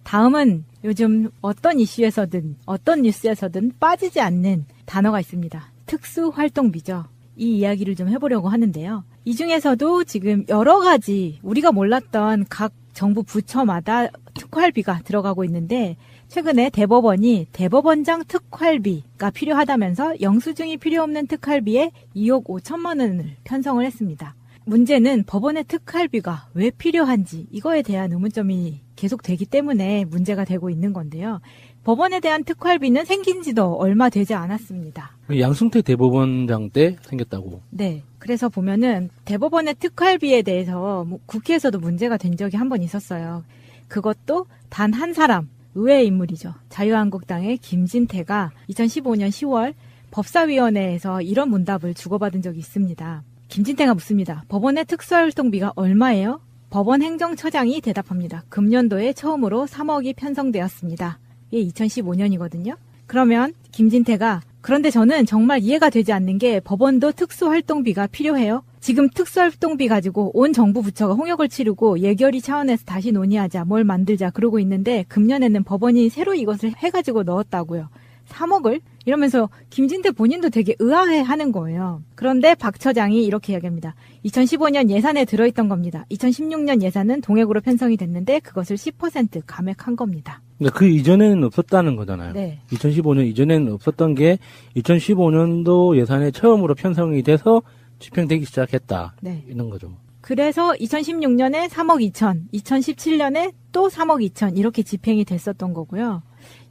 다음은 요즘 어떤 이슈에서든 어떤 뉴스에서든 빠지지 않는 단어가 있습니다. 특수활동비죠. 이 이야기를 좀 해보려고 하는데요. 이 중에서도 지금 여러 가지 우리가 몰랐던 각 정부 부처마다 특활비가 들어가고 있는데 최근에 대법원이 대법원장 특활비가 필요하다면서 영수증이 필요 없는 특활비에 2억 5천만 원을 편성을 했습니다. 문제는 법원의 특활비가 왜 필요한지 이거에 대한 의문점이 계속 되기 때문에 문제가 되고 있는 건데요. 법원에 대한 특활비는 생긴 지도 얼마 되지 않았습니다. 양승태 대법원장 때 생겼다고. 네. 그래서 보면은 대법원의 특활비에 대해서 국회에서도 문제가 된 적이 한 번 있었어요. 그것도 단 한 사람, 의외의 인물이죠. 자유한국당의 김진태가 2015년 10월 법사위원회에서 이런 문답을 주고받은 적이 있습니다. 김진태가 묻습니다. 법원의 특수활동비가 얼마예요? 법원 행정처장이 대답합니다. 금년도에 처음으로 3억이 편성되었습니다. 이게 2015년이거든요. 그러면 김진태가 그런데 저는 정말 이해가 되지 않는 게 법원도 특수활동비가 필요해요. 지금 특수활동비 가지고 온 정부 부처가 홍역을 치르고 예결위 차원에서 다시 논의하자, 뭘 만들자 그러고 있는데 금년에는 법원이 새로 이것을 해가지고 넣었다고요. 3억을? 이러면서 김진태 본인도 되게 의아해하는 거예요. 그런데 박 처장이 이렇게 이야기합니다. 2015년 예산에 들어있던 겁니다. 2016년 예산은 동액으로 편성이 됐는데 그것을 10% 감액한 겁니다. 그러니까 그 이전에는 없었다는 거잖아요. 네. 2015년 이전에는 없었던 게 2015년도 예산에 처음으로 편성이 돼서 집행되기 시작했다. 네. 이런 거죠. 그래서 2016년에 3억 2천, 2017년에 또 3억 2천 이렇게 집행이 됐었던 거고요.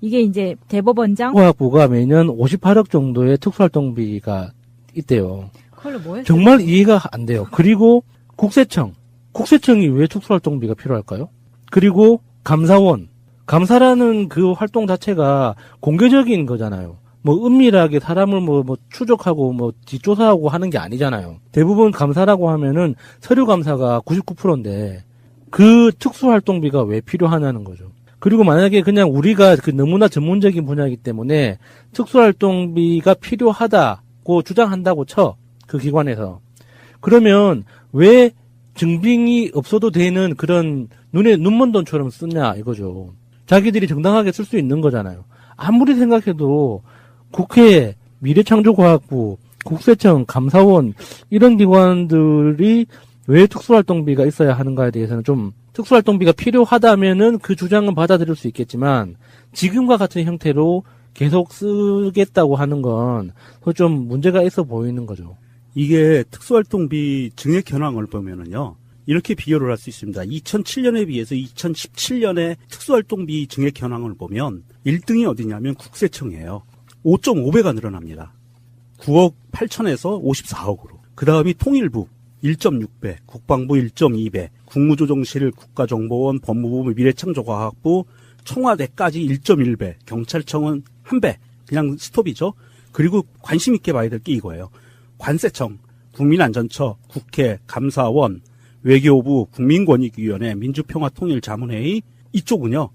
이게 이제 대법원장 특수활동부가 매년 58억 정도의 특수활동비가 있대요. 그걸로 뭐 했어요? 정말 이해가 안 돼요. 그리고 국세청이 왜 특수활동비가 필요할까요? 그리고 감사라는 그 활동 자체가 공개적인 거잖아요. 뭐 은밀하게 사람을 뭐 추적하고 뭐 뒷조사하고 하는 게 아니잖아요. 대부분 감사라고 하면은 서류 감사가 99%인데 그 특수활동비가 왜 필요하냐는 거죠. 그리고 만약에 그냥 우리가 그 너무나 전문적인 분야이기 때문에 특수활동비가 필요하다고 주장한다고 쳐. 그 기관에서. 그러면 왜 증빙이 없어도 되는 그런 눈먼 돈처럼 쓰냐 이거죠. 자기들이 정당하게 쓸 수 있는 거잖아요. 아무리 생각해도 국회, 미래창조과학부, 국세청, 감사원 이런 기관들이 왜 특수활동비가 있어야 하는가에 대해서는 좀 특수활동비가 필요하다면은 그 주장은 받아들일 수 있겠지만 지금과 같은 형태로 계속 쓰겠다고 하는 건 좀 문제가 있어 보이는 거죠. 이게 특수활동비 증액 현황을 보면은요. 이렇게 비교를 할 수 있습니다. 2007년에 비해서 2017년에 특수활동비 증액 현황을 보면 1등이 어디냐면 국세청이에요. 5.5배가 늘어납니다. 9억 8천에서 54억으로. 그 다음이 통일부 1.6배, 국방부 1.2배, 국무조정실, 국가정보원, 법무부, 미래창조과학부, 청와대까지 1.1배, 경찰청은 1배, 그냥 스톱이죠. 그리고 관심 있게 봐야 될 게 이거예요. 관세청, 국민안전처, 국회, 감사원, 외교부, 국민권익위원회, 민주평화통일자문회의 이쪽은요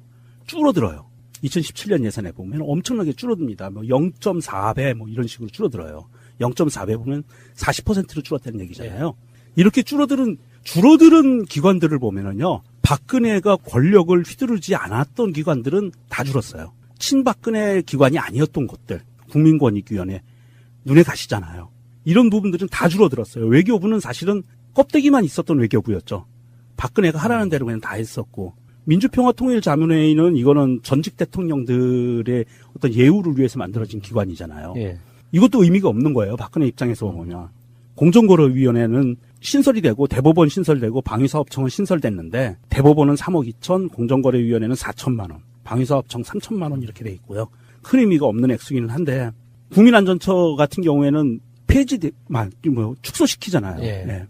줄어들어요. 2017년 예산에 보면 엄청나게 줄어듭니다. 뭐 0.4배 뭐 이런 식으로 줄어들어요. 0.4배 보면 40%로 줄었다는 얘기잖아요. 이렇게 줄어드는 기관들을 보면은요, 박근혜가 권력을 휘두르지 않았던 기관들은 다 줄었어요. 친박근혜 기관이 아니었던 곳들, 국민권익위원회 눈에 가시잖아요. 이런 부분들은 다 줄어들었어요. 외교부는 사실은 껍데기만 있었던 외교부였죠. 박근혜가 하라는 대로 그냥 다 했었고, 민주평화통일자문회의는 이거는 전직 대통령들의 어떤 예우를 위해서 만들어진 기관이잖아요. 예. 이것도 의미가 없는 거예요. 박근혜 입장에서 보면. 공정거래위원회는 신설이 되고 대법원 신설되고 방위사업청은 신설됐는데 대법원은 3억 2천, 공정거래위원회는 4천만 원, 방위사업청 3천만 원 이렇게 돼 있고요. 큰 의미가 없는 액수기는 한데 국민안전처 같은 경우에는 축소시키잖아요. 예. 네.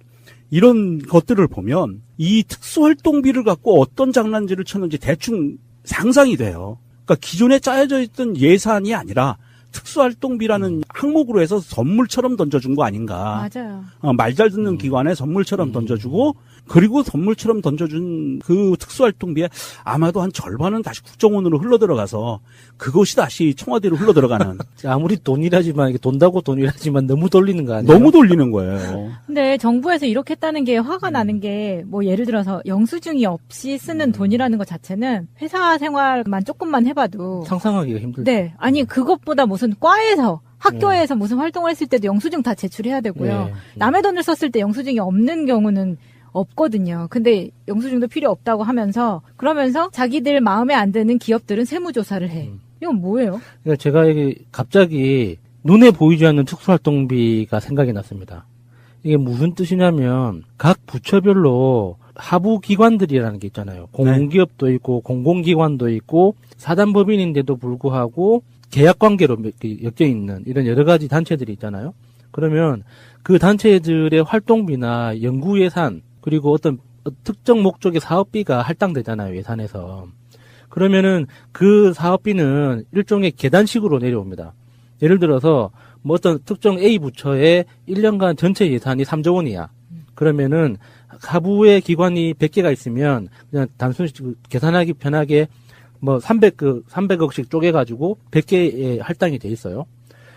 이런 것들을 보면 이 특수활동비를 갖고 어떤 장난질을 쳤는지 대충 상상이 돼요. 그러니까 기존에 짜여져 있던 예산이 아니라 특수활동비라는 항목으로 해서 선물처럼 던져준 거 아닌가. 맞아요. 말 잘 듣는 기관에 선물처럼 던져주고, 그리고 선물처럼 던져준 그 특수활동비에 아마도 한 절반은 다시 국정원으로 흘러들어가서 그것이 다시 청와대로 흘러들어가는. 아무리 돈이라지만, 이게 돈다고 돈이라지만 너무 돌리는 거 아니에요? 너무 돌리는 거예요. 근데 정부에서 이렇게 했다는 게 화가 나는 게, 뭐 예를 들어서 영수증이 없이 쓰는 돈이라는 것 자체는 회사 생활만 조금만 해봐도 상상하기가 힘들죠. 네. 아니 그것보다 무슨 과에서 학교에서 무슨 활동을 했을 때도 영수증 다 제출해야 되고요. 남의 돈을 썼을 때 영수증이 없는 경우는 없거든요. 근데 영수증도 필요 없다고 하면서, 그러면서 자기들 마음에 안 드는 기업들은 세무조사를 해. 이건 뭐예요? 그러니까 제가 이게 갑자기 눈에 보이지 않는 특수활동비가 생각이 났습니다. 이게 무슨 뜻이냐면 각 부처별로 하부 기관들이라는 게 있잖아요. 공기업도 있고 공공기관도 있고 사단법인인데도 불구하고 계약관계로 엮여 있는 이런 여러 가지 단체들이 있잖아요. 그러면 그 단체들의 활동비나 연구예산 그리고 어떤 특정 목적의 사업비가 할당되잖아요, 예산에서. 그러면은 그 사업비는 일종의 계단식으로 내려옵니다. 예를 들어서 뭐 어떤 특정 A 부처의 1년간 전체 예산이 3조 원이야. 그러면은 하부의 기관이 100개가 있으면 그냥 단순히 계산하기 편하게 뭐 300억씩 쪼개가지고 100개에 할당이 돼 있어요.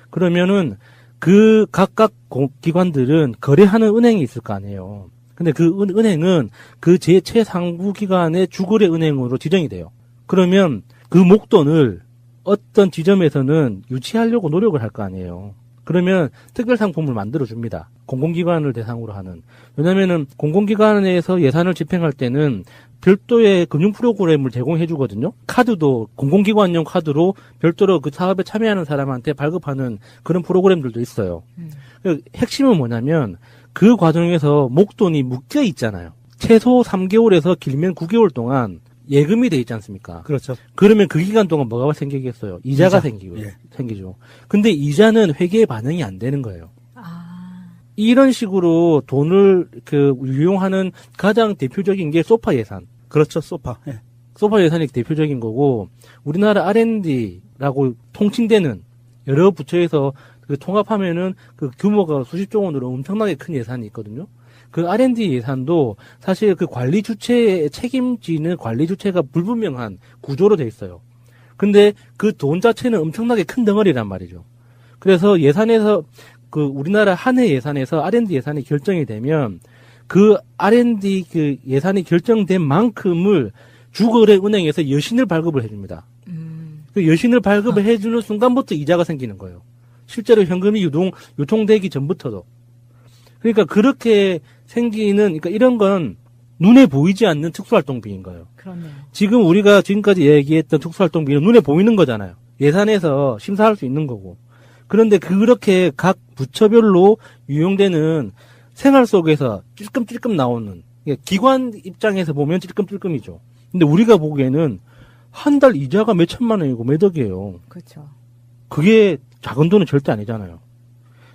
그러면은 그 각각 기관들은 거래하는 은행이 있을 거 아니에요. 근데 그 은행은 그 최상부 기관의 주거래 은행으로 지정이 돼요. 그러면 그 목돈을 어떤 지점에서는 유치하려고 노력을 할 거 아니에요. 그러면 특별 상품을 만들어 줍니다. 공공기관을 대상으로 하는. 왜냐면은 공공기관에서 예산을 집행할 때는 별도의 금융 프로그램을 제공해 주거든요. 카드도 공공기관용 카드로 별도로 그 사업에 참여하는 사람한테 발급하는 그런 프로그램들도 있어요. 핵심은 뭐냐면 그 과정에서 목돈이 묶여 있잖아요. 최소 3개월에서 길면 9개월 동안 예금이 돼 있지 않습니까? 그렇죠. 그러면 그 기간 동안 뭐가 생기겠어요? 이자가 생기죠. 근데 이자는 회계에 반영이 안 되는 거예요. 이런 식으로 돈을 유용하는 가장 대표적인 게 소파 예산. 그렇죠, 소파. 예. 소파 예산이 대표적인 거고, 우리나라 R&D라고 통칭되는 여러 부처에서 그 통합하면은 그 규모가 수십조 원으로 엄청나게 큰 예산이 있거든요. 그 R&D 예산도 사실 그 관리 주체에 책임지는 관리 주체가 불분명한 구조로 돼 있어요. 근데 그 돈 자체는 엄청나게 큰 덩어리란 말이죠. 그래서 예산에서 그 우리나라 한 해 예산에서 R&D 예산이 결정이 되면 그 R&D 그 예산이 결정된 만큼을 주거래 은행에서 여신을 발급을 해줍니다. 그 여신을 발급을 해주는 순간부터 이자가 생기는 거예요. 실제로 현금이 유통되기 전부터도. 그러니까 그렇게 생기는, 그러니까 이런 건 눈에 보이지 않는 특수활동비인 거예요. 그렇네요. 지금 우리가 지금까지 얘기했던 특수활동비는 눈에 보이는 거잖아요. 예산에서 심사할 수 있는 거고. 그런데 그렇게 각 부처별로 유용되는 생활 속에서 찔끔찔끔 나오는, 기관 입장에서 보면 찔끔찔끔이죠. 근데 우리가 보기에는 한 달 이자가 몇 천만 원이고 몇 억이에요. 그렇죠. 그게 작은 돈은 절대 아니잖아요.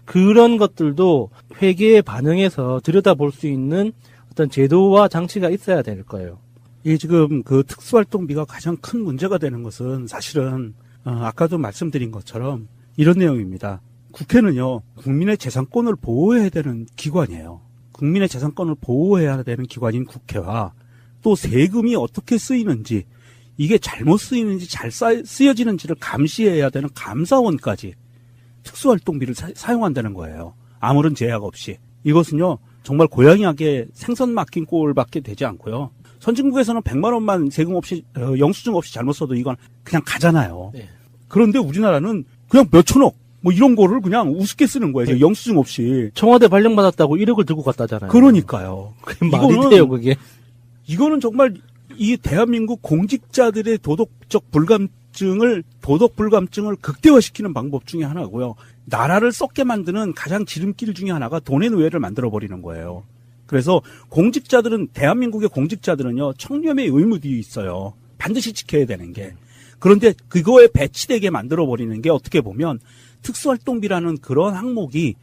그런 것들도 회계에 반영해서 들여다볼 수 있는 어떤 제도와 장치가 있어야 될 거예요. 이 지금 그 특수활동비가 가장 큰 문제가 되는 것은 사실은 아까도 말씀드린 것처럼 이런 내용입니다. 국회는요, 국민의 재산권을 보호해야 되는 기관이에요. 국민의 재산권을 보호해야 되는 기관인 국회와 또 세금이 어떻게 쓰이는지, 이게 잘못 쓰이는지 잘 쓰여지는지를 감시해야 되는 감사원까지 특수활동비를 사용한다는 거예요. 아무런 제약 없이. 이것은요, 정말 고양이에게 생선 맡긴 꼴밖에 되지 않고요. 선진국에서는 100만 원만 세금 없이, 영수증 없이 잘못 써도 이건 그냥 가잖아요. 네. 그런데 우리나라는 그냥 몇천억, 뭐 이런 거를 그냥 우습게 쓰는 거예요. 영수증 없이. 청와대 발령받았다고 1억을 들고 갔다잖아요. 그러니까요. 그게 말이 돼요, 그게. 이거는 정말 이 대한민국 공직자들의 도덕 불감증을 극대화시키는 방법 중에 하나고요. 나라를 썩게 만드는 가장 지름길 중에 하나가 돈의 노예를 만들어버리는 거예요. 그래서 대한민국의 공직자들은요, 청렴의 의무들이 있어요. 반드시 지켜야 되는 게. 그런데 그거에 배치되게 만들어버리는 게 어떻게 보면 특수활동비라는 그런 항목이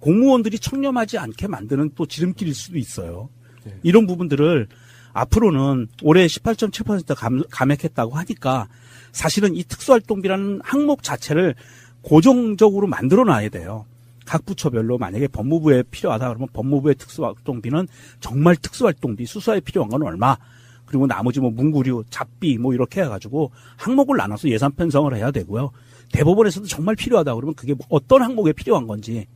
공무원들이 청렴하지 않게 만드는 또 지름길일 수도 있어요. 네. 이런 부분들을 앞으로는 올해 18.7% 감액했다고 하니까 사실은 이 특수활동비라는 항목 자체를 고정적으로 만들어 놔야 돼요. 각 부처별로 만약에 법무부에 필요하다 그러면 법무부의 특수활동비는 정말 특수활동비, 수사에 필요한 건 얼마, 그리고 나머지 뭐 문구류, 잡비 뭐 이렇게 해가지고 항목을 나눠서 예산 편성을 해야 되고요. 대법원에서도 정말 필요하다 그러면 그게 어떤 항목에 필요한 건지,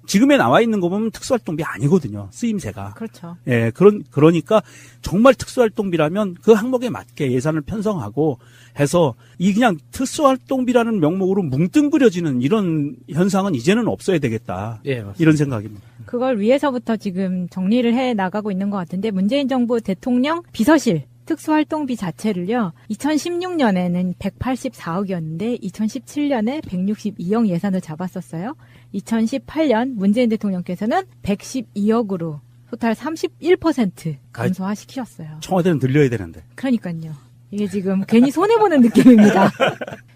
지금에 나와 있는 거 보면 특수활동비 아니거든요. 쓰임새가. 그렇죠. 예, 그러니까 정말 특수활동비라면 그 항목에 맞게 예산을 편성하고 해서 이 그냥 특수활동비라는 명목으로 뭉뚱그려지는 이런 현상은 이제는 없어야 되겠다. 예, 맞습니다. 이런 생각입니다. 그걸 위에서부터 지금 정리를 해 나가고 있는 것 같은데, 문재인 정부 대통령 비서실 특수활동비 자체를요, 2016년에는 184억이었는데 2017년에 162억 예산을 잡았었어요. 2018년 문재인 대통령께서는 112억으로 토탈 31% 감소화시키셨어요. 청와대는 늘려야 되는데. 그러니까요. 이게 지금 괜히 손해보는 느낌입니다.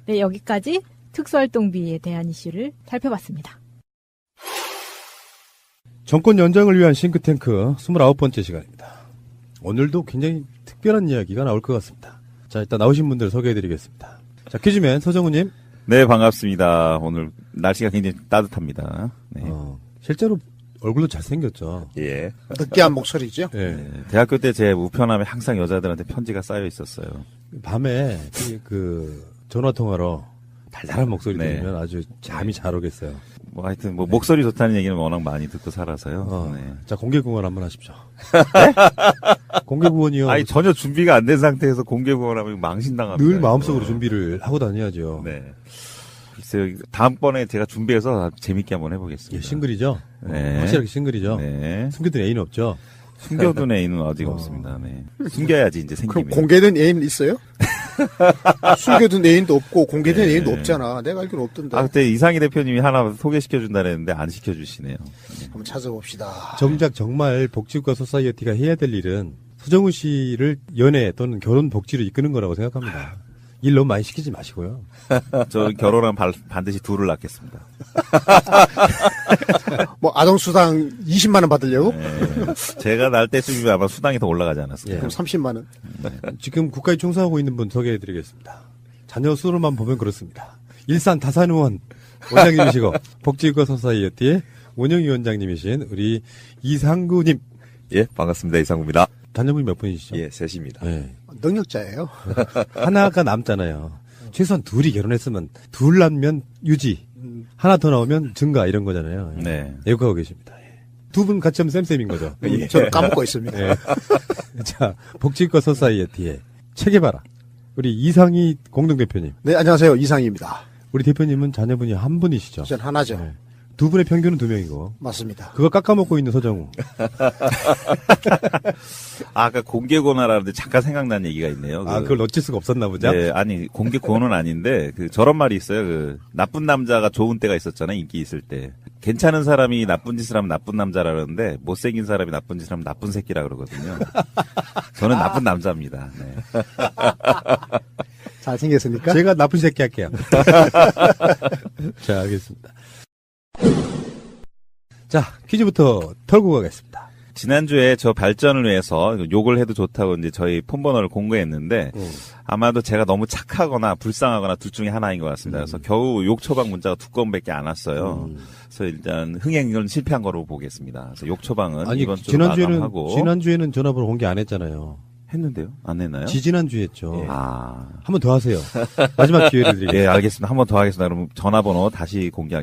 네, 여기까지 특수활동비에 대한 이슈를 살펴봤습니다. 정권 연장을 위한 싱크탱크 29번째 시간입니다. 오늘도 굉장히 특별한 이야기가 나올 것 같습니다. 자, 일단 나오신 분들 소개해드리겠습니다. 자, 퀴즈맨 서정우님. 네, 반갑습니다. 오늘 날씨가 굉장히 따뜻합니다. 네. 실제로 얼굴도 잘생겼죠. 예. 느끼한 목소리죠. 예. 네. 대학교 때 제 우편함에 항상 여자들한테 편지가 쌓여 있었어요. 밤에 전화 통화로 달달한 목소리 들으면 아주 잠이 잘 오겠어요. 뭐 하여튼 목소리 좋다는 얘기는 워낙 많이 듣고 살아서요. 네. 자, 공개구원 한번 하십시오. 네? 공개구원이요. 아니, 전혀 준비가 안 된 상태에서 공개구원하면 망신당합니다. 늘 마음속으로 준비를 하고 다녀야죠. 네. 글쎄요, 다음번에 제가 준비해서 재밌게 한번 해보겠습니다. 예, 싱글이죠? 네. 확실하게 싱글이죠? 네. 숨겨둔 애인 없죠? 숨겨둔 애인은 아직 없습니다. 네. 숨겨야지, 이제 생기면. 그럼 공개된 애인 있어요? 숨겨둔 애인도 없고, 공개된 애인도 없잖아. 내가 알기로는 없던데. 그때 이상희 대표님이 하나 소개시켜준다 그랬는데 안 시켜주시네요. 네. 한번 찾아봅시다. 정작 정말 복지국가 소사이어티가 해야 될 일은 서정우 씨를 연애 또는 결혼 복지로 이끄는 거라고 생각합니다. 일 너무 많이 시키지 마시고요. 저 결혼하면 반드시 둘을 낳겠습니다. 뭐 아동수당 20만 원 받으려고? 네. 제가 날 때쯤이면 아마 수당이 더 올라가지 않았을까요? 예. 그럼 30만 원. 네. 지금 국가에 충성하고 있는 분 소개해드리겠습니다. 자녀 수로만 보면 그렇습니다. 일산 다산의원 원장님이시고 복지국가 소사이어티의 운영위원장님이신 우리 이상구님. 예, 반갑습니다. 이상구입니다. 자녀분이 몇 분이시죠? 예, 셋입니다. 네. 능력자예요. 하나가 남잖아요. 최소한 둘이 결혼했으면 둘 남면 유지, 하나 더 나오면 증가 이런 거잖아요. 네. 애국하고 계십니다. 두 분 같이 하면 쌤쌤인 거죠. 예. 저는 까먹고 있습니다. 예. 자, 복지국가 소사이어티의 체계바라 우리 이상희 공동대표님. 네, 안녕하세요. 이상희입니다. 우리 대표님은 자녀분이 한 분이시죠? 전 하나죠. 네. 두 분의 평균은 2명이고. 맞습니다. 그거 깎아먹고 있는 서정우. 아까 공개고나라는데 잠깐 생각난 얘기가 있네요. 그걸 놓칠 수가 없었나 보죠? 네, 아니, 공개고는 아닌데, 저런 말이 있어요. 나쁜 남자가 좋은 때가 있었잖아요. 인기 있을 때. 괜찮은 사람이 나쁜 짓을 하면 나쁜 남자라 그러는데, 못생긴 사람이 나쁜 짓을 하면 나쁜 새끼라 그러거든요. 저는 나쁜 남자입니다. 네. 잘생겼으니까? 제가 나쁜 새끼 할게요. 자, 알겠습니다. 자, 퀴즈부터 털고 가겠습니다. 지난주에 저 발전을 위해서 욕을 해도 좋다고 이제 저희 폰번호를 공개했는데 아마도 제가 너무 착하거나 불쌍하거나 둘 중에 하나인 것 같습니다. 그래서 겨우 욕 처방 문자가 2건밖에 안 왔어요. 그래서 일단 흥행은 실패한 거로 보겠습니다. 그래서 욕 처방은 아니, 이번 주로 마감하고. 지난주에는 전화번호 공개 안 했잖아요. 했는데요? 안 했나요? 지지난주에 했죠. 예. 한 번 더 하세요. 마지막 기회를 드리겠습니다. 예, 알겠습니다. 한 번 더 하겠습니다. 그럼 전화번호 다시 공개하겠습니다.